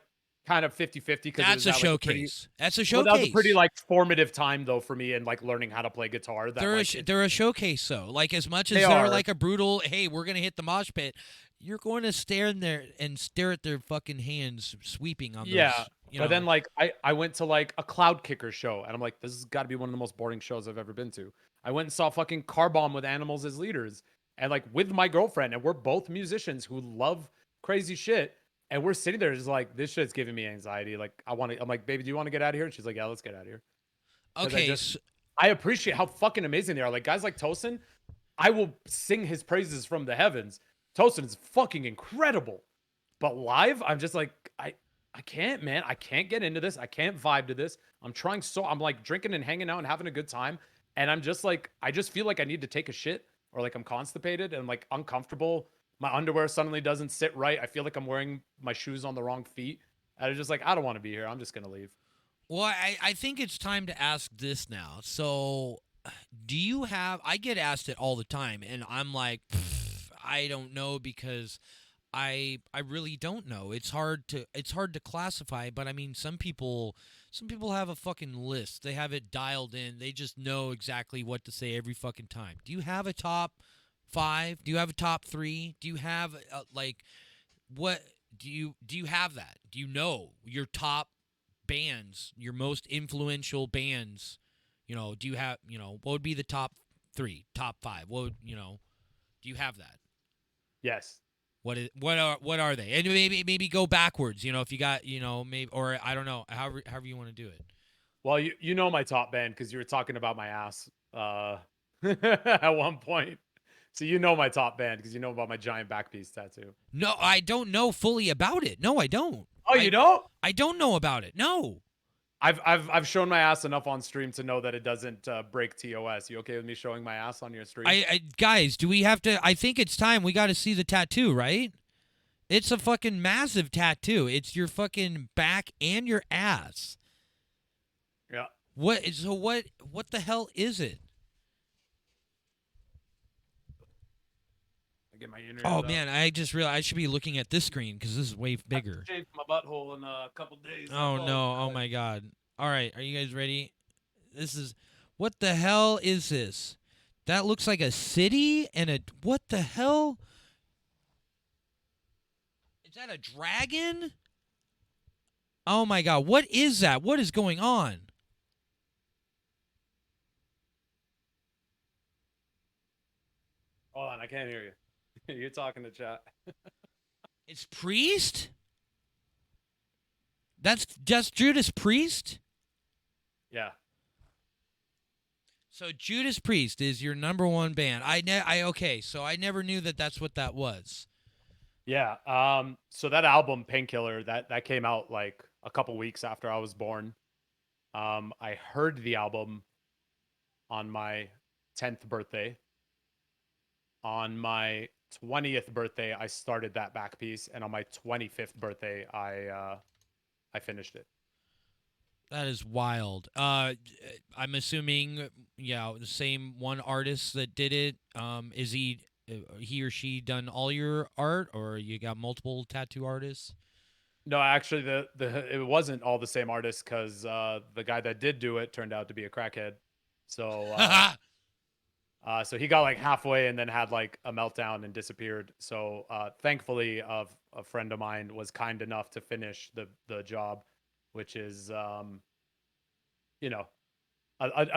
kind of 50-50 because that's a showcase. That's a showcase. Well, that was a pretty like formative time though for me, and like learning how to play guitar. That they're a showcase though. Like as much as they're like a brutal, hey, we're gonna hit the mosh pit, you're going to stare at their fucking hands sweeping on those. But then like I went to like a Cloud Kicker show, and I'm like, this has got to be one of the most boring shows I've ever been to. I went and saw fucking Car Bomb with Animals as leaders, and like with my girlfriend, and we're both musicians who love crazy shit. And we're sitting there just like, this shit's giving me anxiety. Like, I'm like, baby, do you want to get out of here? And she's like, yeah, let's get out of here. Okay. I appreciate how fucking amazing they are. Like, guys like Tosin, I will sing his praises from the heavens. Tosin is fucking incredible. But live, I'm just like, I can't, man. I can't get into this. I can't vibe to this. I'm like drinking and hanging out and having a good time. and I'm just like, I just feel like I need to take a shit, or like I'm constipated and like uncomfortable. My underwear suddenly doesn't sit right. I feel like I'm wearing my shoes on the wrong feet. And I'm just like, I don't want to be here. I'm just gonna leave. Well, I think it's time to ask this now. So, do you have? I get asked it all the time, and I'm like, I don't know because I really don't know. It's hard to classify, but I mean some people have a fucking list. They have it dialed in. They just know exactly what to say every fucking time. Do you have a top 5? Do you have a top 3? Do you have like what do you have that? Do you know your top bands, your most influential bands? Do you have, what would be the top 3, top 5? What would, do you have that? Yes. What are they? And maybe go backwards. If you got maybe, or I don't know, however you want to do it. Well, you know my top band because you were talking about my ass at one point. So you know my top band because you know about my giant back piece tattoo. No, I don't know fully about it. No, I don't. Oh, you don't? I don't know about it. No. I've shown my ass enough on stream to know that it doesn't break TOS. You okay with me showing my ass on your stream? Guys, do we have to? I think it's time we got to see the tattoo, right? It's a fucking massive tattoo. It's your fucking back and your ass. Yeah. What the hell is it? I get my internet. Oh up. man, I just realized I should be looking at this screen because this is way bigger. I shaved my butthole in a couple days. Oh no! Oh my god! All right, are you guys ready? What the hell is this? That looks like a city and a what the hell? Is that a dragon? Oh my god! What is that? What is going on? Hold on, I can't hear you. You're talking to chat. It's Priest? That's just Judas Priest? Yeah. So Judas Priest is your number one band. Okay, so I never knew that that's what that was. Yeah. So that album, Painkiller, that came out like a couple weeks after I was born. I heard the album on my 10th birthday. On my 20th birthday, I started that back piece, and on my 25th birthday, I finished it. That is wild. I'm assuming, the same one artist that did it. Is he or she done all your art, or you got multiple tattoo artists? No, actually, it wasn't all the same artist because the guy that did do it turned out to be a crackhead. So. So he got like halfway and then had like a meltdown and disappeared. So thankfully, a friend of mine was kind enough to finish the job, which is, a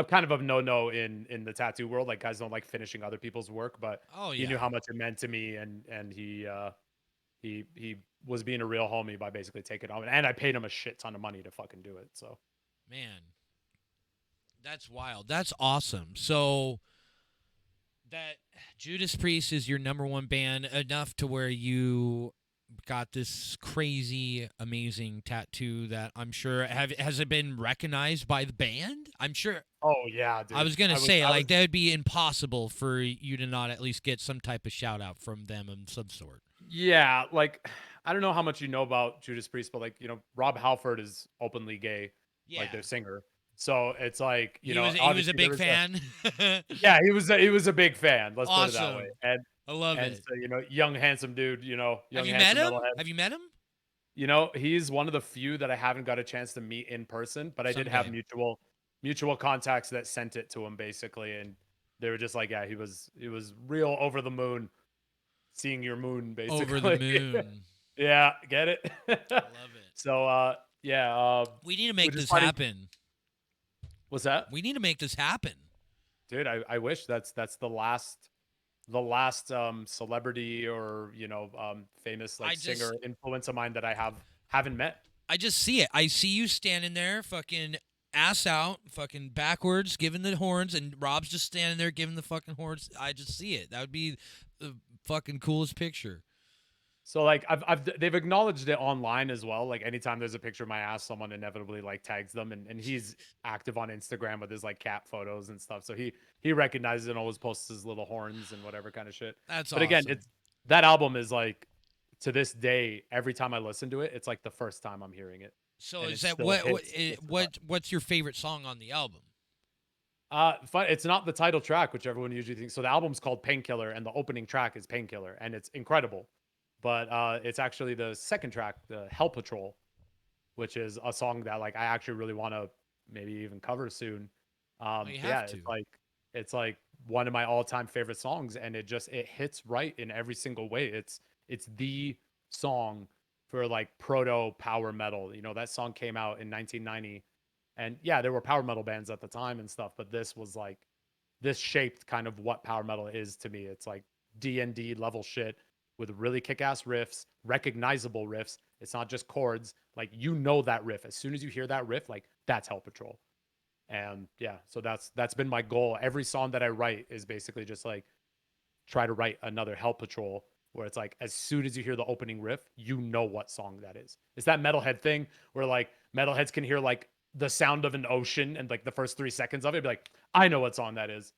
kind of a no-no in the tattoo world. Like guys don't like finishing other people's work, but he knew how much it meant to me, and he was being a real homie by basically taking it on. And I paid him a shit ton of money to fucking do it. So, man, that's wild. That's awesome. So. That Judas Priest is your number one band enough to where you got this crazy, amazing tattoo that I'm sure has it been recognized by the band? I'm sure. Oh yeah, dude. I was gonna say that would be impossible for you to not at least get some type of shout out from them of some sort. Yeah, like I don't know how much you know about Judas Priest, but like Rob Halford is openly gay, like their singer. So it's like he was a big fan. Yeah, he was a big fan. Let's put it that way. And I love it. So, young handsome dude. Young Have you handsome met him? metalhead. Have you met him? He's one of the few that I haven't got a chance to meet in person, but I did have mutual contacts that sent it to him basically, and they were just like, yeah, he was real over the moon, seeing your moon basically. Over the moon. Yeah, get it? I love it. So we need to make this happen. What's that? We need to make this happen, dude. I wish that's the last celebrity or famous singer influence of mine that I haven't met. I just see it. I see you standing there, fucking ass out, fucking backwards, giving the horns, and Rob's just standing there giving the fucking horns. I just see it. That would be the fucking coolest picture. So like they've acknowledged it online as well. Like anytime there's a picture of my ass, someone inevitably like tags them, and he's active on Instagram with his like cat photos and stuff. So he recognizes it and always posts his little horns and whatever kind of shit. That's But again, awesome. it's that album is like to this day, every time I listen to it, it's like the first time I'm hearing it. So And is it that still what hits just as hard. what's your favorite song on the album? It's not the title track, which everyone usually thinks. So the album's called Painkiller, and the opening track is Painkiller, and it's incredible. But it's actually the second track, the Hell Patrol, which is a song that like I actually really want to maybe even cover soon. You Yeah, have to. it's like one of my all-time favorite songs, and it hits right in every single way. It's the song for like proto power metal. You know, that song came out in 1990, and yeah, there were power metal bands at the time and stuff, but this shaped kind of what power metal is to me. It's like D&D level shit with really kick-ass riffs, recognizable riffs. It's not just chords. Like you know that riff. As soon as you hear that riff, like that's Hell Patrol. And yeah, so that's been my goal. Every song that I write is basically just like try to write another Hell Patrol where it's like as soon as you hear the opening riff, you know what song that is. It's that metalhead thing where like metalheads can hear like the sound of an ocean and like the first 3 seconds of it, be like, I know what song that is.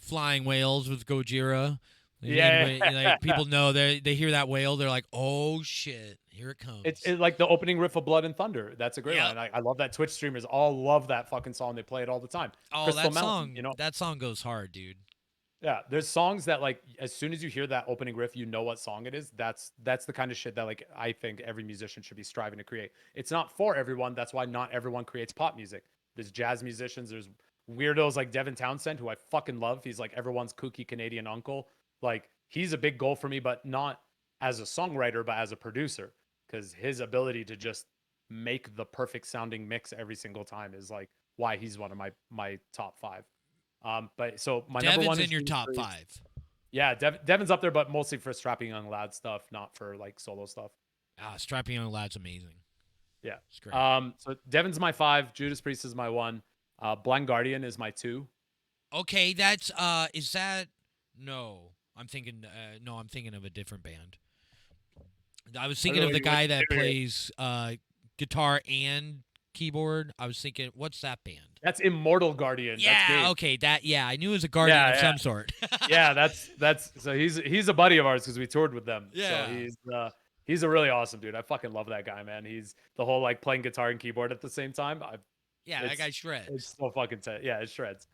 Flying Whales with Gojira. Yeah, Anybody, like people know they hear that whale, they're like, oh shit, here it comes. it's like the opening riff of Blood and Thunder. That's a great Yep. one. I love that Twitch streamers all love that fucking song. They play it all the time. Oh, Crystal that Mountain, song, you know. that song goes hard, dude. Yeah, there's songs that like as soon as you hear that opening riff, you know what song it is. That's the kind of shit that like I think every musician should be striving to create. It's not for everyone. That's why not everyone creates pop music. There's jazz musicians, there's weirdos like Devin Townsend, who I fucking love. He's like everyone's kooky Canadian uncle. Like he's a big goal for me, but not as a songwriter, but as a producer. Because his ability to just make the perfect sounding mix every single time is like why he's one of my top five. But so my number Devin's one in is your Judas top Priest. 5. Yeah, Devin's up there, but mostly for strapping young lad stuff, not for like solo stuff. Strapping Young Lad's amazing. Yeah. It's great. So Devin's my 5, Judas Priest is my 1, Blind Guardian is my 2. Okay, that's is that no? I'm thinking no, I'm thinking of a different band. I was thinking know of what the you guy want that to hear. plays guitar and keyboard. I was thinking, what's that band? That's Immortal Guardian. That's Yeah, Gabe. okay, I knew it was a guardian Yeah, of yeah. some sort. Yeah, that's so he's a buddy of ours because we toured with them. Yeah. So he's a really awesome dude. I fucking love that guy, man. He's the whole like playing guitar and keyboard at the same time. Yeah, that It's guy shreds. It's so fucking tight. Yeah, it shreds.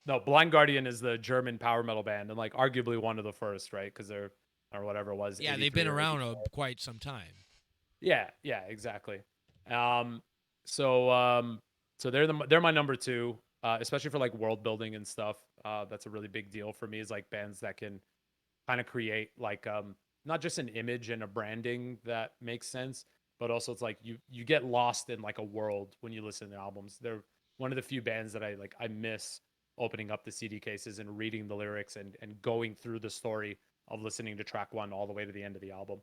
No, Blind Guardian is the German power metal band and like arguably one of the first, right? Because they're or whatever it was. Yeah, they've 83 been or around 84. quite some time. Yeah, exactly. So they're my number 2, especially for like world building and stuff. That's a really big deal for me. Is like bands that can kind of create like not just an image and a branding that makes sense, but also it's like you get lost in like a world when you listen to albums. They're one of the few bands that I miss opening up the CD cases and reading the lyrics and going through the story of listening to track 1 all the way to the end of the album.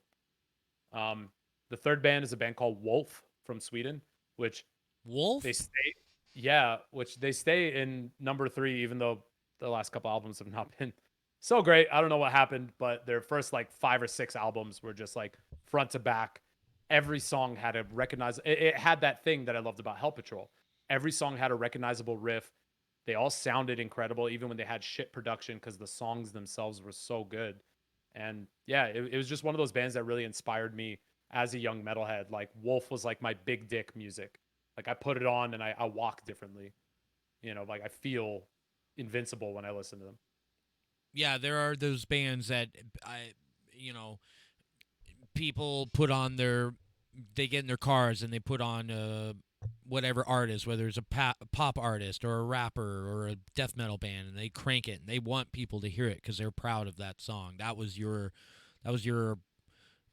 The third band is a band called Wolf from Sweden, which Wolf? which they stay in number 3, even though the last couple albums have not been so great. I don't know what happened, but their first like 5 or 6 albums were just like front to back. Every song had a it had that thing that I loved about Hell Patrol. Every song had a recognizable riff. They all sounded incredible, even when they had shit production, because the songs themselves were so good. And yeah, it was just one of those bands that really inspired me as a young metalhead. Like Wolf was like my big dick music. Like I put it on and I walk differently. You know, like I feel invincible when I listen to them. Yeah, there are those bands that people put on they get in their cars and they put on whatever artist, whether it's a pop artist or a rapper or a death metal band, and they crank it and they want people to hear it because they're proud of that song. That was your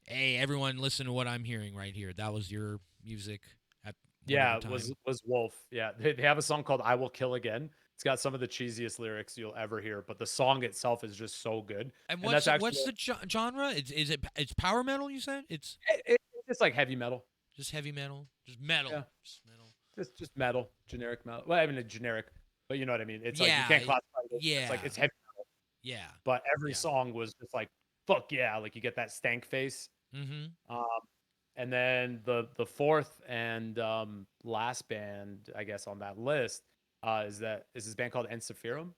hey, everyone listen to what I'm hearing right here. That was your music at Yeah, time. was Wolf. Yeah, they have a song called "I Will Kill Again." It's got some of the cheesiest lyrics you'll ever hear, but the song itself is just so good. And that's actually what's the genre? It's power metal? You said it's it's like heavy metal. just heavy metal, just metal, Yeah. just metal. Just metal, generic metal. Well, I mean, a generic, but you know what I mean. It's like Yeah, you can't classify it. yeah. It's like it's heavy metal, Yeah, but every Yeah. song was just like fuck yeah, like you get that stank face. Mm-hmm. And then the fourth and last band, I guess, on that list is this band called Ensiferum.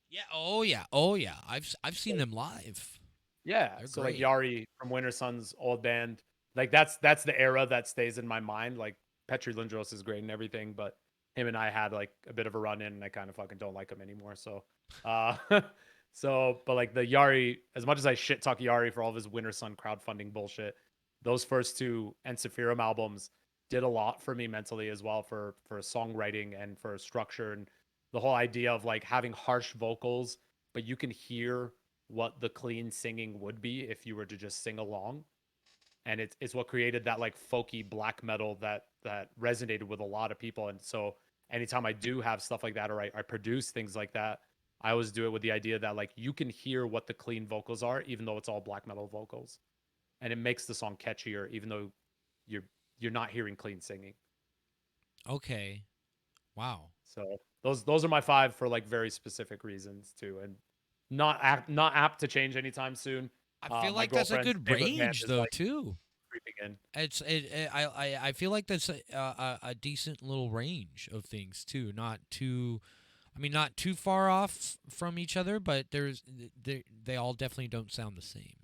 Yeah. Oh yeah. Oh yeah. I've seen them live. Yeah, They're so like great. Yari from Winter Sun's old band, like that's the era that stays in my mind. Like Petri Lindros is great and everything, but him and I had like a bit of a run in, and I kind of fucking don't like him anymore. So, uh, but like the Yari, as much as I shit talk Yari for all of his Winter Sun crowdfunding bullshit, those first two Ensiferum albums did a lot for me mentally as well for songwriting and for structure and the whole idea of like having harsh vocals, but you can hear what the clean singing would be if you were to just sing along. And it's what created that like folky black metal that resonated with a lot of people. And so anytime I do have stuff like that, or I produce things like that, I always do it with the idea that like you can hear what the clean vocals are even though it's all black metal vocals, and it makes the song catchier even though you're you're not hearing clean singing. Okay. Wow. So those are my five for like very specific reasons too, and not apt to change anytime soon. I feel My like that's a girlfriend's good favorite band range is though like too. creeping in. I feel like that's a decent little range of things too. Not too, I mean, not too far off from each other, but they all definitely don't sound the same.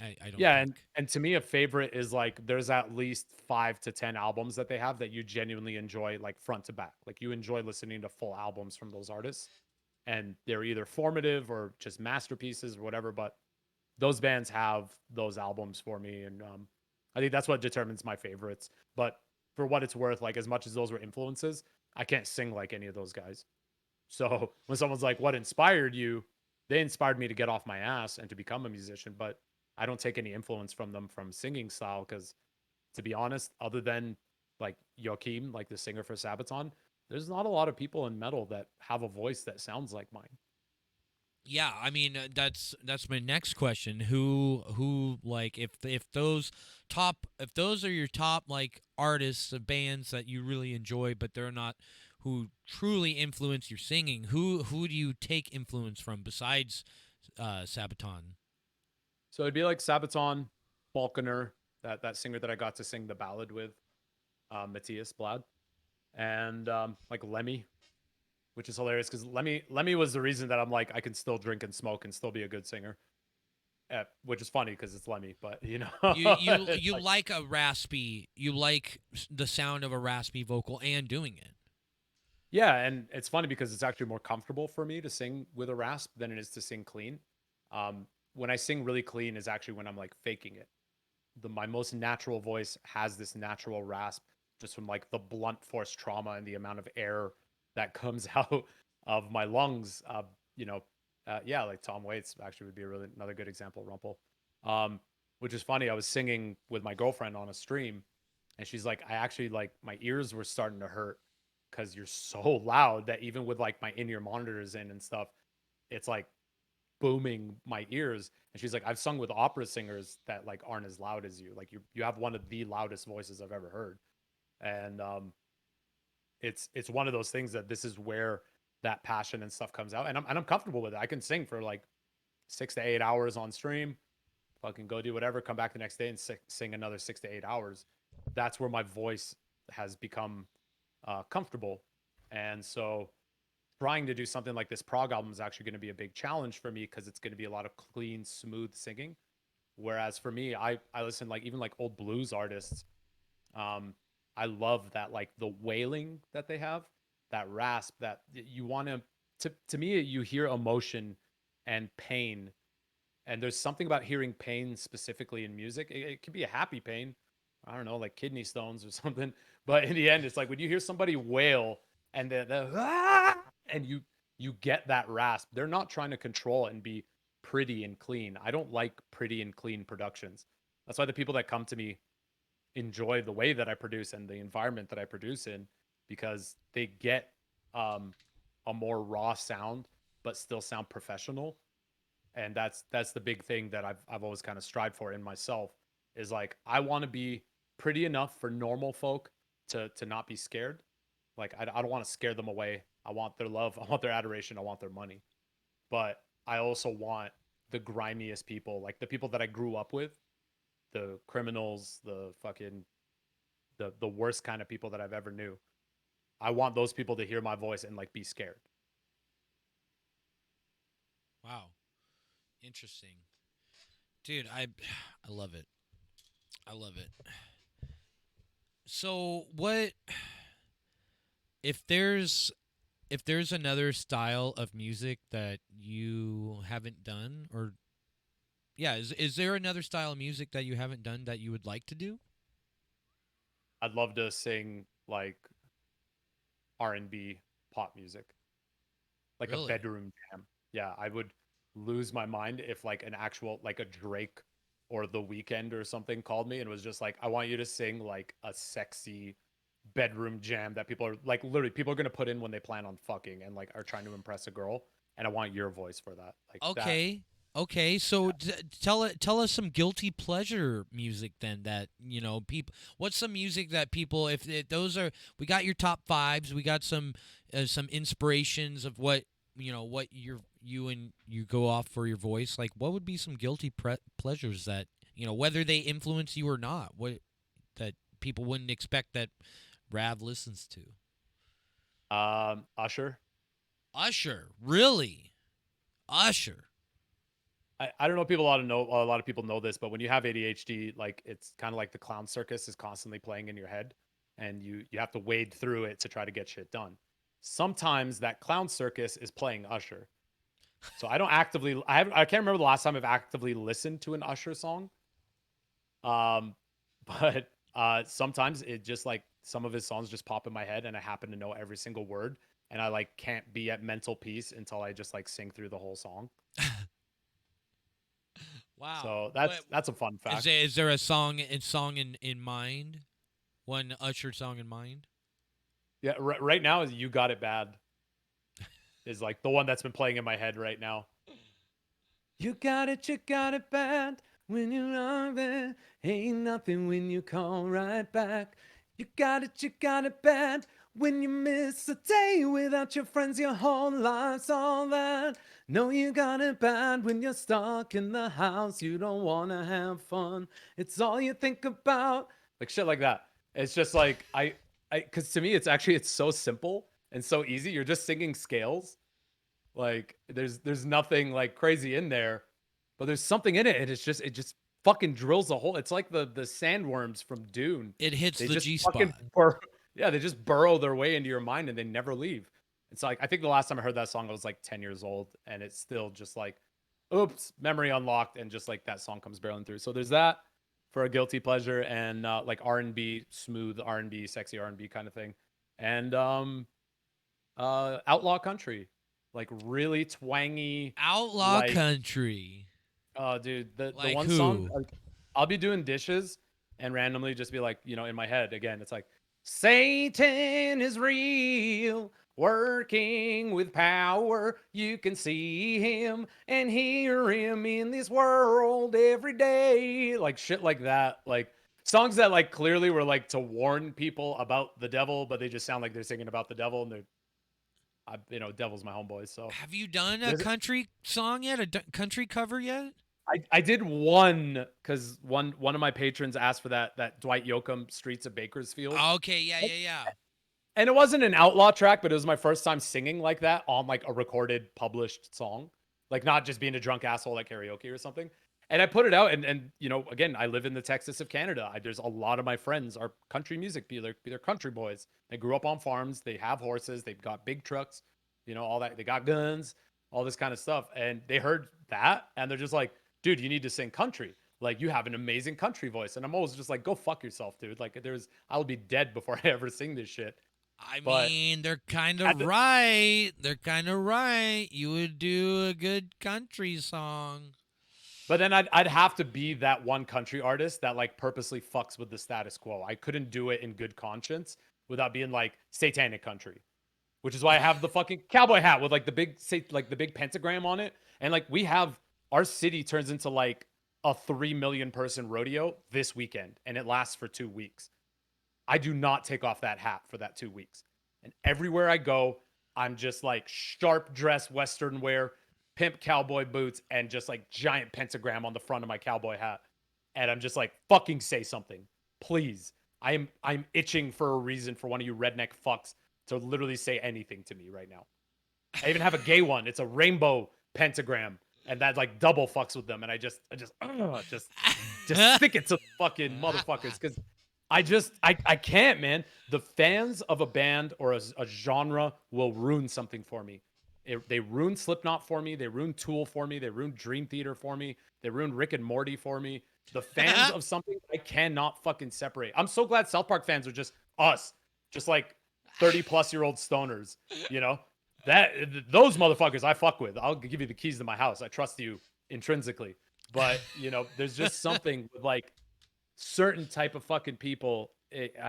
I don't Yeah, think. and to me a favorite is like there's at least 5 to 10 albums that they have that you genuinely enjoy like front to back. Like you enjoy listening to full albums from those artists, and they're either formative or just masterpieces or whatever. But those bands have those albums for me, and I think that's what determines my favorites. But for what it's worth, like as much as those were influences, I can't sing like any of those guys. So when someone's like, "What inspired you?" They inspired me to get off my ass and to become a musician, but I don't take any influence from them from singing style because, to be honest, other than like Joachim, like the singer for Sabaton, there's not a lot of people in metal that have a voice that sounds like mine. Yeah, I mean that's my next question. Who like if those are your top like artists of bands that you really enjoy, but they're not who truly influence your singing. Who do you take influence from besides Sabaton? So it'd be like Sabaton, Falconer, that singer that I got to sing the ballad with, Matthias Blad, and like Lemmy, which is hilarious because Lemmy was the reason that I'm like I can still drink and smoke and still be a good singer. Which is funny because it's Lemmy, but you know, You like a raspy, you like the sound of a raspy vocal and doing it. yeah, and it's funny because it's actually more comfortable for me to sing with a rasp than it is to sing clean. When I sing really clean is actually when I'm like faking it. My most natural voice has this natural rasp just from like the blunt force trauma and the amount of air that comes out of my lungs. You know, yeah, like Tom Waits actually would be a really another good example. Rumple, which is funny. I was singing with my girlfriend on a stream, and she's like, I actually like my ears were starting to hurt because you're so loud that even with like my in-ear monitors in and stuff, it's like booming my ears. And she's like, I've sung with opera singers that like aren't as loud as you. Like you have one of the loudest voices I've ever heard. And it's one of those things that this is where that passion and stuff comes out. And I'm comfortable with it. I can sing for like 6 to 8 hours on stream, fucking go do whatever, come back the next day and sing another 6 to 8 hours. That's where my voice has become comfortable. And so trying to do something like this prog album is actually going to be a big challenge for me because it's going to be a lot of clean, smooth singing. Whereas for me, I listen like even like old blues artists. Um, I love that like the wailing that they have, that rasp that you want to me you hear emotion and pain, and there's something about hearing pain specifically in music. It can be a happy pain, I don't know, like kidney stones or something. But in the end, it's like when you hear somebody wail and the ah, and you get that rasp. They're not trying to control and be pretty and clean. I don't like pretty and clean productions. That's why the people that come to me enjoy the way that I produce and the environment that I produce in, because they get a more raw sound but still sound professional. And that's the big thing that I've always kind of strived for in myself is like I want to be pretty enough for normal folk to not be scared. Like I don't want to scare them away. I want their love. I want their adoration. I want their money. But I also want the grimiest people, like the people that I grew up with, the criminals, the fucking the worst kind of people that I've ever knew. I want those people to hear my voice and like be scared. Wow. Interesting. Dude, I love it. I love it. So what if there's another style of music that you haven't done, or yeah, is there another style of music that you haven't done that you would like to do? I'd love to sing like R&B pop music, like a Really? bedroom jam. Yeah, I would lose my mind if like an actual like a Drake or The Weeknd or something called me and was just like, I want you to sing like a sexy bedroom jam that people are like literally people are gonna put in when they plan on fucking and like are trying to impress a girl, and I want your voice for that. Like that. Okay. Okay, so tell us some guilty pleasure music then that people. What's some music that people if those are we got your top fives, we got some inspirations of what what you go off for your voice. Like what would be some guilty pleasures that whether they influence you or not, what that people wouldn't expect that Rav listens to. Usher. Usher, really? Usher. I don't know if people a lot of people know this, but when you have ADHD, like it's kind of like the clown circus is constantly playing in your head, and you have to wade through it to try to get shit done. Sometimes that clown circus is playing Usher. So I don't actively I can't remember the last time I've actively listened to an Usher song. Um but sometimes it just like some of his songs just pop in my head and I happen to know every single word, and I like can't be at mental peace until I just like sing through the whole song. Wow. So What that's a fun is fact. there, is there a song in mind? One Usher song in mind? Yeah, right now is "You Got It Bad" is like the one that's been playing in my head right now. You got it bad when you love it. Ain't nothing when you call right back. You got it bad when you miss a day without your friends. Your whole life's all that. No, you got it bad when you're stuck in the house. You don't wanna have fun. It's all you think about. Like shit like that. It's just like because to me it's so simple and so easy. You're just singing scales, like there's nothing like crazy in there, but there's something in it, and it just fucking drills a hole. It's like the sandworms from Dune. It hits They the just G fucking spot. yeah, they just burrow their way into your mind and they never leave. It's like I think the last time I heard that song I was like 10 years old, and it's still just like, oops, memory unlocked, and just like that song comes barreling through. So there's that for a guilty pleasure, and like R&B, smooth R&B, sexy R&B kind of thing, and outlaw country, like really twangy, Outlaw like country. oh dude, the Like one song who? like I'll be doing dishes and randomly just be like, in my head again, it's like Satan is real, working with power. You can see him and hear him in this world every day. Like shit like that. Like songs that like clearly were like to warn people about the devil, but they just sound like they're singing about the devil, and devil's my homeboy. So Have you done a there's country song yet? Country cover yet? I did one because one of my patrons asked for that Dwight Yoakam Streets of Bakersfield, Okay, yeah, yeah, yeah. and it wasn't an outlaw track, but it was my first time singing like that on like a recorded published song, like not just being a drunk asshole at karaoke or something. And I put it out, and again, I live in the Texas of Canada. There's a lot of my friends are country music people. They're country boys. They grew up on farms. They have horses. They've got big trucks. All that. They got guns. All this kind of stuff. And they heard that, and they're just like, "Dude, you need to sing country. Like you have an amazing country voice." And I'm always just like, "Go fuck yourself, dude. Like I'll be dead before I ever sing this shit." I But mean, they're kind at of the, right. They're kind of right. You would do a good country song. But then I'd have to be that one country artist that like purposely fucks with the status quo. I couldn't do it in good conscience without being like satanic country, which is why I have the fucking cowboy hat with like the big pentagram on it. And like our city turns into like a 3 million person rodeo this weekend, and it lasts for 2 weeks. I do not take off that hat for that 2 weeks. And everywhere I go, I'm just like sharp dress Western wear, pimp cowboy boots and just like giant pentagram on the front of my cowboy hat. And I'm just like, fucking say something, please. I'm itching for a reason for one of you redneck fucks to literally say anything to me right now. I even have a gay one. It's a rainbow pentagram, and that like double fucks with them. And I just stick it to the fucking motherfuckers because I can't, man. The fans of a band or a genre will ruin something for me. They ruined Slipknot for me. They ruined Tool for me. They ruined Dream Theater for me. They ruined Rick and Morty for me. The fans of something I cannot fucking separate. I'm so glad South Park fans are just us, just like 30-plus-year-old stoners. You know that those motherfuckers I fuck with. I'll give you the keys to my house. I trust you intrinsically, but you know, there's just something with like certain type of fucking people.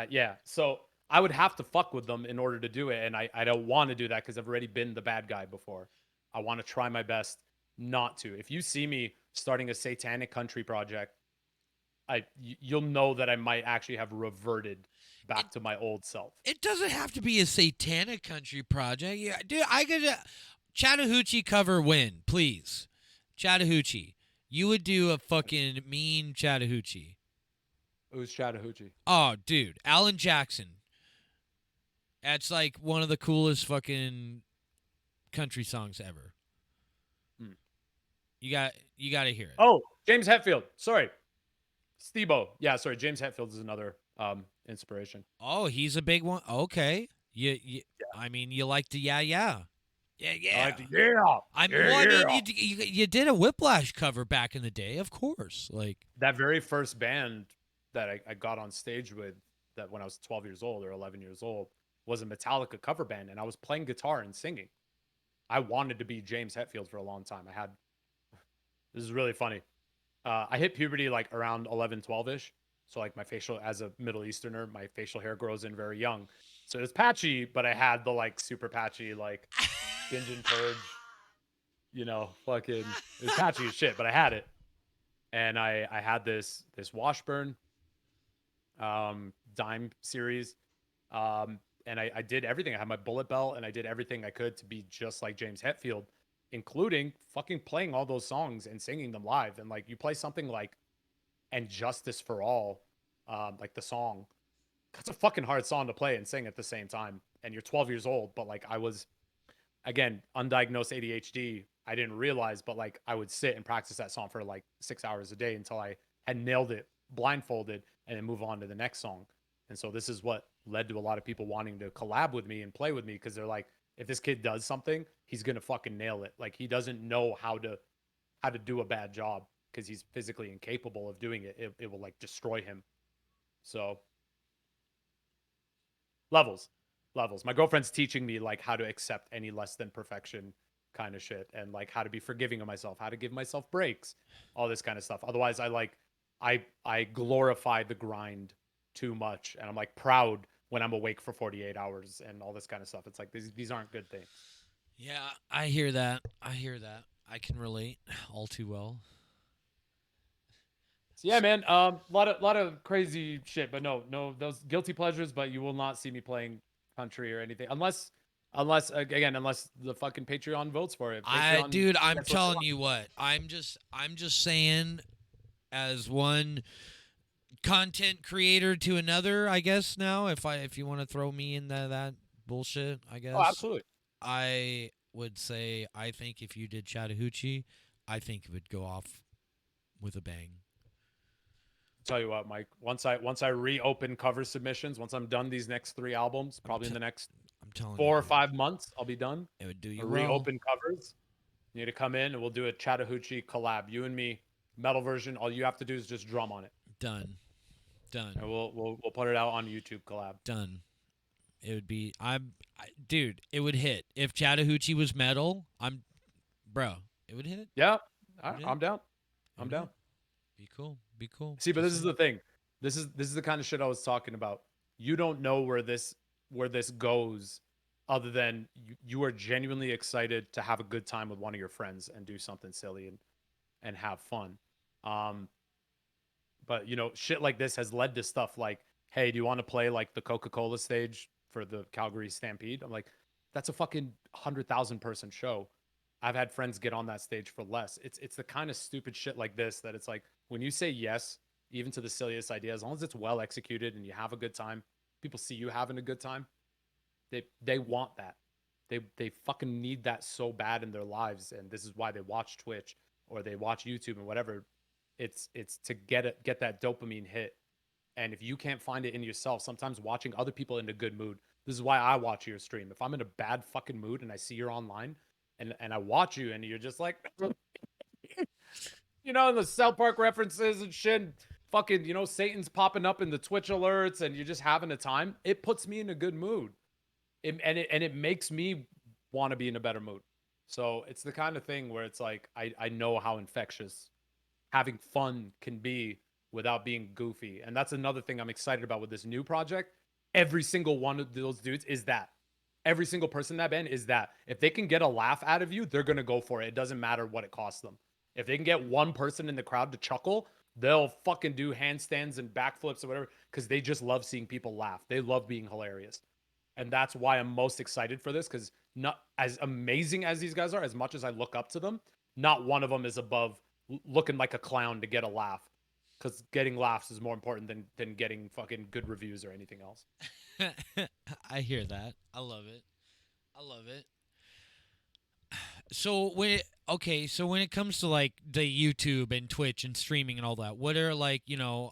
Yeah, so I would have to fuck with them in order to do it, and I don't want to do that because I've already been the bad guy before. I want to try my best not to. If you see me starting a satanic country project, you'll know that I might actually have reverted back to my old self. It doesn't have to be a satanic country project. Yeah, dude, I could Chattahoochee cover win, please. Chattahoochee. You would do a fucking mean Chattahoochee. Who's Chattahoochee? Oh, dude, Alan Jackson. That's like one of the coolest fucking country songs ever. You got to hear it. Oh, James Hetfield. Sorry. Steve-O. Yeah, sorry. James Hetfield is another inspiration. Oh, he's a big one. Okay. Yeah. I mean, you like the yeah. Yeah. I mean, you did a Whiplash cover back in the day, of course. Like that very first band that I got on stage with, that when I was 12 years old or 11 years old, was a Metallica cover band, and I was playing guitar and singing. I wanted to be James Hetfield for a long time. This is really funny. I hit puberty like around 11, 12-ish. So like my facial, as a Middle Easterner, my facial hair grows in very young. So it was patchy, but I had the like super patchy, like binge and purge, you know, fucking, it was patchy as shit, but I had it. And I had this Washburn dime series. And I did everything. I had my bullet belt and I did everything I could to be just like James Hetfield, including fucking playing all those songs and singing them live. And like you play something like And Justice for All, like the song, that's a fucking hard song to play and sing at the same time. And you're 12 years old, but like I was, again, undiagnosed ADHD. I didn't realize, but like I would sit and practice that song for like 6 hours a day until I had nailed it blindfolded and then move on to the next song. And so this is what led to a lot of people wanting to collab with me and play with me, because they're like, if this kid does something, he's gonna fucking nail it. Like he doesn't know how to do a bad job because he's physically incapable of doing it. It will like destroy him. So levels. My girlfriend's teaching me like how to accept any less than perfection kind of shit, and like how to be forgiving of myself, how to give myself breaks, all this kind of stuff. Otherwise, I glorify the grind too much, and I'm like proud when I'm awake for 48 hours and all this kind of stuff. It's like these aren't good things. Yeah, I hear that. I can relate all too well. So yeah, man, lot of crazy shit, but no those guilty pleasures. But you will not see me playing country or anything unless the fucking Patreon votes for it. Dude, I'm telling you what. I'm just saying, as one content creator to another, I guess now, if you want to throw me in that bullshit, I guess. Oh, absolutely. I would say I think if you did Chattahoochee, I think it would go off with a bang. Tell you what, Mike, once I reopen cover submissions, once I'm done these next 3 albums, probably in the next 4 or 5 months, I'll be done. It would do you well. Reopen covers. You need to come in and we'll do a Chattahoochee collab. You and me, metal version. All you have to do is just drum on it. Done. And we'll put it out on YouTube collab. Done. It would be dude, it would hit. If Chattahoochee was metal, it would hit. Yeah. I'm down. I'm down. Be cool. See, but this is the thing. This is the kind of shit I was talking about. You don't know where this goes, other than you are genuinely excited to have a good time with one of your friends and do something silly and have fun. But you know, shit like this has led to stuff like, hey, do you want to play like the Coca-Cola stage for the Calgary Stampede? I'm like, that's a fucking 100,000 person show. I've had friends get on that stage for less. It's the kind of stupid shit like this that it's like when you say yes, even to the silliest idea, as long as it's well executed and you have a good time, people see you having a good time. They want that. They fucking need that so bad in their lives, and this is why they watch Twitch or they watch YouTube and whatever. It's to get that dopamine hit. And if you can't find it in yourself, sometimes watching other people in a good mood. This is why I watch your stream. If I'm in a bad fucking mood and I see you're online and I watch you and you're just like the South Park references and shit, fucking, Satan's popping up in the Twitch alerts and you're just having a time, it puts me in a good mood. It makes me want to be in a better mood. So it's the kind of thing where it's like I know how infectious having fun can be without being goofy. And that's another thing I'm excited about with this new project. Every single one of those dudes is that. Every single person in that band is that. If they can get a laugh out of you, they're going to go for it. It doesn't matter what it costs them. If they can get one person in the crowd to chuckle, they'll fucking do handstands and backflips or whatever because they just love seeing people laugh. They love being hilarious. And that's why I'm most excited for this, because not as amazing as these guys are, as much as I look up to them, not one of them is above looking like a clown to get a laugh, because getting laughs is more important than getting fucking good reviews or anything else. I hear that. I love it. I love it. So when it comes to like the YouTube and Twitch and streaming and all that, what are like,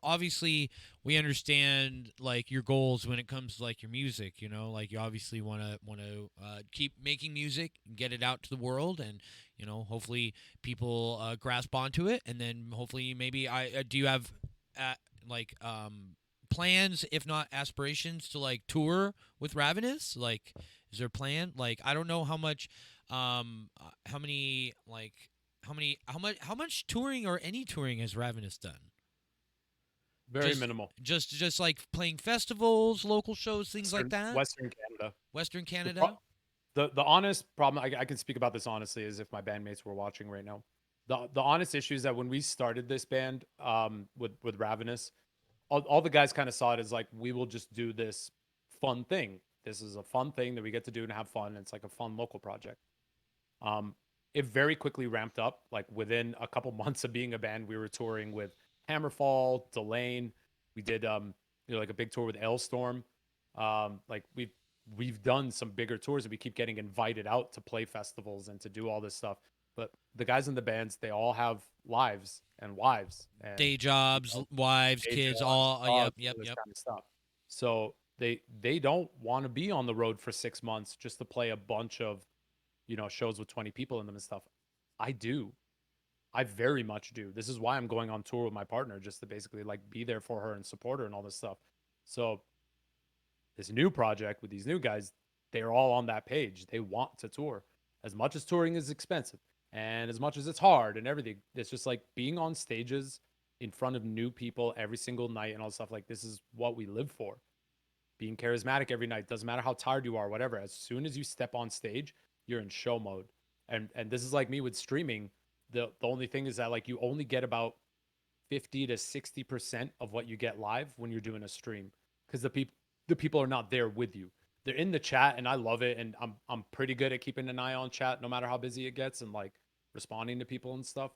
obviously we understand like your goals when it comes to like your music, like you obviously want to keep making music and get it out to the world, and hopefully people grasp onto it, and then hopefully maybe do you have like plans, if not aspirations, to like tour with Ravenous? Like, is there a plan? Like, I don't know how much how much touring or any touring has Ravenous done? Very minimal. Just like playing festivals, local shows, things like that. Western Canada. Western Canada. The honest problem, I can speak about this honestly, is if my bandmates were watching right now. The honest issue is that when we started this band with Ravenous, all the guys kind of saw it as like, we will just do this fun thing. This is a fun thing that we get to do and have fun. And it's like a fun local project. It very quickly ramped up. Like within a couple months of being a band, we were touring with Hammerfall, Delane. We did like a big tour with Ailstorm. Like we've done some bigger tours, and we keep getting invited out to play festivals and to do all this stuff. But the guys in the bands, they all have lives and wives and day jobs, wives, kids, all yep. Kind of stuff. So they don't want to be on the road for 6 months just to play a bunch of shows with 20 people in them and stuff. I do. I very much do. This is why I'm going on tour with my partner, just to basically like be there for her and support her and all this stuff. So this new project with these new guys, they're all on that page. They want to tour. As much as touring is expensive and as much as it's hard and everything, it's just like being on stages in front of new people every single night and all stuff. Like, this is what we live for. Being charismatic every night. Doesn't matter how tired you are, whatever. As soon as you step on stage, you're in show mode. And this is like me with streaming. The only thing is that like you only get about 50 to 60% of what you get live when you're doing a stream, because the people are not there with you. They're in the chat, and I love it, and I'm pretty good at keeping an eye on chat no matter how busy it gets and like responding to people and stuff.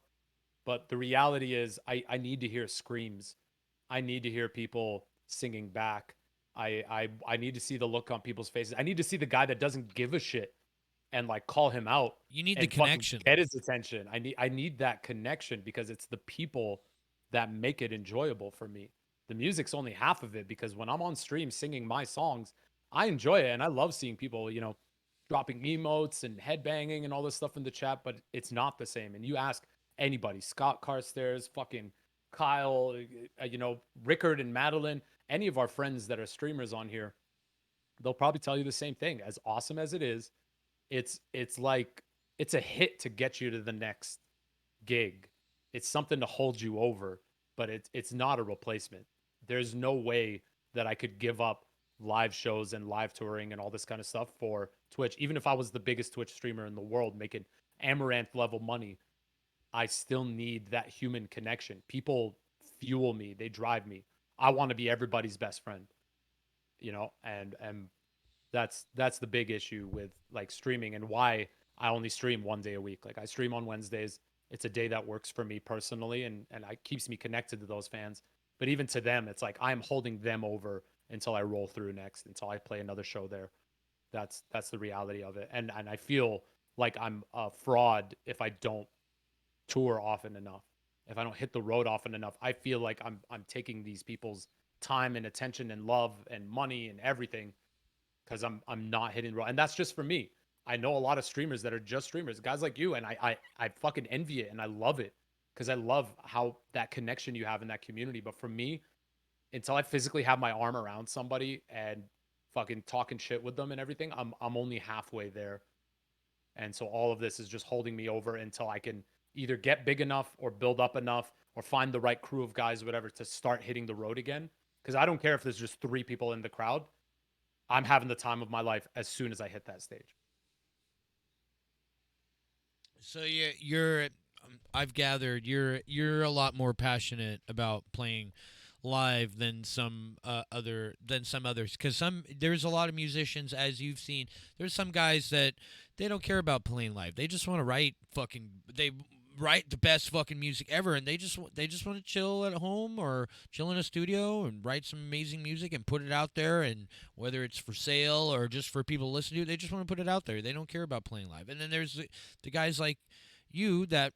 But the reality is I need to hear screams. I need to hear people singing back. I need to see the look on people's faces. I need to see the guy that doesn't give a shit and like call him out. You need the connection. Get his attention. I need that connection, because it's the people that make it enjoyable for me. The music's only half of it, because when I'm on stream singing my songs, I enjoy it, and I love seeing people, dropping emotes and headbanging and all this stuff in the chat, but it's not the same. And you ask anybody, Scott Carstairs, fucking Kyle, Rickard and Madeline, any of our friends that are streamers on here, they'll probably tell you the same thing. As awesome as it is, it's like it's a hit to get you to the next gig. It's something to hold you over, but it's not a replacement. There's no way that I could give up live shows and live touring and all this kind of stuff for Twitch. Even if I was the biggest Twitch streamer in the world making Amaranth level money, I still need that human connection. People fuel me. They drive me. I want to be everybody's best friend, and that's the big issue with like streaming, and why I only stream 1 day a week. Like I stream on Wednesdays. It's a day that works for me personally, and it keeps me connected to those fans. But even to them, it's like I'm holding them over until I roll through next, until I play another show there. That's the reality of it. And I feel like I'm a fraud if I don't tour often enough. If I don't hit the road often enough, I feel like I'm taking these people's time and attention and love and money and everything because I'm not hitting the road. And that's just for me. I know a lot of streamers that are just streamers, guys like you, and I fucking envy it and I love it because I love how that connection you have in that community. But for me, until I physically have my arm around somebody and fucking talking shit with them and everything, I'm only halfway there. And so all of this is just holding me over until I can either get big enough or build up enough or find the right crew of guys or whatever to start hitting the road again. Because I don't care if there's just 3 people in the crowd. I'm having the time of my life as soon as I hit that stage. So you're I've gathered you're a lot more passionate about playing live than some others, because there's a lot of musicians, as you've seen, there's some guys that they don't care about playing live. They just want to they write the best fucking music ever, and they just want to chill at home or chill in a studio and write some amazing music and put it out there, and whether it's for sale or just for people to listen to, they just want to put it out there. They don't care about playing live. And then there's the guys like you that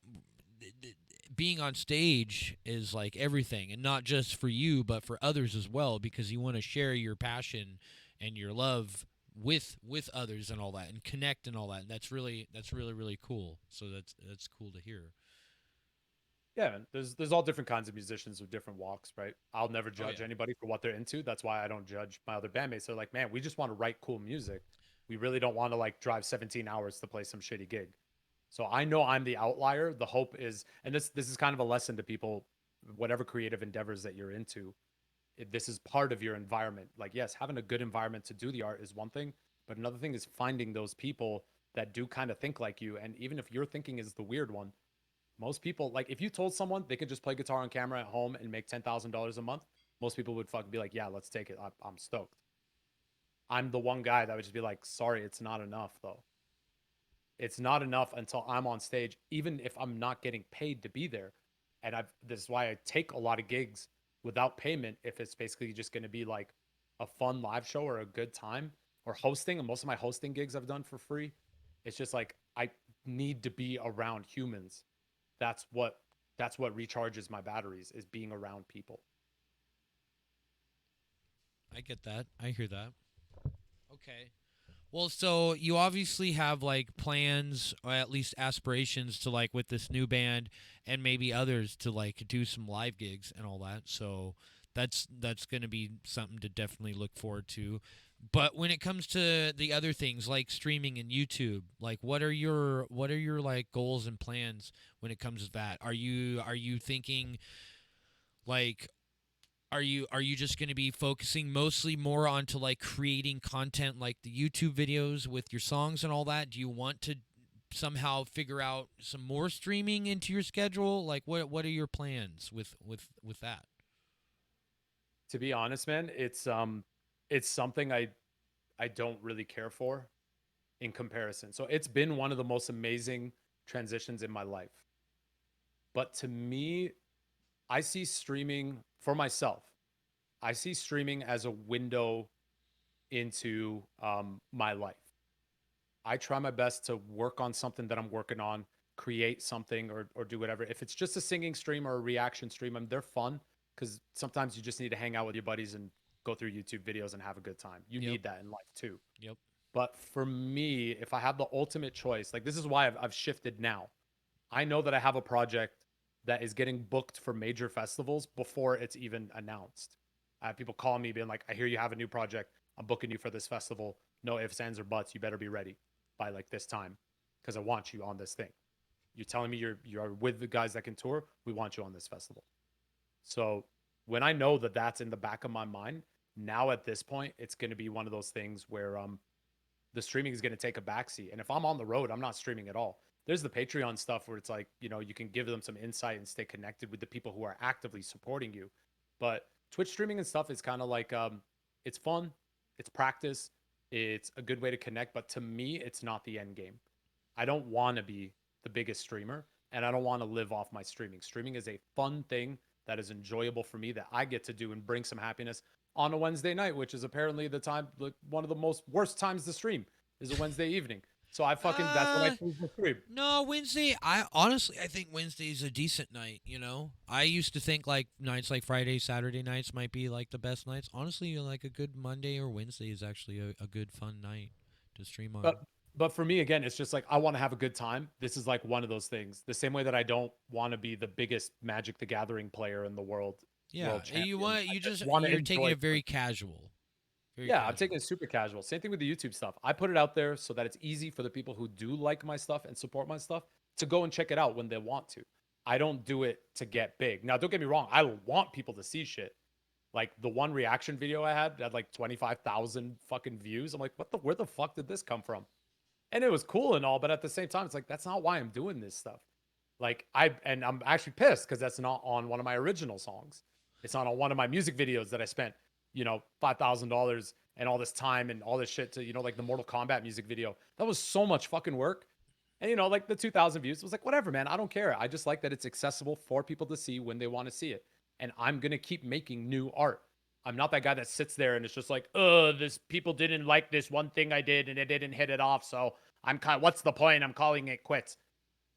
being on stage is like everything, and not just for you but for others as well, because you want to share your passion and your love with others and all that, and connect and all that. And that's really really cool. So that's cool to hear. Yeah, man. There's all different kinds of musicians with different walks, right? I'll never judge yeah. anybody for what they're into. That's why I don't judge my other bandmates. They're like, man, we just want to write cool music. We really don't want to like drive 17 hours to play some shitty gig. So I know I'm the outlier. The hope is, and this is kind of a lesson to people, whatever creative endeavors that you're into. This is part of your environment. Like, yes, having a good environment to do the art is one thing, but another thing is finding those people that do kind of think like you. And even if your thinking is the weird one, most people, like, if you told someone they could just play guitar on camera at home and make $10,000 a month, most people would fucking be like, yeah, let's take it. I'm stoked. I'm the one guy that would just be like, sorry, it's not enough though. It's not enough until I'm on stage, even if I'm not getting paid to be there. And this is why I take a lot of gigs without payment if it's basically just going to be like a fun live show or a good time, or hosting. And most of my hosting gigs I've done for free. It's just like I need to be around humans. That's what recharges my batteries, is being around people. I get that. I hear that. Okay. Well, so you obviously have like plans, or at least aspirations, to like with this new band and maybe others to like do some live gigs and all that. So that's going to be something to definitely look forward to. But when it comes to the other things like streaming and YouTube, like what are your like goals and plans when it comes to that? Are you thinking like are you just going to be focusing mostly more onto like creating content like the YouTube videos with your songs and all that? Do you want to somehow figure out some more streaming into your schedule? Like what are your plans with that? To be honest, man, it's something I don't really care for in comparison. So it's been one of the most amazing transitions in my life. But to me, I see streaming for myself. I see streaming as a window into my life. I try my best to work on something that I'm working on, create something, or do whatever. If it's just a singing stream or a reaction stream, they're fun because sometimes you just need to hang out with your buddies and go through YouTube videos and have a good time. You Yep. need that in life too. Yep. But for me, if I have the ultimate choice, like this is why I've shifted now. I know that I have a project that is getting booked for major festivals before it's even announced. I have people calling me being like, I hear you have a new project. I'm booking you for this festival. No ifs, ands, or buts. You better be ready by like this time because I want you on this thing. You're telling me you're with the guys that can tour. We want you on this festival. So when I know that that's in the back of my mind, now at this point, it's going to be one of those things where the streaming is going to take a backseat. And if I'm on the road, I'm not streaming at all. There's the Patreon stuff where it's like, you can give them some insight and stay connected with the people who are actively supporting you. But Twitch streaming and stuff is kind of like, it's fun, it's practice, it's a good way to connect. But to me, it's not the end game. I don't want to be the biggest streamer, and I don't want to live off my streaming. Streaming is a fun thing that is enjoyable for me that I get to do and bring some happiness on a Wednesday night, which is apparently the time, like one of the most worst times to stream is a Wednesday evening. So I fucking that's when I Uh, choose to stream. no, Wednesday. I think Wednesday is a decent night. You know, I used to think like nights like Friday, Saturday nights might be like the best nights. Honestly, like a good Monday or Wednesday is actually a good fun night to stream on. But for me again, it's just like I want to have a good time. This is like one of those things. The same way that I don't want to be the biggest Magic the Gathering player in the world, Yeah, world you champion. want I you just just want to you're taking enjoy. it very casual. Very Yeah, I'm casual. taking it super casual. Same thing with the YouTube stuff. I put it out there so that it's easy for the people who do like my stuff and support my stuff to go and check it out when they want to. I don't do it to get big. Now, don't get me wrong. I want people to see shit. Like the one reaction video I had like 25,000 fucking views. I'm like, where the fuck did this come from? And it was cool and all, but at the same time, it's like, that's not why I'm doing this stuff. Like and I'm actually pissed because that's not on one of my original songs. It's not on one of my music videos that I spent, $5,000 and all this time and all this shit to, like the Mortal Kombat music video. That was so much fucking work. And like the 2,000 views was like, whatever, man. I don't care. I just like that it's accessible for people to see when they want to see it. And I'm gonna keep making new art. I'm not that guy that sits there and it's just like, this people didn't like this one thing I did and it didn't hit it off. So what's the point? I'm calling it quits.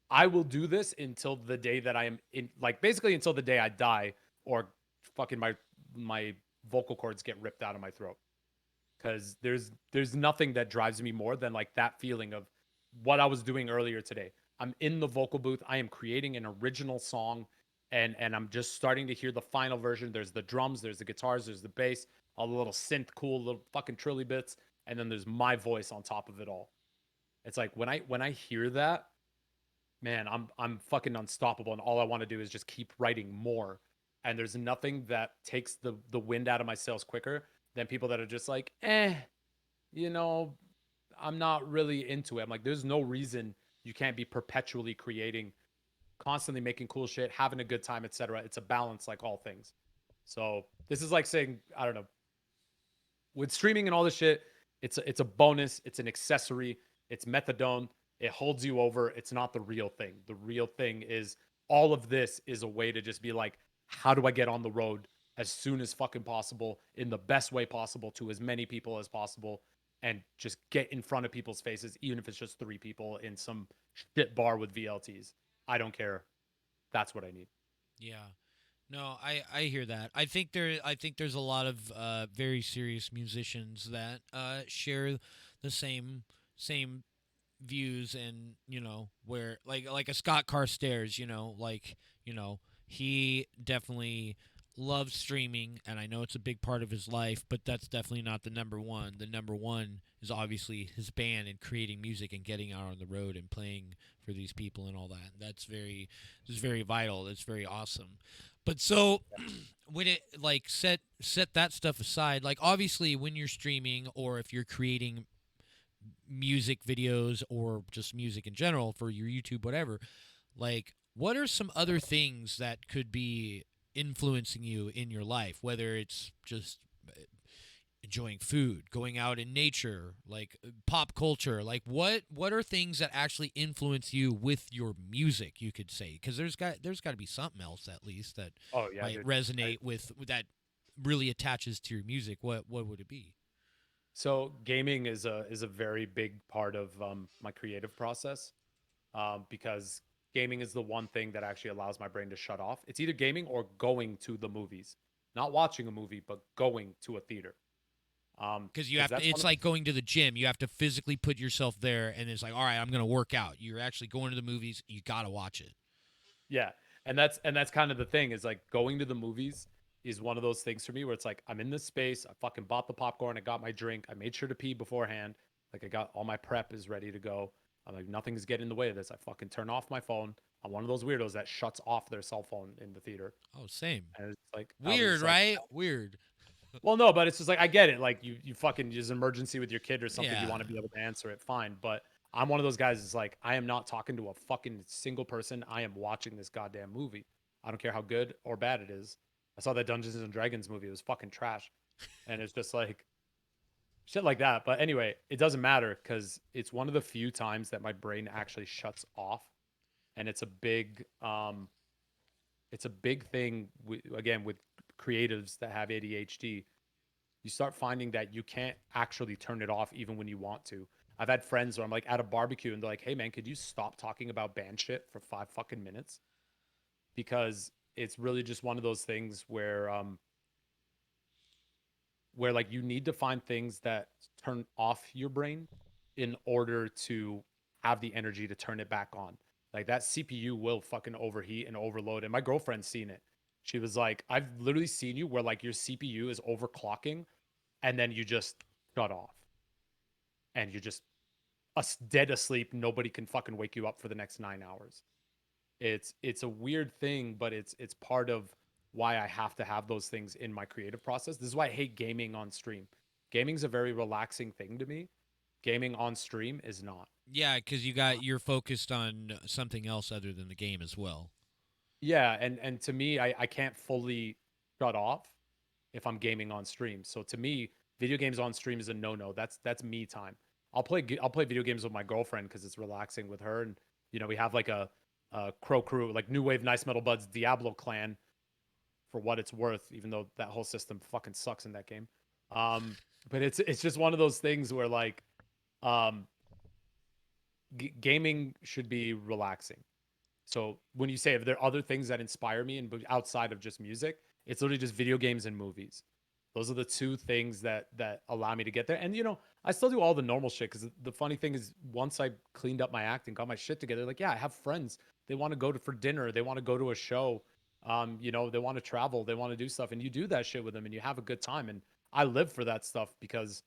I will do this until the day that I am in, like basically until the day I die or fucking my vocal cords get ripped out of my throat. Cause there's nothing that drives me more than like that feeling of what I was doing earlier today. I'm in the vocal booth. I am creating an original song and I'm just starting to hear the final version. There's the drums, there's the guitars, there's the bass, all the little synth cool little fucking trilly bits, and then there's my voice on top of it all. It's like when I hear that, man, I'm fucking unstoppable, and all I want to do is just keep writing more. And there's nothing that takes the wind out of my sails quicker than people that are just like, you know, I'm not really into it. I'm like, there's no reason you can't be perpetually creating, constantly making cool shit, having a good time, etc. It's a balance, like all things. So this is like saying, I don't know, with streaming and all this shit, it's a bonus, it's an accessory, it's methadone. It holds you over. It's not the real thing. The real thing is all of this is a way to just be like, how do I get on the road as soon as fucking possible in the best way possible to as many people as possible and just get in front of people's faces, even if it's just 3 people in some shit bar with VLTs. I don't care. That's what I need. Yeah. No, I hear that. I think there's a lot of very serious musicians that share the same views, and where like a Scott Carstairs, he definitely loves streaming, and I know it's a big part of his life, but that's definitely not the number one. The number one is obviously his band and creating music and getting out on the road and playing for these people and all that. That's very vital. That's very awesome. But so when it like set that stuff aside, like obviously when you're streaming or if you're creating music videos or just music in general for your YouTube, whatever, like what are some other things that could be influencing you in your life, whether it's just enjoying food, going out in nature, like pop culture, like what are things that actually influence you with your music, you could say, because there's got to be something else at least that Oh yeah, might dude. resonate with that really attaches to your music. What would it be? So gaming is a very big part of my creative process, because gaming is the one thing that actually allows my brain to shut off. It's either gaming or going to the movies, not watching a movie, but going to a theater. Because you have to, it's like going to the gym. You have to physically put yourself there, and it's like, all right, I'm going to work out. You're actually going to the movies. You got to watch it. Yeah, and that's kind of the thing, is like going to the movies is one of those things for me where it's like I'm in this space. I fucking bought the popcorn. I got my drink. I made sure to pee beforehand. Like I got all my prep is ready to go. I'm like, nothing's getting in the way of this. I fucking turn off my phone. I'm one of those weirdos that shuts off their cell phone in the theater. Oh, same. And it's like Weird, right? Weird. Well, no, but it's just like I get it. Like you fucking use an emergency with your kid or something. Yeah. You want to be able to answer it, fine. But I'm one of those guys. It's like I am not talking to a fucking single person. I am watching this goddamn movie. I don't care how good or bad it is. I saw that Dungeons and Dragons movie. It was fucking trash, and it's just like, shit like that. But anyway, it doesn't matter because it's one of the few times that my brain actually shuts off, and it's a big thing again with creatives that have ADHD. You start finding that you can't actually turn it off even when you want to. I've had friends where I'm like at a barbecue and they're like, "Hey man, could you stop talking about band shit for 5 fucking minutes?" Because it's really just one of those things where like you need to find things that turn off your brain in order to have the energy to turn it back on. Like that CPU will fucking overheat and overload. And my girlfriend's seen it. She was like, I've literally seen you where like your CPU is overclocking and then you just shut off and you're just dead asleep. Nobody can fucking wake you up for the next 9 hours. It's a weird thing, but it's part of why I have to have those things in my creative process. This is why I hate gaming on stream. Gaming's a very relaxing thing to me. Gaming on stream is not. Yeah, because you're focused on something else other than the game as well. Yeah, and to me, I can't fully shut off if I'm gaming on stream. So to me, video games on stream is a no-no. That's me time. I'll play video games with my girlfriend because it's relaxing with her, and we have like a Crow Crew, like New Wave Nice Metal Buds Diablo clan for what it's worth, even though that whole system fucking sucks in that game. But it's just one of those things where like um, gaming should be relaxing. So when you say if there are other things that inspire me and outside of just music, it's literally just video games and movies. Those are the two things that allow me to get there. And I still do all the normal shit because the funny thing is once I cleaned up my acting, got my shit together, like yeah, I have friends. They want to go for dinner, they want to go to a show. They want to travel, they want to do stuff, and you do that shit with them and you have a good time. And I live for that stuff because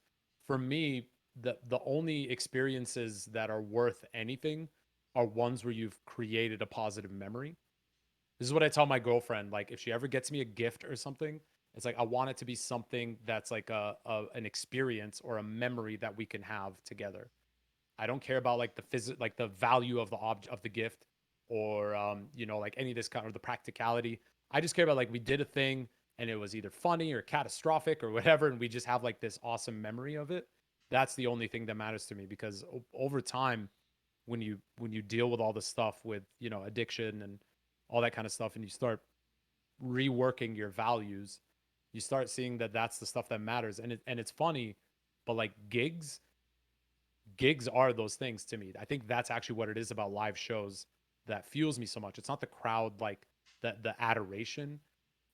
for me, the only experiences that are worth anything are ones where you've created a positive memory. This is what I tell my girlfriend. Like, if she ever gets me a gift or something, it's like I want it to be something that's like an experience or a memory that we can have together. I don't care about like like the value of the object of the gift, or like any of this kind of the practicality. I just care about like we did a thing and it was either funny or catastrophic or whatever, and we just have like this awesome memory of it. That's the only thing that matters to me because over time, when you deal with all the stuff with addiction and all that kind of stuff, and you start reworking your values, you start seeing that that's the stuff that matters. And it's funny, but like gigs are those things to me. I think that's actually what it is about live shows that fuels me so much. It's not the crowd, like the adoration.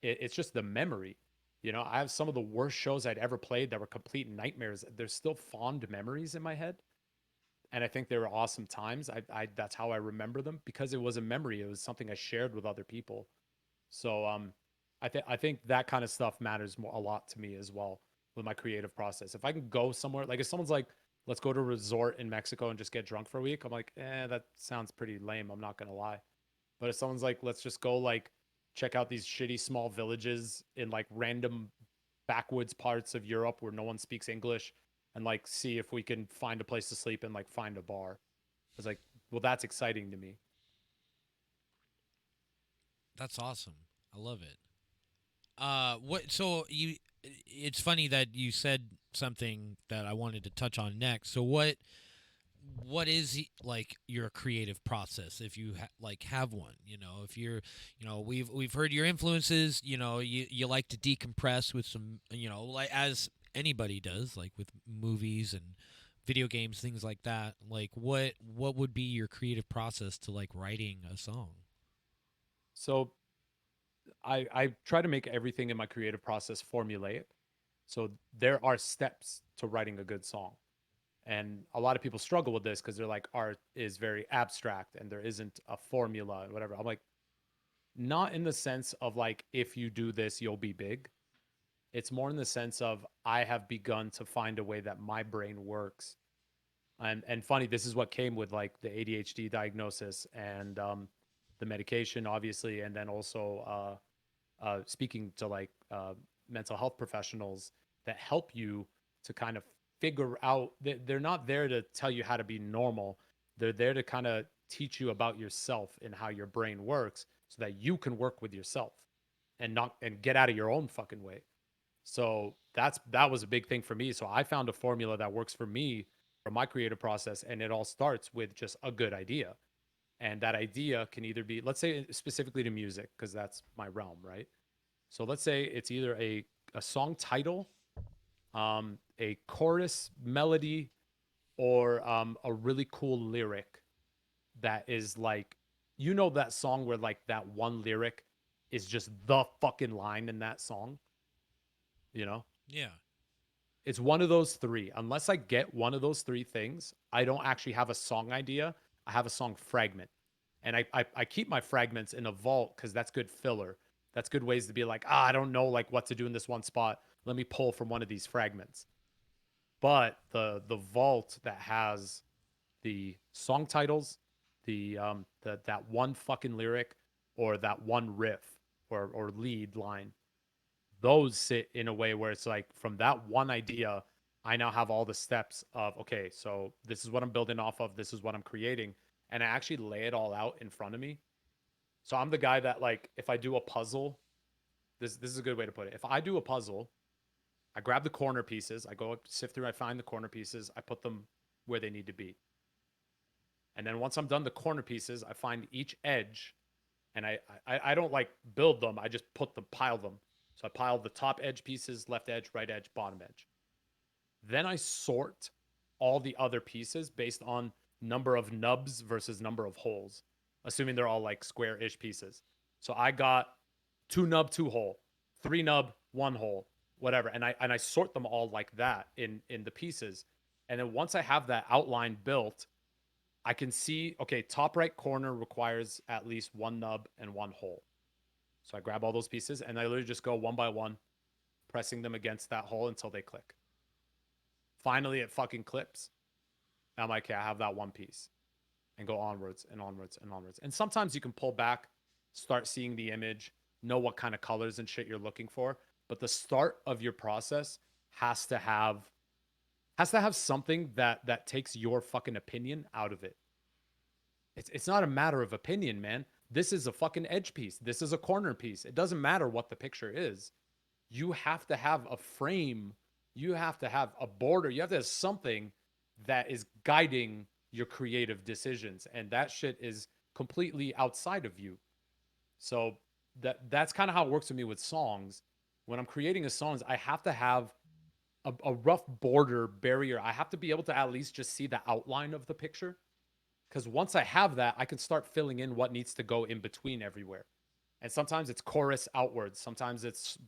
It's just the memory. I have some of the worst shows I'd ever played that were complete nightmares. There's still fond memories in my head, and I think they were awesome times. I that's how I remember them because it was a memory. It was something I shared with other people. So I think that kind of stuff matters a lot to me as well with my creative process. If I can go somewhere, like if someone's like, let's go to a resort in Mexico and just get drunk for a week, I'm like, that sounds pretty lame. I'm not gonna lie. But if someone's like, let's just go like check out these shitty small villages in like random backwoods parts of Europe where no one speaks English and like see if we can find a place to sleep and like find a bar. It's like, well, that's exciting to me. That's awesome. I love it. What? So you? It's funny that you said something that I wanted to touch on next. So what is like your creative process if you like have one? If you're, we've heard your influences. You like to decompress with some, like as anybody does, like with movies and video games, things like that. Like what would be your creative process to like writing a song? So I try to make everything in my creative process formulaic. So there are steps to writing a good song. And a lot of people struggle with this because they're like, art is very abstract and there isn't a formula and whatever. I'm like, not in the sense of like, if you do this, you'll be big. It's more in the sense of I have begun to find a way that my brain works. And funny, this is what came with like the ADHD diagnosis and the medication, obviously, and then also speaking to like mental health professionals that help you to kind of figure out that they're not there to tell you how to be normal. They're there to kind of teach you about yourself and how your brain works so that you can work with yourself and not and get out of your own fucking way. So that was a big thing for me. So I found a formula that works for me for my creative process, and it all starts with just a good idea. And that idea can either be, let's say specifically to music, because that's my realm, right? So let's say it's either a song title, a chorus melody, or a really cool lyric that is like, that song where like that one lyric is just the fucking line in that song, you know? Yeah. It's one of those three. Unless I get one of those three things, I don't actually have a song idea. I have a song fragment. And I keep my fragments in a vault because that's good filler. That's good ways to be like, I don't know like what to do in this one spot. Let me pull from one of these fragments. But the vault that has the song titles, that one fucking lyric or that one riff or lead line, those sit in a way where it's like from that one idea, I now have all the steps of, okay, so this is what I'm building off of, this is what I'm creating, and I actually lay it all out in front of me. So I'm the guy that like if I do a puzzle, this is a good way to put it. If I do a puzzle, I grab the corner pieces, I go up, sift through, I find the corner pieces, I put them where they need to be. And then once I'm done the corner pieces, I find each edge, and I don't like build them, I just pile them. So I pile the top edge pieces, left edge, right edge, bottom edge. Then I sort all the other pieces based on number of nubs versus number of holes, assuming they're all like square-ish pieces. So I got 2 nub, 2 hole, 3 nub, 1 hole, whatever. And I sort them all like that in the pieces. And then once I have that outline built, I can see, okay, top right corner requires at least 1 nub and 1 hole. So I grab all those pieces and I literally just go one by one, pressing them against that hole until they click. Finally, it fucking clips. I'm like, okay, I have that one piece, and go onwards and onwards and onwards. And sometimes you can pull back, start seeing the image, know what kind of colors and shit you're looking for. But the start of your process has to have something that takes your fucking opinion out of it. It's not a matter of opinion, man. This is a fucking edge piece. This is a corner piece. It doesn't matter what the picture is. You have to have a frame. You have to have a border. You have to have something that is guiding your creative decisions. And that shit is completely outside of you. So that's kind of how it works with me with songs. When I'm creating a songs, I have to have a rough border barrier. I have to be able to at least just see the outline of the picture. Because once I have that, I can start filling in what needs to go in between everywhere. And sometimes it's chorus outwards. Sometimes it's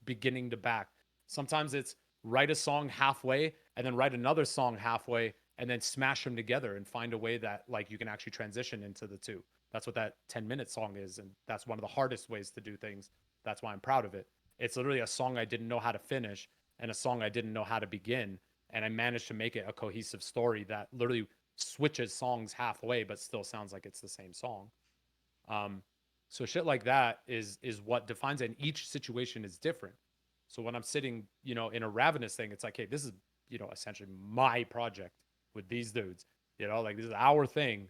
beginning to back. Sometimes it's write a song halfway and then write another song halfway and then smash them together and find a way that like you can actually transition into the two. That's what that 10-minute song is. And that's one of the hardest ways to do things. That's why I'm proud of it. It's literally a song I didn't know how to finish and a song I didn't know how to begin. And I managed to make it a cohesive story that literally switches songs halfway, but still sounds like it's the same song. So shit like that is what defines it. And each situation is different. So when I'm sitting, in a Ravenous thing, it's like, hey, this is, essentially my project with these dudes. Like this is our thing.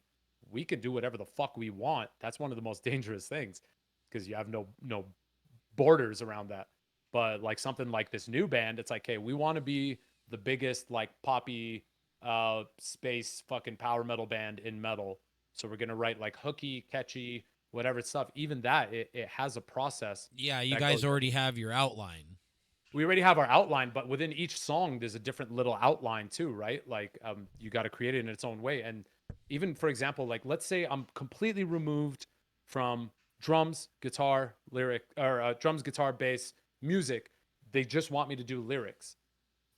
We can do whatever the fuck we want. That's one of the most dangerous things because you have no borders around that. But like something like this new band, it's like, hey, we want to be the biggest like poppy space fucking power metal band in metal. So we're gonna write like hooky, catchy, whatever stuff. Even that, it has a process. Yeah, you guys already have your outline. We already have our outline, but within each song, there's a different little outline too, right? Like you got to create it in its own way. And even for example, like let's say I'm completely removed from drums, guitar, drums, guitar, bass, music. They just want me to do lyrics.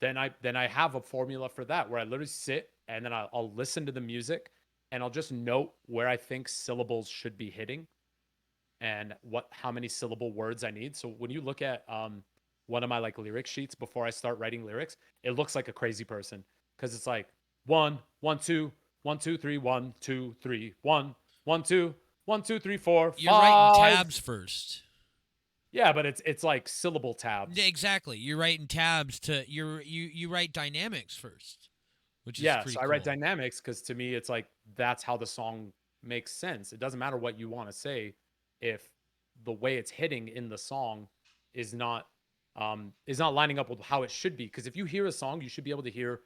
Then I have a formula for that where I literally sit and then I'll listen to the music and I'll just note where I think syllables should be hitting and how many syllable words I need. So when you look at one of my like lyric sheets before I start writing lyrics, it looks like a crazy person because it's like 1, 1, 2, 1, 2, 3, 1, 2, 3, 1, 1, 2, 1, 2, 3, 4, 5. You're writing tabs first. Yeah, but it's like syllable tabs. Exactly. You're writing tabs you write dynamics first, which is pretty so cool. I write dynamics because to me it's like that's how the song makes sense. It doesn't matter what you want to say if the way it's hitting in the song is not is not lining up with how it should be. Because if you hear a song, you should be able to hear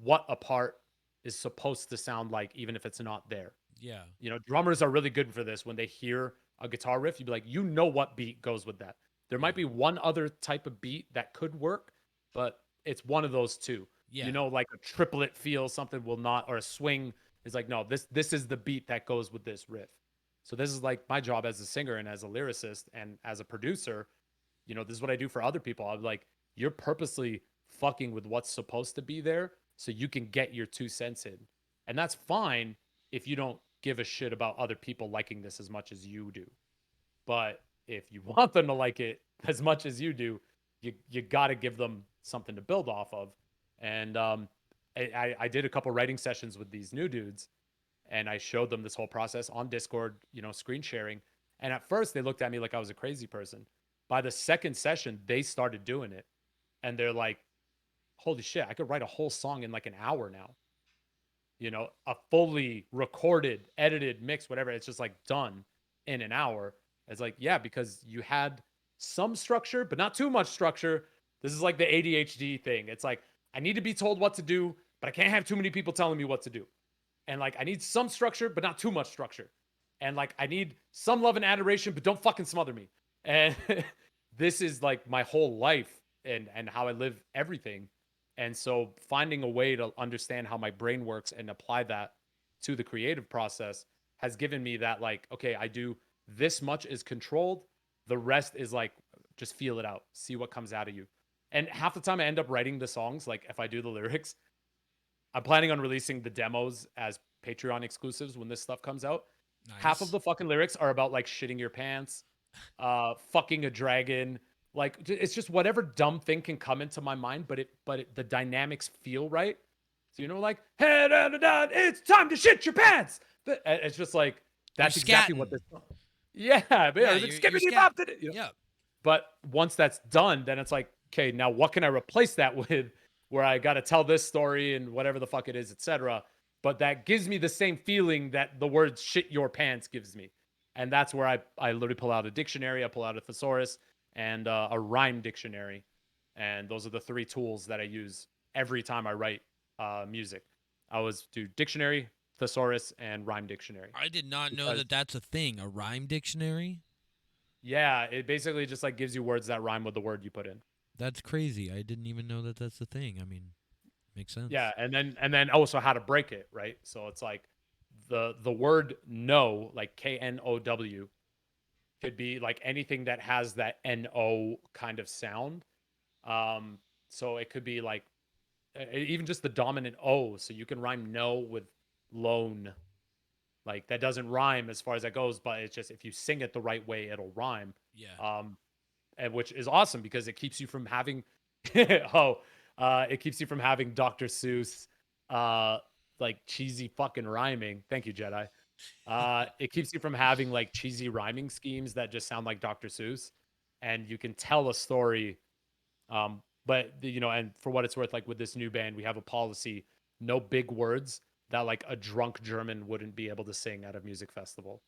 what a part is supposed to sound like, even if it's not there. Yeah. You know, drummers are really good for this. When they hear a guitar riff, you'd be like, you know what beat goes with that. There might be one other type of beat that could work, but it's one of those two. Yeah. You know, like a triplet feel, something will not, or a swing is like, no, this is the beat that goes with this riff. So this is like my job as a singer and as a lyricist and as a producer. You know, this is what I do for other people. I'm like, you're purposely fucking with what's supposed to be there so you can get your 2 cents in. And that's fine if you don't give a shit about other people liking this as much as you do. But if you want them to like it as much as you do, you got to give them something to build off of. And I did a couple writing sessions with these new dudes, and I showed them this whole process on Discord, you know, screen sharing. And at first, they looked at me like I was a crazy person. By the second session, they started doing it, and they're like, "Holy shit! I could write a whole song in like an hour now." You know, a fully recorded, edited, mixed, whatever. It's just like done in an hour. It's like, yeah, because you had some structure, but not too much structure. This is like the ADHD thing. It's like, I need to be told what to do, but I can't have too many people telling me what to do. And like, I need some structure, but not too much structure. And like, I need some love and adoration, but don't fucking smother me. And this is like my whole life and how I live everything. And so finding a way to understand how my brain works and apply that to the creative process has given me that, like, okay, I do this much is controlled. The rest is like, just feel it out, see what comes out of you. And half the time I end up writing the songs. Like if I do the lyrics, I'm planning on releasing the demos as Patreon exclusives when this stuff comes out. Nice. Half of the fucking lyrics are about like shitting your pants, fucking a dragon. Like it's just whatever dumb thing can come into my mind, but the dynamics feel right. So you know, like, hey, it's time to shit your pants. It's just like that's exactly what this. Yeah, but Yeah, it's you're skippity bop. You know? Yeah. But once that's done, then it's like, okay, now what can I replace that with? Where I got to tell this story and whatever the fuck it is, etc. But that gives me the same feeling that the word "shit your pants" gives me, and that's where I literally pull out a dictionary, I pull out a thesaurus and a rhyme dictionary, and those are the 3 tools that I use every time I write music. I always do dictionary, thesaurus, and rhyme dictionary. I did not know that that's a thing, a rhyme dictionary. Yeah, it basically just like gives you words that rhyme with the word you put in. That's crazy. I didn't even know that that's a thing. I mean, makes sense. Yeah, and then also how to break it, right? So it's like the word no, like KNOW, could be like anything that has that NO kind of sound. So it could be like even just the dominant O. So you can rhyme no with loan. Like that doesn't rhyme as far as that goes, but it's just if you sing it the right way, it'll rhyme. Yeah. And which is awesome because it keeps you from having it keeps you from having Dr. Seuss like cheesy fucking rhyming. Thank you, Jedi. It keeps you from having like cheesy rhyming schemes that just sound like Dr. Seuss, and you can tell a story. But you know, and for what it's worth, like with this new band, we have a policy: no big words that like a drunk German wouldn't be able to sing at a music festival.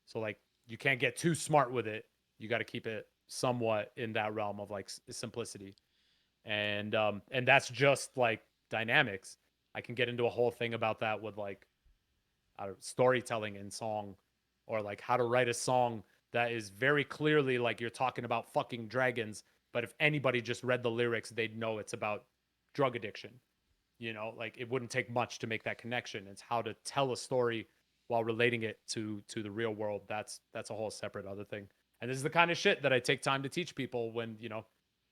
So like you can't get too smart with it. You got to keep it somewhat in that realm of like simplicity. And that's just like dynamics. I can get into a whole thing about that with like storytelling in song, or like how to write a song that is very clearly like you're talking about fucking dragons, but if anybody just read the lyrics, they'd know it's about drug addiction. You know, like it wouldn't take much to make that connection. It's how to tell a story while relating it to the real world. That's a whole separate other thing. And this is the kind of shit that I take time to teach people when, you know,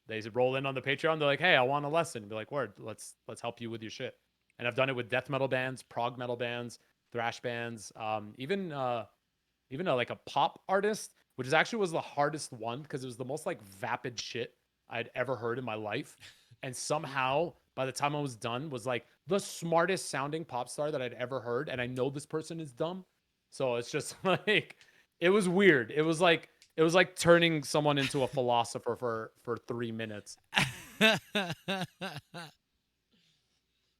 they roll in on the Patreon. They're like, hey, I want a lesson. Be like, word, let's help you with your shit. And I've done it with death metal bands, prog metal bands, thrash bands, even like a pop artist, which is actually was the hardest one because it was the most like vapid shit I'd ever heard in my life. And somehow by the time I was done was like the smartest sounding pop star that I'd ever heard. And I know this person is dumb. So it's just like, it was weird. It was like turning someone into a philosopher for 3 minutes.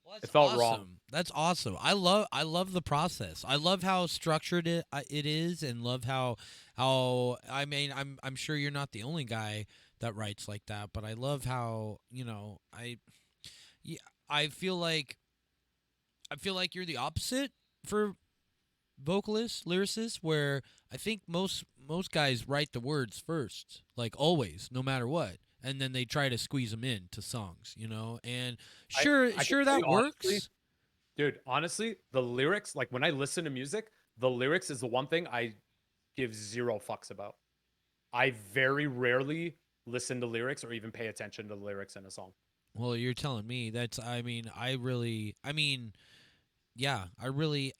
Well, It felt wrong. awesome. That's awesome. I love the process. I love how structured it is, and love how I mean I'm sure you're not the only guy that writes like that, but I love how yeah, I feel like you're the opposite for vocalists, lyricists, where I think most guys write the words first, like always, no matter what, and then they try to squeeze them into songs, And sure, I can sure tell that you honestly, works. dude, honestly, the lyrics, like when I listen to music, the lyrics is the one thing I give zero fucks about. I very rarely listen to lyrics or even pay attention to the lyrics in a song. Well, you're telling me that's. I mean, yeah,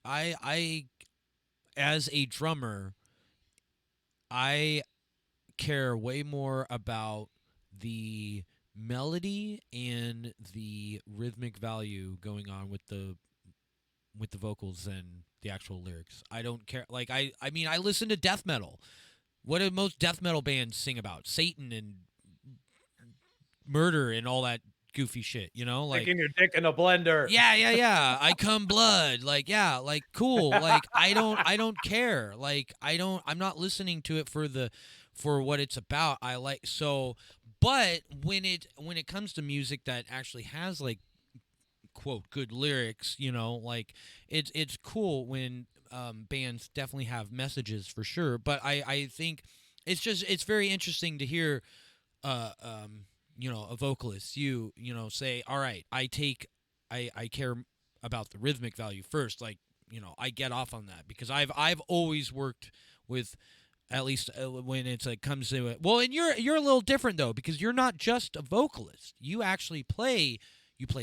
I as a drummer, I care way more about the melody and the rhythmic value going on with the vocals than the actual lyrics. I don't care. Like I mean, I listen to death metal. What do most death metal bands sing about? Satan and murder and all that goofy shit, Like Sticking your dick in a blender. yeah. I come blood. Like, yeah, like cool. Like I don't care. Like I'm not listening to it for what it's about. But when it comes to music that actually has like quote good lyrics, like it's cool when bands definitely have messages for sure. But I think it's very interesting to hear a vocalist say, all right, I care about the rhythmic value first. Like, I get off on that because I've always worked with, at least when comes to it. Well, and you're a little different though, because you're not just a vocalist. You actually play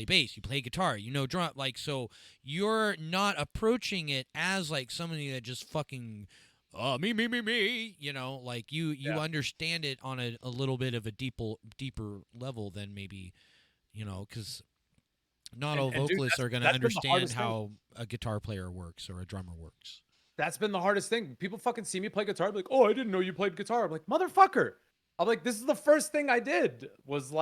bass, you play guitar, drum. Like, so you're not approaching it as like somebody that just fucking me, like you understand it on a little bit of a deeper level than maybe, because not all vocalists are going to understand how a guitar player works or a drummer works. That's been the hardest thing. People fucking see me play guitar, be like, oh, I didn't know you played guitar. I'm like, motherfucker. I'm like, this is the first thing I did was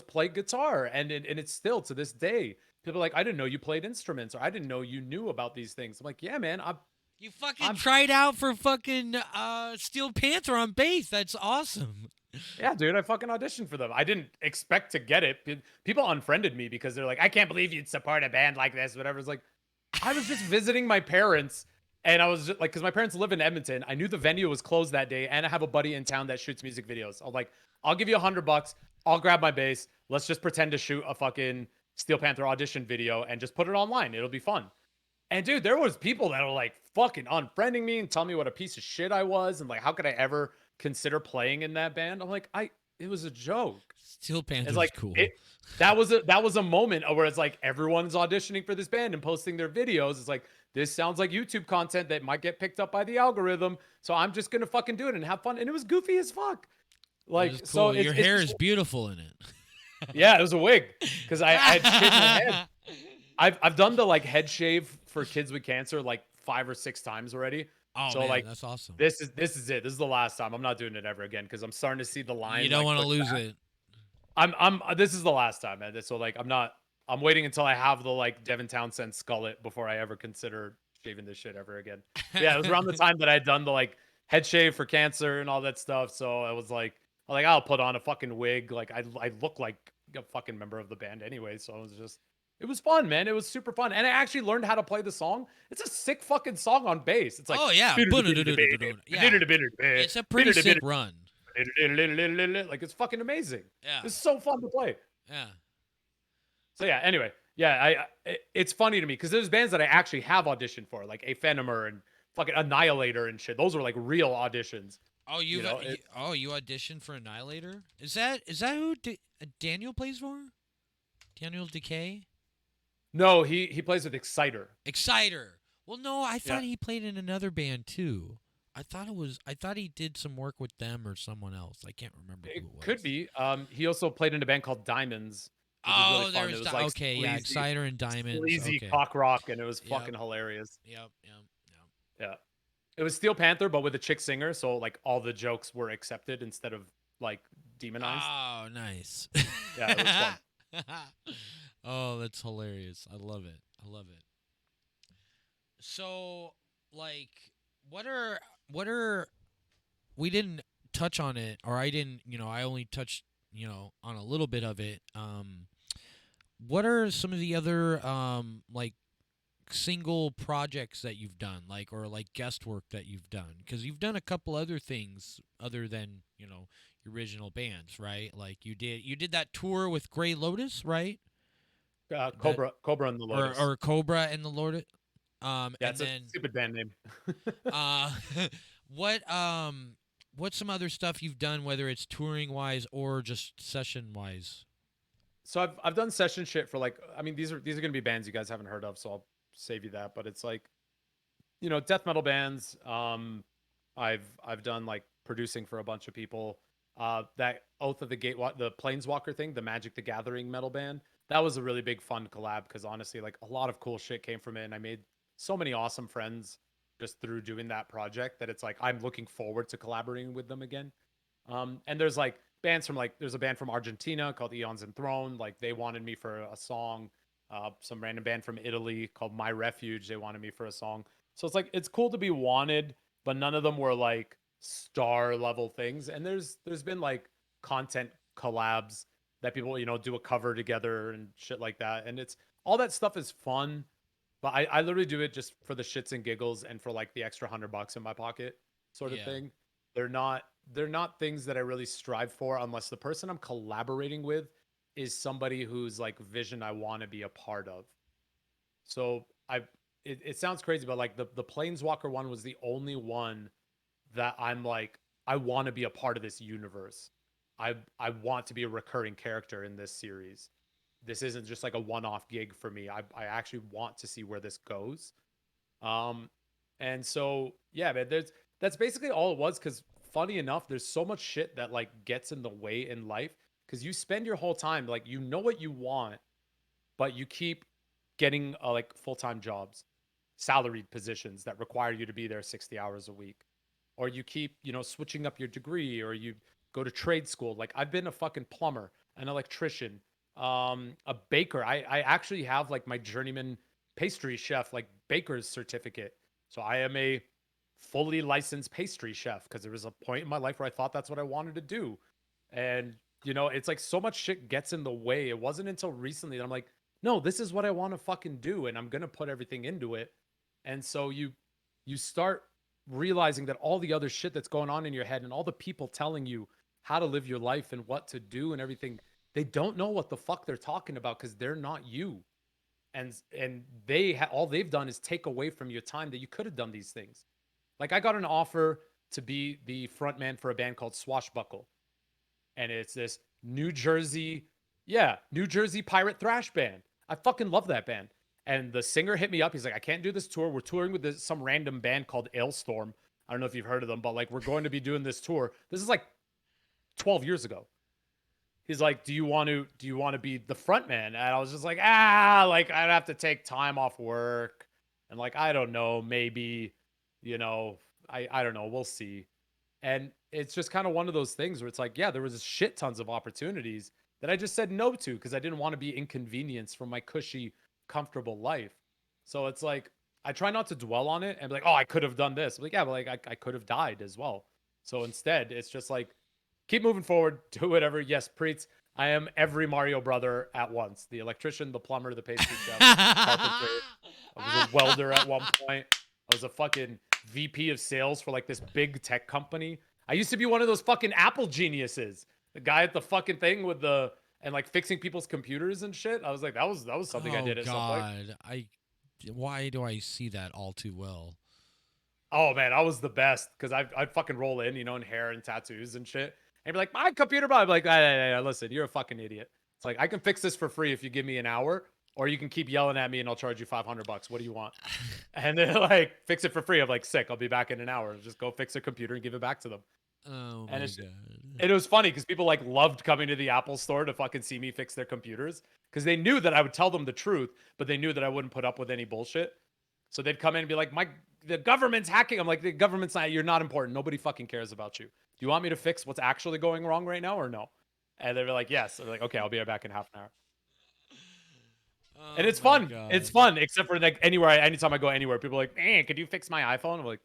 play guitar. And it's still to this day. People are like, I didn't know you played instruments, or I didn't know you knew about these things. I'm like, yeah, man, you fucking tried out for fucking Steel Panther on bass. That's awesome. Yeah, dude, I fucking auditioned for them. I didn't expect to get it. People unfriended me because they're like, I can't believe you'd support a band like this, whatever. It's like, I was just visiting my parents, and I was just like, because my parents live in Edmonton. I knew the venue was closed that day, and I have a buddy in town that shoots music videos. I'm like, I'll give you $100. I'll grab my bass. Let's just pretend to shoot a fucking Steel Panther audition video and just put it online. It'll be fun. And dude, there was people that were like fucking unfriending me and telling me what a piece of shit I was, and like, how could I ever consider playing in that band? I'm like, it was a joke. Steel Panther's like, cool. That was a moment where it's like everyone's auditioning for this band and posting their videos. It's like, this sounds like YouTube content that might get picked up by the algorithm, so I'm just gonna fucking do it and have fun. And it was goofy as fuck. Like, cool. So your hair is beautiful in it. Yeah, it was a wig because I had shaved my head. I've done the like head shave for kids with cancer like 5 or 6 times already. Oh, so man, like, that's awesome. This is it. This is the last time. I'm not doing it ever again because I'm starting to see the line. You don't want to lose it. This is the last time, man. So like, I'm waiting until I have the like Devin Townsend skullet before I ever consider shaving this shit ever again. Yeah, it was around the time that I'd done the like head shave for cancer and all that stuff. So I was like, I'll put on a fucking wig. Like I look like a fucking member of the band anyway. So it was fun, man. It was super fun. And I actually learned how to play the song. It's a sick fucking song on bass. It's like, oh yeah, it's a pretty sick run. Like, it's fucking amazing. Yeah, it's so fun to play. Yeah. So yeah, anyway, yeah, it's funny to me because there's bands that I actually have auditioned for, like Aphenimer and fucking Annihilator and shit. Those were like real auditions. Oh, you auditioned for Annihilator? Is that who Daniel plays for? Daniel Decay? No, he plays with Exciter. Exciter. Well, no, I thought he played in another band too. I thought he did some work with them or someone else. I can't remember who it was. Could be. He also played in a band called Diamonds. Oh, really there's like okay, sleazy, yeah, Exciter and Diamonds. Sleazy cock rock, and it was fucking hilarious. Yep. Yeah. It was Steel Panther, but with a chick singer, so like all the jokes were accepted instead of like demonized. Oh, nice. Yeah, it was fun. Oh, that's hilarious. I love it. I love it. So, like, what are what are we didn't touch on it, or I didn't. I only touched on a little bit of it. What are some of the other like single projects that you've done, like, or like guest work that you've done? Because you've done a couple other things other than your original bands, right? Like you did that tour with Grey Lotus, right? That Cobra and the or Lotus. or Cobra and the Lord. Yeah, And it's a then stupid band name. uh, what what's some other stuff you've done, whether it's touring wise or just session wise? So I've done session shit for like, I mean, these are gonna be bands you guys haven't heard of, so I'll save you that. But it's like, death metal bands. I've done like producing for a bunch of people. That Oath of the the Planeswalker thing, the Magic the Gathering metal band. That was a really big fun collab because honestly, like a lot of cool shit came from it, and I made so many awesome friends just through doing that project that it's like I'm looking forward to collaborating with them again. And there's like bands from like there's a band from Argentina called Eons Enthroned. Like they wanted me for a song. Some random band from Italy called My Refuge. They wanted me for a song. So it's like it's cool to be wanted, but none of them were like star level things. And there's been like content collabs that people do a cover together and shit like that. And it's all that stuff is fun, but I literally do it just for the shits and giggles and for like the extra $100 in my pocket sort of Yeah, thing. They're not they're not things that I really strive for unless the person I'm collaborating with is somebody whose like vision I want to be a part of. So it sounds crazy, but like the Planeswalker one was the only one that I'm like, I want to be a part of this universe. I want to be a recurring character in this series. This isn't just like a one-off gig for me. I actually want to see where this goes. Um, and so yeah, man, that's basically all it was. Because funny enough, there's so much shit that like gets in the way in life. Because you spend your whole time like you know what you want, but you keep getting like full-time jobs, salaried positions that require you to be there 60 hours a week, or you keep switching up your degree, or you go to trade school. Like I've been a fucking plumber, an electrician, a baker. I actually have like my journeyman pastry chef like baker's certificate, so I am a fully licensed pastry chef because there was a point in my life where I thought that's what I wanted to do. And it's like so much shit gets in the way. It wasn't until recently that I'm like, no, this is what I want to fucking do, and I'm gonna put everything into it. And so you start realizing that all the other shit that's going on in your head and all the people telling you how to live your life and what to do and everything, they don't know what the fuck they're talking about because they're not you. And all they've done is take away from your time that you could have done these things. Like I got an offer to be the front man for a band called Swashbuckle, and it's this New Jersey pirate thrash band. I fucking love that band. And the singer hit me up. He's like, I can't do this tour. We're touring with some random band called Ailstorm. I don't know if you've heard of them, but like we're going to be doing this tour. This is like 12 years ago. He's like, do you want to be the front man? And I was just like, like I'd have to take time off work. And like, I don't know, maybe, you know, I don't know. We'll see. And it's just kind of one of those things where it's like, yeah, there was shit tons of opportunities that I just said no to because I didn't want to be inconvenienced from my cushy, comfortable life. So it's like I try not to dwell on it and be like, oh, I could have done this. I'm like, yeah, but like I could have died as well. So instead, it's just like keep moving forward, do whatever. Yes, Preets, I am every Mario brother at once: the electrician, the plumber, the pastry chef, carpenter. I was a welder at one point. I was a fucking VP of sales for like this big tech company. I used to be one of those fucking Apple geniuses. The guy at the fucking thing with the and like fixing people's computers and shit. I was like, that was something I Oh did at some point. God, why do I see that all too well? Oh man, I was the best because I'd fucking roll in hair and tattoos and shit, and be like, my computer, bro. I'm like, hey, listen, you're a fucking idiot. It's like I can fix this for free if you give me an hour, or you can keep yelling at me and I'll charge you $500. What do you want? And then like fix it for free. I'm like, sick. I'll be back in an hour. Just go fix their computer and give it back to them. Oh And my it's God. it was funny because people like loved coming to the Apple store to fucking see me fix their computers because they knew that I would tell them the truth, but they knew that I wouldn't put up with any bullshit. So they'd come in and be like, the government's hacking. I'm like, the government's not, you're not important. Nobody fucking cares about you. Do you want me to fix what's actually going wrong right now or no? And they were like, yes. I'm like, okay, I'll be right back in half an hour. And Oh it's my fun. God. It's fun, except for like anytime I go anywhere, people are like, man, could you fix my iPhone? I'm like,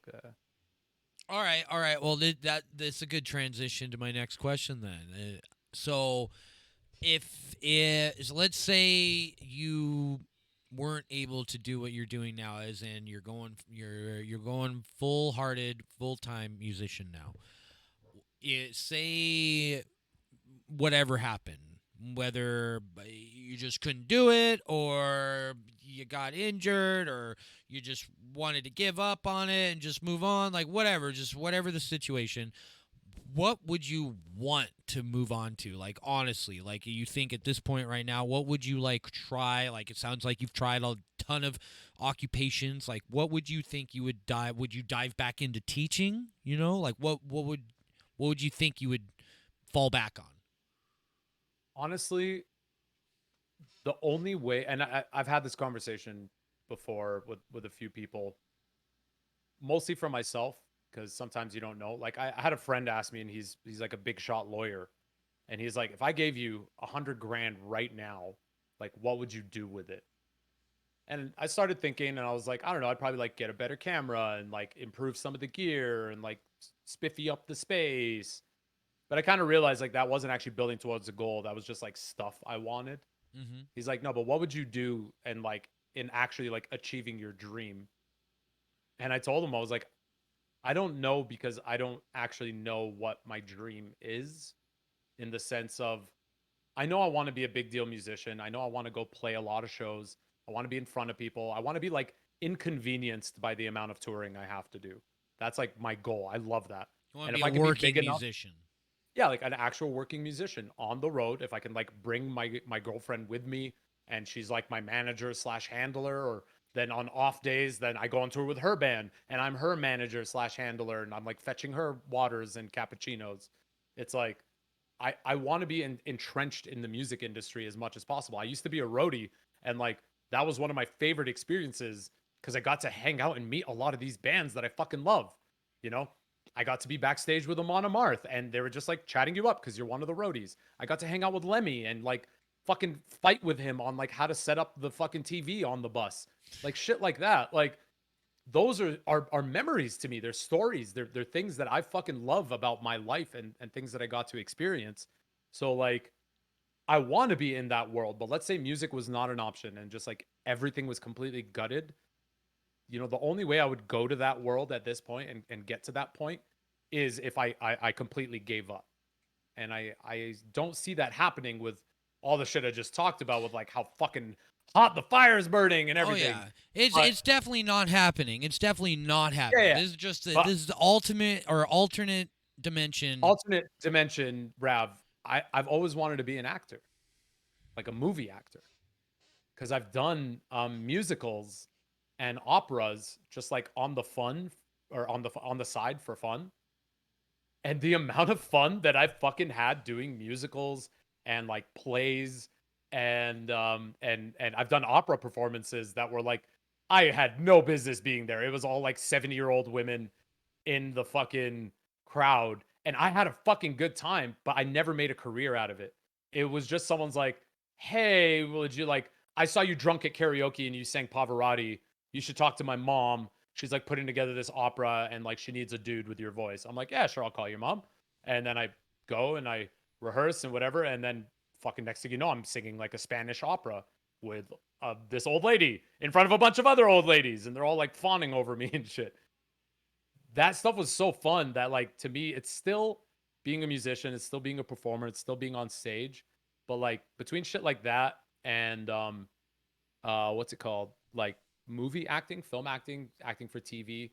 All right. Well, that's a good transition to my next question then. So, if is let's say you weren't able to do what you're doing now, as in you're going full hearted, full time musician now. Say whatever happened, whether you just couldn't do it, or you got injured, or you just wanted to give up on it and just move on, like whatever, just whatever the situation, what would you want to move on to? Like, honestly, like, you think at this point right now, what would you like try? Like, it sounds like you've tried a ton of occupations. Like, what would you think you would dive? Would you dive back into teaching? You know, like what would you think you would fall back on? honestly, the only way, and I've had this conversation before with a few people, mostly for myself, because sometimes you don't know. Like I had a friend ask me, and he's like a big shot lawyer, and he's like, if I gave you 100 grand right now, like what would you do with it? And I started thinking, and I was like, I don't know, I'd probably like get a better camera and like improve some of the gear and like spiffy up the space. But I kind of realized like that wasn't actually building towards a goal. That was just like stuff I wanted. Mm-hmm. He's like, no, but what would you do and like in actually like achieving your dream? And I told him, I was like, I don't know, because I don't actually know what my dream is, in the sense of I know I want to be a big deal musician. I know I want to go play a lot of shows. I want to be in front of people. I want to be like inconvenienced by the amount of touring I have to do. That's like my goal. I love that. You want And to if be I a could be working big enough, musician. yeah, like an actual working musician on the road, if I can like bring my girlfriend with me, and she's like my manager slash handler, or then on off days, then I go on tour with her band and I'm her manager slash handler, and I'm like fetching her waters and cappuccinos. It's like I want to be entrenched in the music industry as much as possible. I used to be a roadie, and like that was one of my favorite experiences, because I got to hang out and meet a lot of these bands that I fucking love. You know, I got to be backstage with Amon Amarth, and they were just like chatting you up because you're one of the roadies. I got to hang out with Lemmy and like fucking fight with him on like how to set up the fucking TV on the bus, like shit like that. Like those are memories to me. They're stories. They're things that I fucking love about my life, and things that I got to experience. So like I want to be in that world, but let's say music was not an option and just like everything was completely gutted. You know, the only way I would go to that world at this point, and get to that point, is if I completely gave up. And I don't see that happening with all the shit I just talked about, with like how fucking hot the fire is burning and Oh everything. yeah, it's But it's definitely not happening. It's definitely not yeah, happening. yeah. This is just But this is the ultimate or alternate dimension. alternate dimension, Rav, I've always wanted to be an actor, like a movie actor, because I've done musicals and operas, just like on the fun, or on the side for fun. And the amount of fun that I've fucking had doing musicals and like plays, and I've done opera performances that were like I had no business being there. It was all like 70-year-old women in the fucking crowd, and I had a fucking good time, but I never made a career out of it. It was just someone's like, "Hey, would you like I saw you drunk at karaoke and you sang Pavarotti. You should talk to my mom. She's like putting together this opera, and like she needs a dude with your voice." I'm like, "Yeah, sure, I'll call your mom." And then I go and I rehearse and whatever, and then fucking next thing you know, I'm singing like a Spanish opera with this old lady in front of a bunch of other old ladies, and they're all like fawning over me and shit. That stuff was so fun that like to me, it's still being a musician, it's still being a performer, it's still being on stage. But like between shit like that and what's it called, like movie acting, film acting, acting for TV,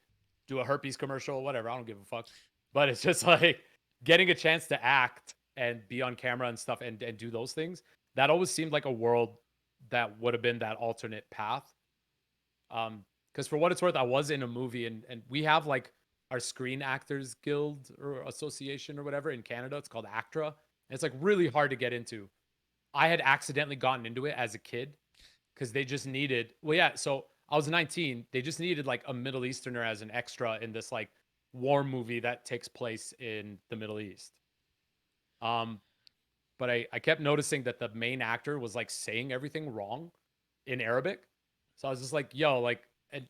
do a herpes commercial, whatever, I don't give a fuck. But it's just like getting a chance to act and be on camera and stuff, and do those things, that always seemed like a world that would have been that alternate path. Because for what it's worth, I was in a movie, and we have like our Screen Actors Guild or Association or whatever in Canada. It's called ACTRA. And it's like really hard to get into. I had accidentally gotten into it as a kid because they just needed, well, yeah. So I was 19. They just needed like a Middle Easterner as an extra in this like war movie that takes place in the Middle East. Um, but I kept noticing that the main actor was like saying everything wrong. in Arabic. So I was just like, yo, like, and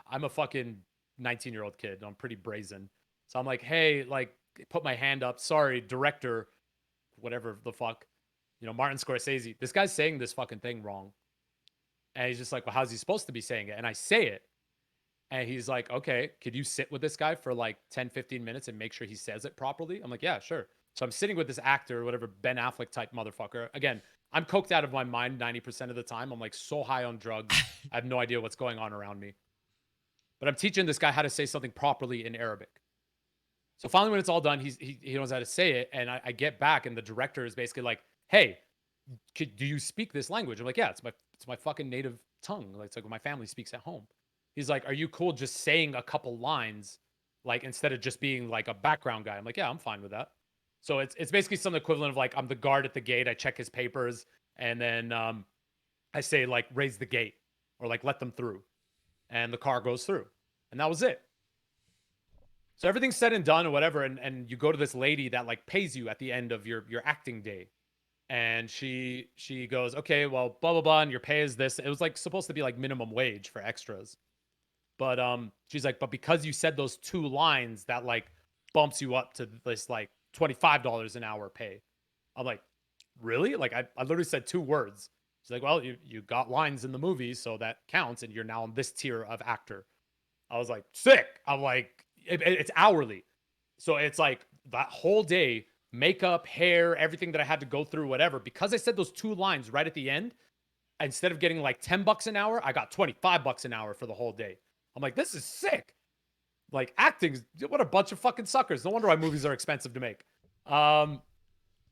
I'm a fucking 19-year-old kid. I'm pretty brazen. So I'm like, hey, like, put my hand up. Sorry, director, whatever the fuck, Martin Scorsese. This guy's saying this fucking thing wrong. And he's just like, well, how's he supposed to be saying it? And I say it. And he's like, okay, could you sit with this guy for like 10, 15 minutes and make sure he says it properly? I'm like, yeah, sure. So I'm sitting with this actor, whatever, Ben Affleck type motherfucker. Again, I'm coked out of my mind 90% of the time. I'm like so high on drugs. I have no idea what's going on around me. But I'm teaching this guy how to say something properly in Arabic. So finally, when it's all done, he knows how to say it. And I get back, and the director is basically like, hey, do you speak this language? I'm like, yeah, it's my fucking native tongue. Like, it's like what my family speaks at home. He's like, are you cool just saying a couple lines, like, instead of just being like a background guy? I'm like, yeah, I'm fine with that. So it's basically some equivalent of like, I'm the guard at the gate. I check his papers, and then I say like, raise the gate, or like, let them through, and the car goes through, and that was it. So everything's said and done or whatever, and you go to this lady that like pays you at the end of your acting day. And she goes, okay, well, blah, blah, blah, and your pay is this. It was like supposed to be like minimum wage for extras. But she's like, but because you said those 2 lines, that like bumps you up to this like $25 an hour pay. I'm like, really? Like I literally said 2 words. She's like, well, you got lines in the movie, so that counts, and you're now on this tier of actor. I was like, sick. I'm like, it's hourly. So it's like that whole day, makeup, hair, everything that I had to go through, whatever, because I said those 2 lines right at the end, instead of getting like $10 an hour, I got $25 an hour for the whole day. I'm like, this is sick. Like, acting, what a bunch of fucking suckers. No wonder why movies are expensive to make.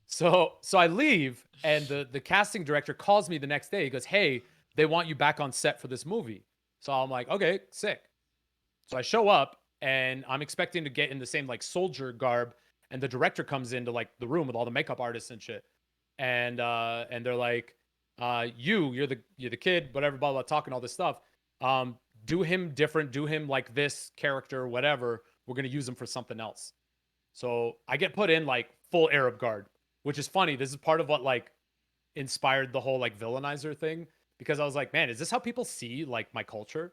So I leave, and the casting director calls me the next day. He goes, hey, they want you back on set for this movie. So I'm like, okay, sick. So I show up, and I'm expecting to get in the same like soldier garb, and the director comes into like the room with all the makeup artists and shit. And they're like, you're the kid, whatever, blah, blah, talking all this stuff. Do him different, do him like this character, whatever. We're going to use him for something else. So I get put in like full Arab guard, which is funny. This is part of what like inspired the whole like villainizer thing, because I was like, man, is this how people see like my culture?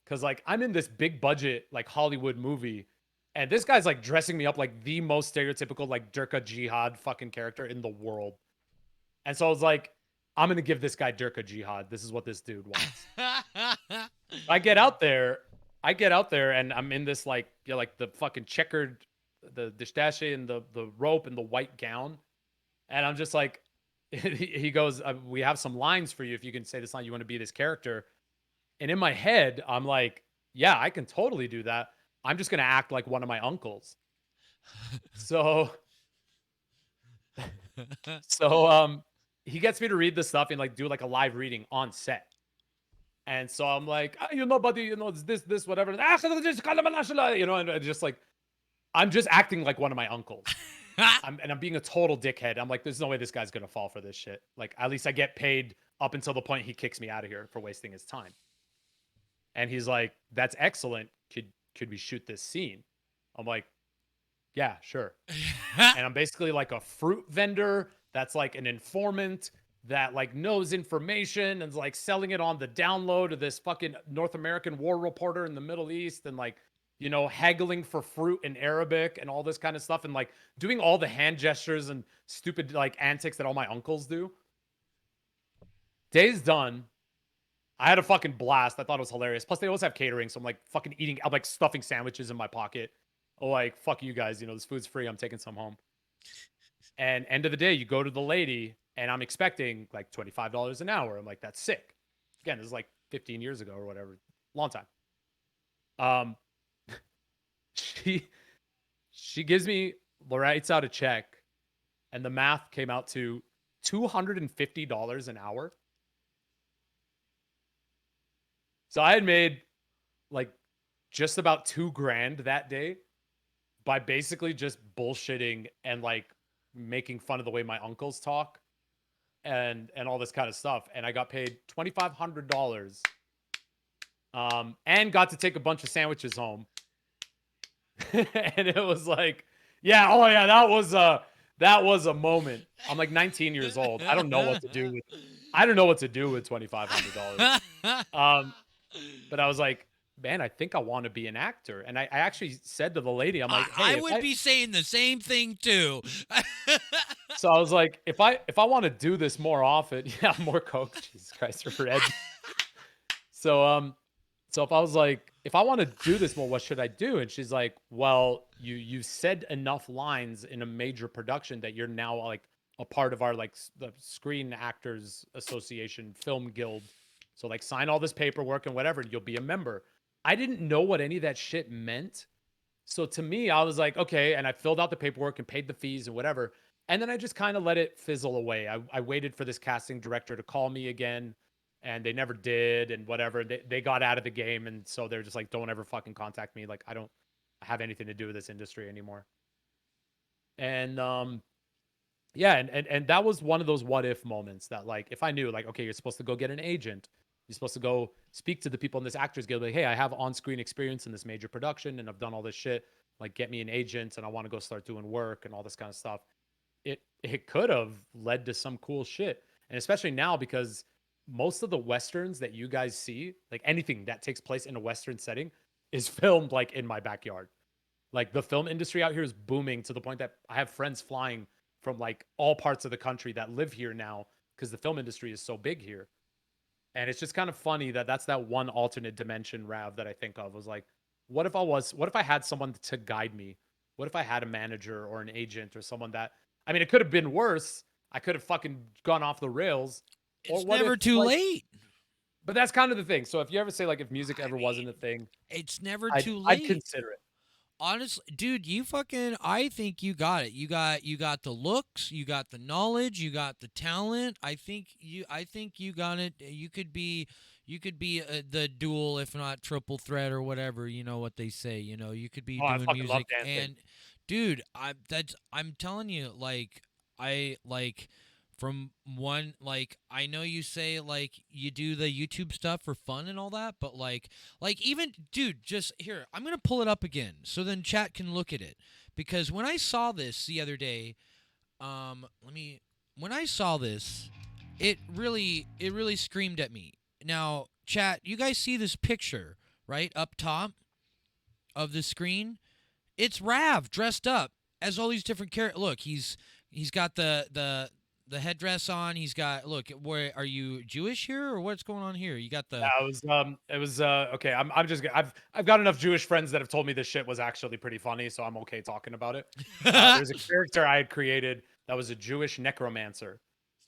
Because like I'm in this big budget like Hollywood movie, and this guy's like dressing me up like the most stereotypical like Durka Jihad fucking character in the world. And so I was like, I'm going to give this guy Durka Jihad. This is what this dude wants. I get out there, and I'm in this like, like the fucking checkered, the dishdache and the rope and the white gown. And I'm just like, he goes, we have some lines for you. If you can say this line, you want to be this character. And in my head, I'm like, yeah, I can totally do that. I'm just going to act like one of my uncles. So he gets me to read this stuff and like do like a live reading on set. And so I'm like, buddy, it's this, whatever. And just like, I'm just acting like one of my uncles. I'm being a total dickhead. I'm like, there's no way this guy's going to fall for this shit. Like, at least I get paid up until the point he kicks me out of here for wasting his time. And he's like, that's excellent. Could we shoot this scene? I'm like, yeah, sure. And I'm basically like a fruit vendor that's like an informant that like knows information and is like selling it on the download to this fucking North American war reporter in the Middle East, and like, haggling for fruit in Arabic and all this kind of stuff, and like doing all the hand gestures and stupid like antics that all my uncles do. Day's done. I had a fucking blast. I thought it was hilarious. Plus, they always have catering, so I'm like fucking eating. I'm like stuffing sandwiches in my pocket. Oh, like, fuck you guys. This food's free. I'm taking some home. And end of the day, you go to the lady, and I'm expecting like $25 an hour. I'm like, that's sick. Again, this is like 15 years ago or whatever. Long time. She gives me, writes out a check, and the math came out to $250 an hour. So I had made like just about $2,000 that day by basically just bullshitting and like making fun of the way my uncles talk and all this kind of stuff. And I got paid $2,500 and got to take a bunch of sandwiches home. And it was like, yeah, that was a moment. I'm like 19 years old. I don't know what to do with it. I don't know what to do with $2,500. But I was like, man, I think I want to be an actor. And I actually said to the lady, I'm like, hey, I would be saying the same thing too. so I was like, if I want to do this more often, yeah, more coke, Jesus Christ, red. So if I was like, if I want to do this more, what should I do? And she's like, well, you said enough lines in a major production that you're now like a part of our like the Screen Actors Association Film Guild. So like sign all this paperwork and whatever, and you'll be a member. I didn't know what any of that shit meant. So to me, I was like, okay, and I filled out the paperwork and paid the fees and whatever. And then I just kind of let it fizzle away. I waited for this casting director to call me again, and they never did, and whatever. They got out of the game, and so they're just like, don't ever fucking contact me. Like, I don't have anything to do with this industry anymore. And yeah, and that was one of those what if moments that like if I knew like, okay, you're supposed to go get an agent, you're supposed to go speak to the people in this Actors Guild, like, hey, I have on-screen experience in this major production and I've done all this shit, like get me an agent and I want to go start doing work and all this kind of stuff. It could have led to some cool shit. And especially now because most of the westerns that you guys see, like anything that takes place in a western setting is filmed like in my backyard. Like the film industry out here is booming to the point that I have friends flying from like all parts of the country that live here now because the film industry is so big here. And it's just kind of funny that that's that one alternate dimension, Rav, that I think of was like, what if I had someone to guide me? What if I had a manager or an agent or someone that, I mean, it could have been worse. I could have fucking gone off the rails. It's never too late. But that's kind of the thing. So if you ever say like, if music ever wasn't a thing, it's never too late. I'd consider it. Honestly, dude, I think you got it. You got the looks, you got the knowledge, you got the talent. I think you got it. You could be the dual, if not triple threat or whatever. You know what they say. You know, you could be doing music. And dude, I'm telling you, like from one, like I know you say like you do the YouTube stuff for fun and all that, but like even dude, just here, I'm gonna pull it up again so then chat can look at it, because when I saw this the other day, when I saw this, it really screamed at me. Now chat, you guys see this picture right up top of the screen? It's Rav dressed up as all these different characters. Look, he's got the headdress on. He's got, look, where are you Jewish here or what's going on here? You got the yeah, it was okay. I'm just I've got enough Jewish friends that have told me this shit was actually pretty funny, so I'm okay talking about it. There's a character I had created that was a Jewish necromancer.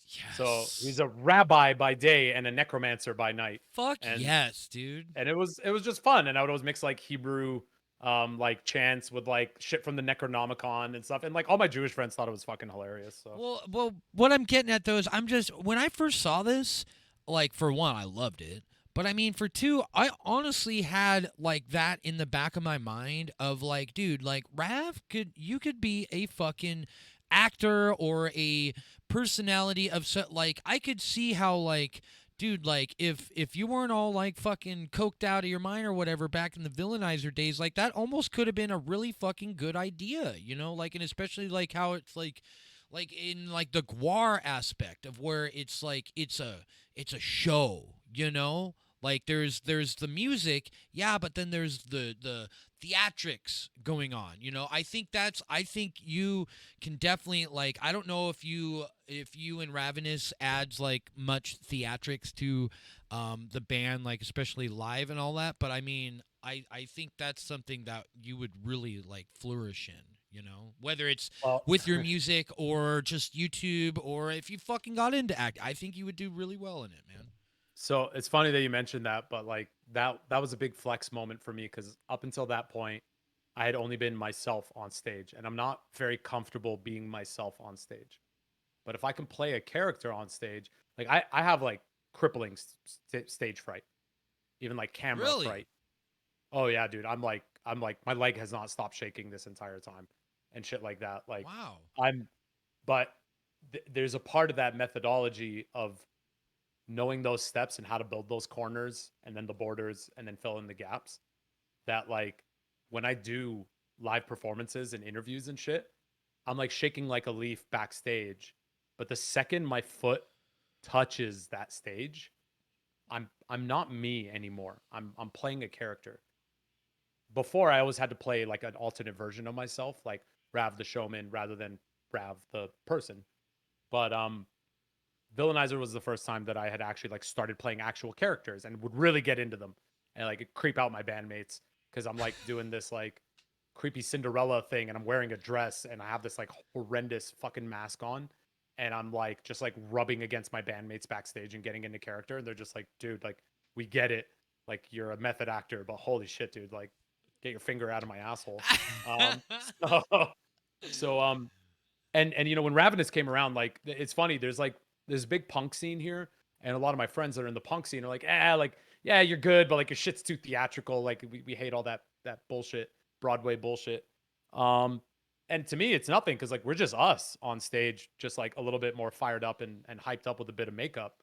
Yes. So he's a rabbi by day and a necromancer by night. Fuck yes, dude. And it was just fun, and I would always mix like Hebrew like chants with like shit from the Necronomicon and stuff, and like all my Jewish friends thought it was fucking hilarious. So well, what I'm getting at though is when I first saw this, like for one, I loved it, but I mean for two, I honestly had like that in the back of my mind of like, dude, like Rav you could be a fucking actor or a personality of like I could see how like, dude, like if you weren't all like fucking coked out of your mind or whatever back in the villainizer days, like that almost could have been a really fucking good idea, you know, like, and especially like how it's like in like the Gwar aspect of where it's like it's a show, you know, like there's the music, yeah, but then there's the theatrics going on, you know. I think you can definitely, like, I don't know if you and Ravenous adds like much theatrics to the band, like especially live and all that, but I mean I think that's something that you would really like flourish in, you know, whether it's with your music or just YouTube, or if you fucking got into act, I think you would do really well in it, man. So it's funny that you mentioned that, but like that was a big flex moment for me, because up until that point, I had only been myself on stage, and I'm not very comfortable being myself on stage. But if I can play a character on stage, like I have like crippling stage fright, even like camera fright. Oh yeah, dude, I'm like my leg has not stopped shaking this entire time, and shit like that. Like, wow. But there's a part of that methodology of knowing those steps and how to build those corners and then the borders and then fill in the gaps, that like when I do live performances and interviews and shit, I'm like shaking like a leaf backstage. But the second my foot touches that stage, I'm not me anymore. I'm playing a character. Before I always had to play like an alternate version of myself, like Rav the showman rather than Rav the person. But Villainizer was the first time that I had actually like started playing actual characters and would really get into them and like creep out my bandmates because I'm like doing this like creepy Cinderella thing and I'm wearing a dress and I have this like horrendous fucking mask on and I'm like just like rubbing against my bandmates backstage and getting into character and they're just like, dude, like we get it, like you're a method actor, but holy shit, dude, like get your finger out of my asshole. Um, so, so and you know when Ravenous came around, like it's funny. There's like this big punk scene here, and a lot of my friends that are in the punk scene are like, like yeah, you're good, but like your shit's too theatrical. Like we hate all that bullshit, Broadway bullshit. Um, and to me, it's nothing because like we're just us on stage, just like a little bit more fired up and hyped up with a bit of makeup,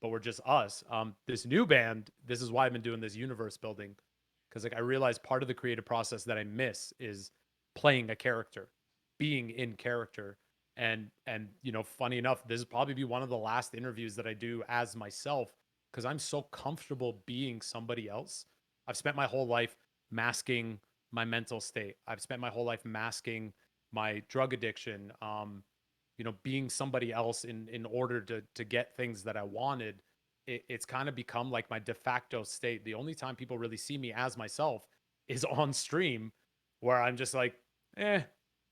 but we're just us. This new band, this is why I've been doing this universe building because like I realized part of the creative process that I miss is playing a character, being in character. And you know, funny enough, this will probably be one of the last interviews that I do as myself because I'm so comfortable being somebody else. I've spent my whole life masking my mental state. I've spent my whole life masking my drug addiction. You know, being somebody else in order to get things that I wanted. It's kind of become like my de facto state. The only time people really see me as myself is on stream, where I'm just like, all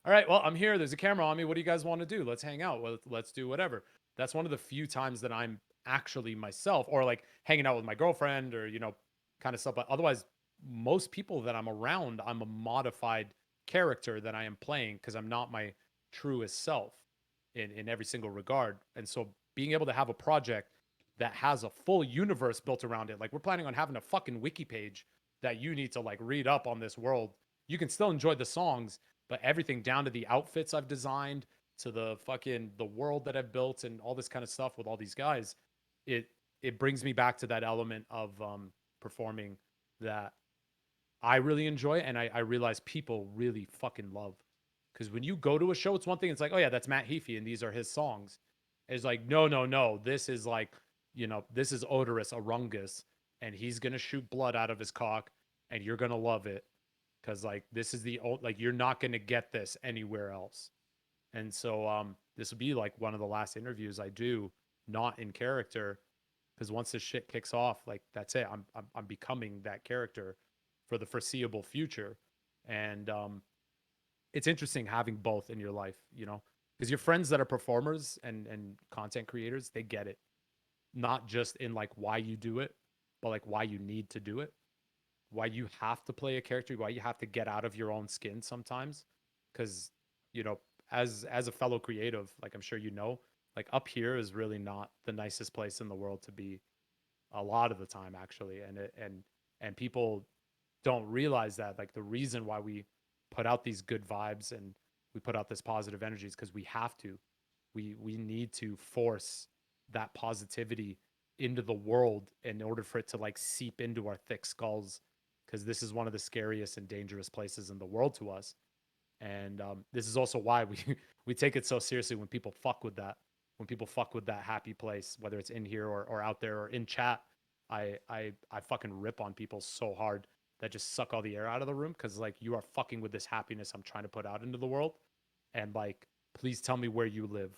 right, well, I'm here. There's a camera on me. What do you guys want to do? Let's hang out. Let's do whatever. That's one of the few times that I'm actually myself, or like hanging out with my girlfriend, or you know, kind of stuff. But otherwise, most people that I'm around, I'm a modified character that I am playing because I'm not my truest self in every single regard. And so being able to have a project that has a full universe built around it, like we're planning on having a fucking wiki page that you need to like read up on this world. You can still enjoy the songs, but everything down to the outfits I've designed to the fucking the world that I've built and all this kind of stuff with all these guys, it it brings me back to that element of performing that I really enjoy and I realize people really fucking love. Because when you go to a show, it's one thing. It's like, oh yeah, that's Matt Heafy and these are his songs. It's like, no, no, no. This is like, you know, this is Odorous Arungus, and he's gonna shoot blood out of his cock, and you're gonna love it. Because like this is the old, like you're not gonna get this anywhere else. And so this will be like one of the last interviews I do, not in character, because once this shit kicks off, like that's it. I'm becoming that character for the foreseeable future. And it's interesting having both in your life, you know, because your friends that are performers and content creators, they get it. Not just in like why you do it, but like why you need to do it, why you have to play a character, why you have to get out of your own skin sometimes. Because, you know, as a fellow creative, like I'm sure you know, like up here is really not the nicest place in the world to be a lot of the time actually. And people don't realize that like the reason why we put out these good vibes and we put out this positive energy is because we have to. We need to force that positivity into the world in order for it to like seep into our thick skulls, because this is one of the scariest and dangerous places in the world to us. And this is also why we we take it so seriously when people fuck with that, when people fuck with that happy place, whether it's in here or out there or in chat. I fucking rip on people so hard that just suck all the air out of the room, because like you are fucking with this happiness I'm trying to put out into the world. And like please tell me where you live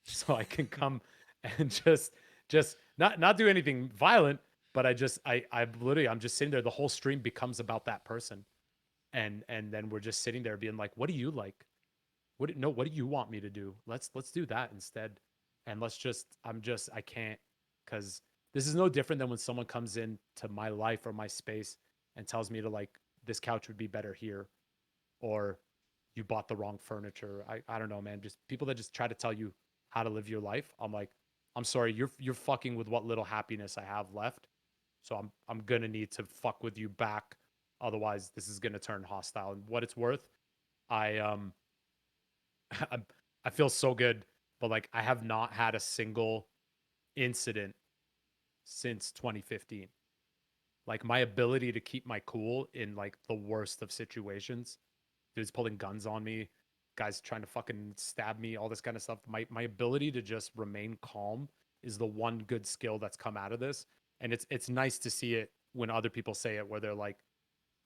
so I can come and just not do anything violent, but I literally I'm just sitting there. The whole stream becomes about that person, and then we're just sitting there being like, what do you like? What do you want me to do? Let's do that instead. And let's just I can't, because this is no different than when someone comes in to my life or my space and tells me to like this couch would be better here, or you bought the wrong furniture. I don't know, man. Just people that just try to tell you how to live your life. I'm like, I'm sorry, you're fucking with what little happiness I have left. So I'm gonna need to fuck with you back. Otherwise, this is gonna turn hostile. And what it's worth, I I I feel so good, but like I have not had a single incident since 2015. Like my ability to keep my cool in like the worst of situations, dudes pulling guns on me, guys trying to fucking stab me, all this kind of stuff. My ability to just remain calm is the one good skill that's come out of this. And it's nice to see it when other people say it, where they're like,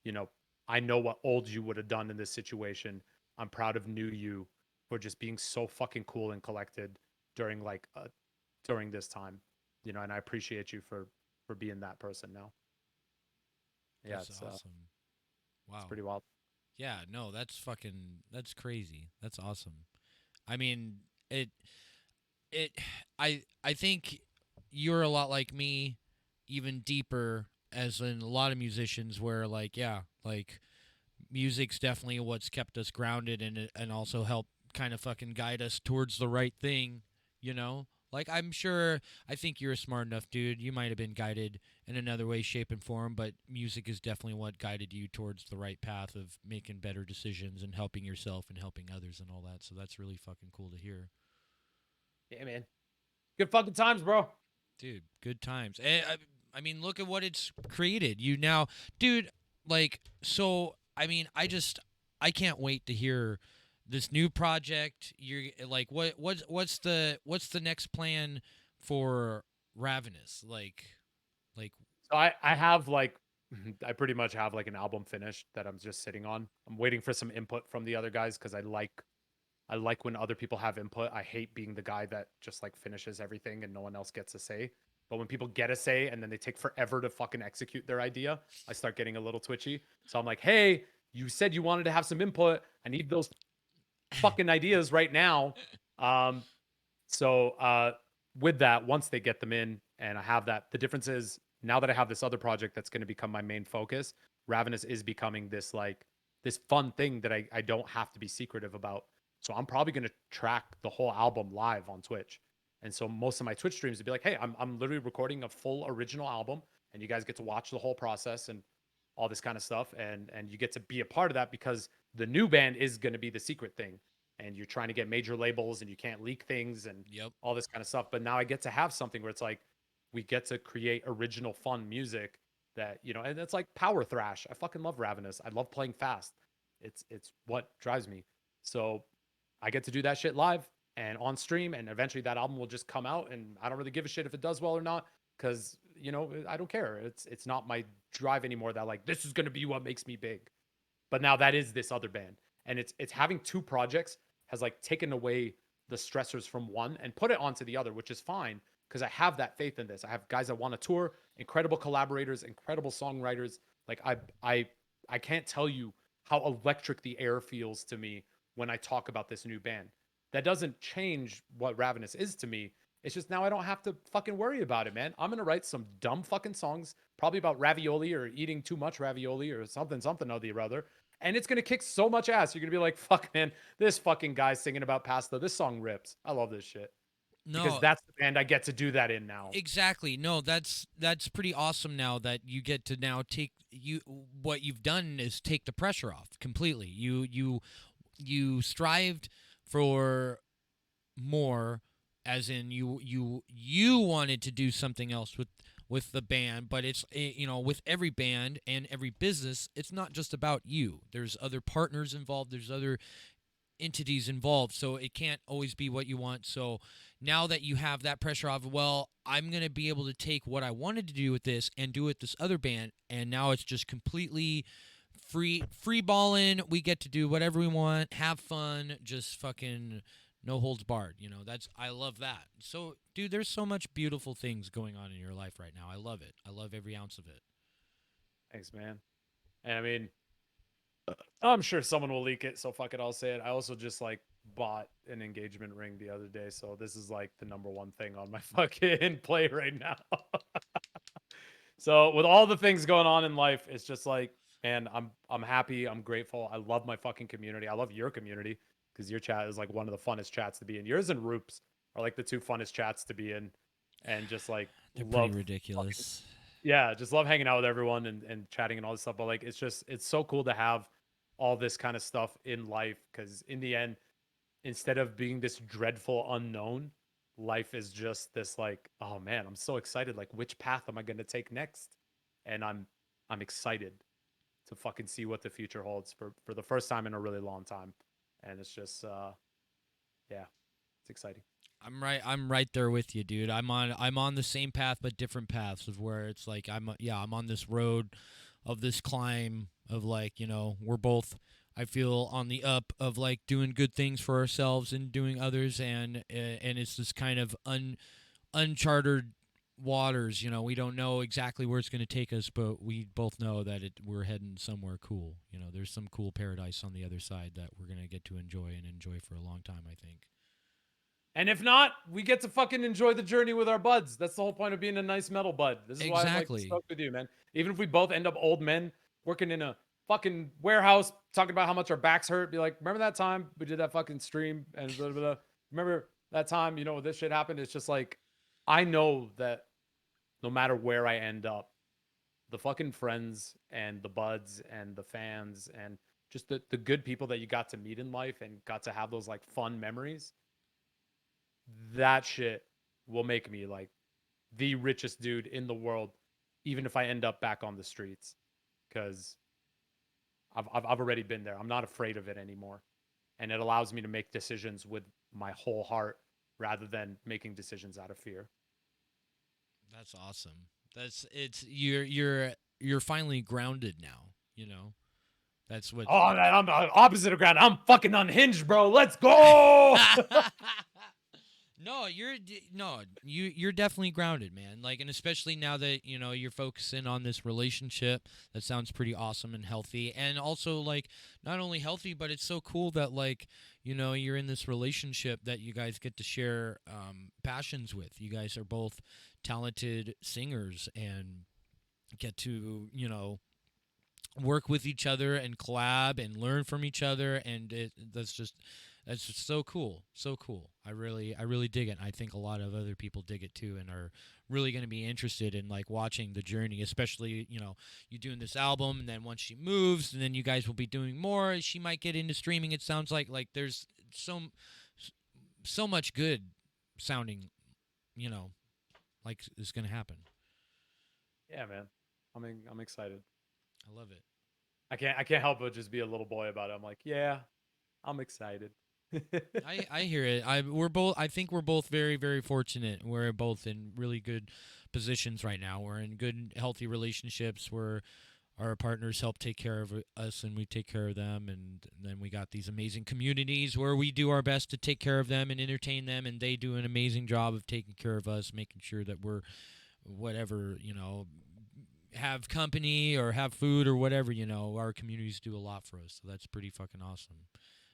you know, I know what old you would have done in this situation. I'm proud of new you for just being so fucking cool and collected during during this time, you know, and I appreciate you for being that person now. Yeah, That's it's awesome. it's Wow. pretty wild. Yeah, no, that's crazy. That's awesome. I mean, it it I think you're a lot like me, even deeper as in a lot of musicians where like yeah, like music's definitely what's kept us grounded and also help kind of fucking guide us towards the right thing, you know? Like I'm sure I think you're a smart enough dude. You might have been guided in another way, shape, and form, but music is definitely what guided you towards the right path of making better decisions and helping yourself and helping others and all that. So that's really fucking cool to hear. Yeah, man. Good fucking times, bro. Dude, good times. I mean, look at what it's created. You now, dude, like, so, I mean, I can't wait to hear this new project. You're like, what's the next plan for Ravenous? Like, So I have like I pretty much have like an album finished that I'm just sitting on. I'm waiting for some input from the other guys because I like when other people have input. I hate being the guy that just like finishes everything and no one else gets a say. But when people get a say and then they take forever to fucking execute their idea, I start getting a little twitchy. So I'm like, hey, you said you wanted to have some input. I need those fucking ideas right now. Um, so with that, once they get them in and I have that, the difference is now that I have this other project that's going to become my main focus, Ravenous is becoming this like this fun thing that I don't have to be secretive about. So I'm probably going to track the whole album live on Twitch. And so most of my Twitch streams would be like, hey, I'm literally recording a full original album and you guys get to watch the whole process and all this kind of stuff. And you get to be a part of that because the new band is going to be the secret thing and you're trying to get major labels and you can't leak things and yep. all this kind of stuff. But now I get to have something where it's like we get to create original fun music that, you know, and it's like power thrash. I fucking love Ravenous. I love playing fast. It's what drives me. So I get to do that shit live and on stream and eventually that album will just come out and I don't really give a shit if it does well or not cuz you know, I don't care. It's not my drive anymore that like this is going to be what makes me big. But now that is this other band. And it's having two projects has like taken away the stressors from one and put it onto the other, which is fine because I have that faith in this. I have guys that want to tour, incredible collaborators, incredible songwriters. Like I can't tell you how electric the air feels to me when I talk about this new band. That doesn't change what Ravenous is to me. It's just now I don't have to fucking worry about it, man. I'm gonna write some dumb fucking songs, probably about ravioli or eating too much ravioli or something of the other. And it's gonna kick so much ass. You're gonna be like, fuck, man, this fucking guy singing about pasta. This song rips. I love this shit. Because No, that's the band I get to do that in now. exactly. No, that's pretty awesome now that you get to now take you what you've done is take the pressure off completely. You strived for more as in you wanted to do something else with the band, but it's you know, with every band and every business, it's not just about you. There's other partners involved, there's other entities involved, so it can't always be what you want. So now that you have that pressure off, well, I'm going to be able to take what I wanted to do with this and do it with this other band, and now it's just completely free balling. We get to do whatever we want, have fun, just fucking no holds barred. You know, that's I love that. So, dude, there's so much beautiful things going on in your life right now. I love it. I love every ounce of it. Thanks, man. And I mean, I'm sure someone will leak it, so fuck it, I'll say it. I also just like bought an engagement ring the other day, so this is like the number one thing on my fucking plate right now. So with all the things going on in life, it's just like, man, I'm happy, I'm grateful. I love my fucking community. I love your community because your chat is like one of the funnest chats to be in. Yours and Roops are like the two funnest chats to be in, and just like They're love pretty fucking ridiculous. yeah, just love hanging out with everyone and chatting and all this stuff. But like, it's so cool to have all this kind of stuff in life because in the end, instead of being this dreadful unknown, life is just this like, oh man, I'm so excited. Like, which path am I going to take next? And I'm excited to fucking see what the future holds for the first time in a really long time. And it's just yeah, it's exciting. I'm right there with you, dude. I'm on the same path but different paths of where it's like I'm on this road of this climb of like, we're both I feel on the up of like doing good things for ourselves and doing others, and it's this kind of uncharted waters. We don't know exactly where it's going to take us, but we both know that we're heading somewhere cool. There's some cool paradise on the other side that we're going to get to enjoy for a long time, I think. And if not, we get to fucking enjoy the journey with our buds. That's the whole point of being a nice metal bud. This is why I'm like Exactly. stoked with you, man. Even if we both end up old men working in a fucking warehouse, talking about how much our backs hurt, be like, remember that time we did that fucking stream and blah, blah, blah. Remember that time, this shit happened. It's just like, I know that no matter where I end up, the fucking friends and the buds and the fans and just the good people that you got to meet in life and got to have those like fun memories, that shit will make me like the richest dude in the world, even if I end up back on the streets, because I've already been there. I'm not afraid of it anymore, and it allows me to make decisions with my whole heart rather than making decisions out of fear. That's awesome. You're finally grounded now. That's what. Oh man, I'm the opposite of ground. I'm fucking unhinged, bro. Let's go. No, you're definitely grounded, man. Like, and especially now that you're focusing on this relationship, that sounds pretty awesome and healthy, and also like not only healthy, but it's so cool that like you're in this relationship that you guys get to share passions with. You guys are both talented singers and get to work with each other and collab and learn from each other, and that's just so cool. So cool. I really dig it. I think a lot of other people dig it too and are really going to be interested in like watching the journey, especially, you doing this album, and then once she moves, and then you guys will be doing more. She might get into streaming. It sounds like there's so much good sounding, like is going to happen. Yeah, man. I'm excited. I love it. I can't help but just be a little boy about it. I'm like, yeah, I'm excited. I hear it. I think we're both very, very fortunate. We're both in really good positions right now. We're in good, healthy relationships where our partners help take care of us and we take care of them. And then we got these amazing communities where we do our best to take care of them and entertain them. And they do an amazing job of taking care of us, making sure that we're whatever, have company or have food or whatever, our communities do a lot for us. So that's pretty fucking awesome.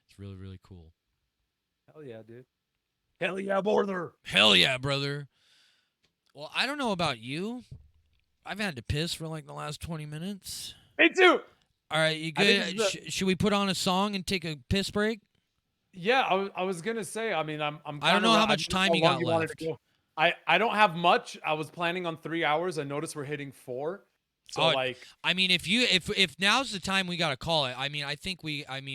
It's really, really cool. Hell yeah, dude. Hell yeah, brother. Hell yeah, brother. Well, I don't know about you. I've had to piss for like the last 20 minutes. Me too. All right, you good? Should we put on a song and take a piss break? Yeah, I was gonna say. I mean, I don't know how much time you got left. I don't have much. I was planning on 3 hours. I noticed we're hitting 4. So I mean, if now's the time, we gotta call it. I mean,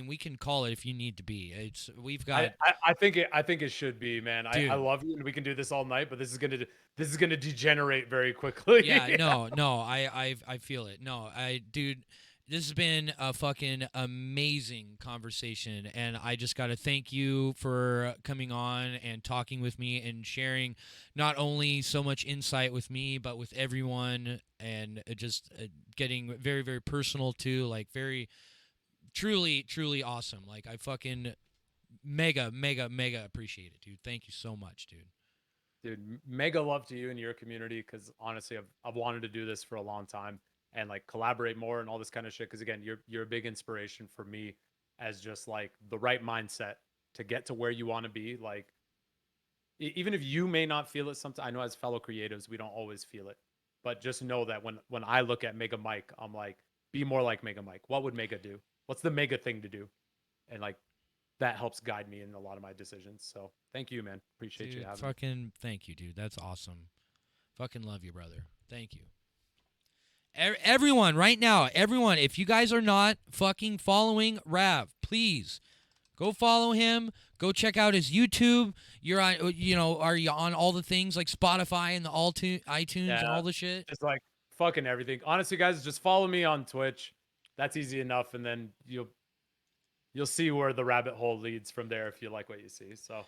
we can call it if you need to be. We've got. I think it should be, man. I love you, and we can do this all night. But this is gonna degenerate very quickly. Yeah, no, I feel it. No, dude. This has been a fucking amazing conversation, and I just got to thank you for coming on and talking with me and sharing not only so much insight with me, but with everyone, and just getting very, very personal too, like very, truly, truly awesome. Like I fucking mega appreciate it, dude. Thank you so much, dude. Dude, mega love to you and your community, because honestly, I've wanted to do this for a long time. And like collaborate more and all this kind of shit. Because again, you're a big inspiration for me as just like the right mindset to get to where you want to be. Like even if you may not feel it sometimes, I know as fellow creatives we don't always feel it, but just know that when I look at Mega Mike, I'm like, be more like Mega Mike. What would Mega do? What's the Mega thing to do? And like that helps guide me in a lot of my decisions. So thank you, man. Appreciate dude, you having fucking me. Thank you, dude. That's awesome. Fucking love you, brother. Thank you. Everyone, right now, everyone, if you guys are not fucking following Rav, please go follow him. Go check out his YouTube. You're on, are you on all the things like Spotify and the iTunes and all the shit? Just like fucking everything. Honestly, guys, just follow me on Twitch. That's easy enough, and then you'll see where the rabbit hole leads from there if you like what you see. So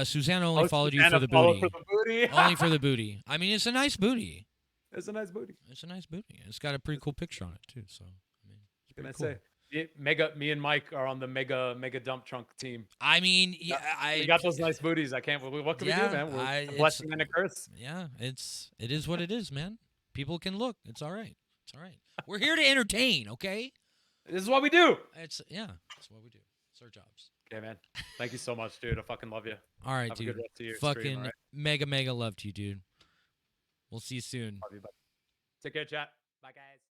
Susanna only followed you for Susanna the followed booty. For the booty. Only for the booty. I mean, it's a nice booty. It's a nice booty. It's a nice booty. It's got a pretty cool picture on it too. So I mean, it's What can I pretty cool. say? Me and Mike are on the mega dump trunk team. I mean, yeah, We got those nice booties. I can't. What can we do, man? We're a blessing and a curse. Yeah, it is what it is, man. People can look. It's all right. It's all right. We're here to entertain, okay? This is what we do. That's what we do. It's our jobs. Okay, man. Thank you so much, dude. I fucking love you. All right, Have dude. a good rest of your Fucking stream, all right? mega love to you, dude. We'll see you soon. Love you, buddy. Take care, chat. Bye, guys.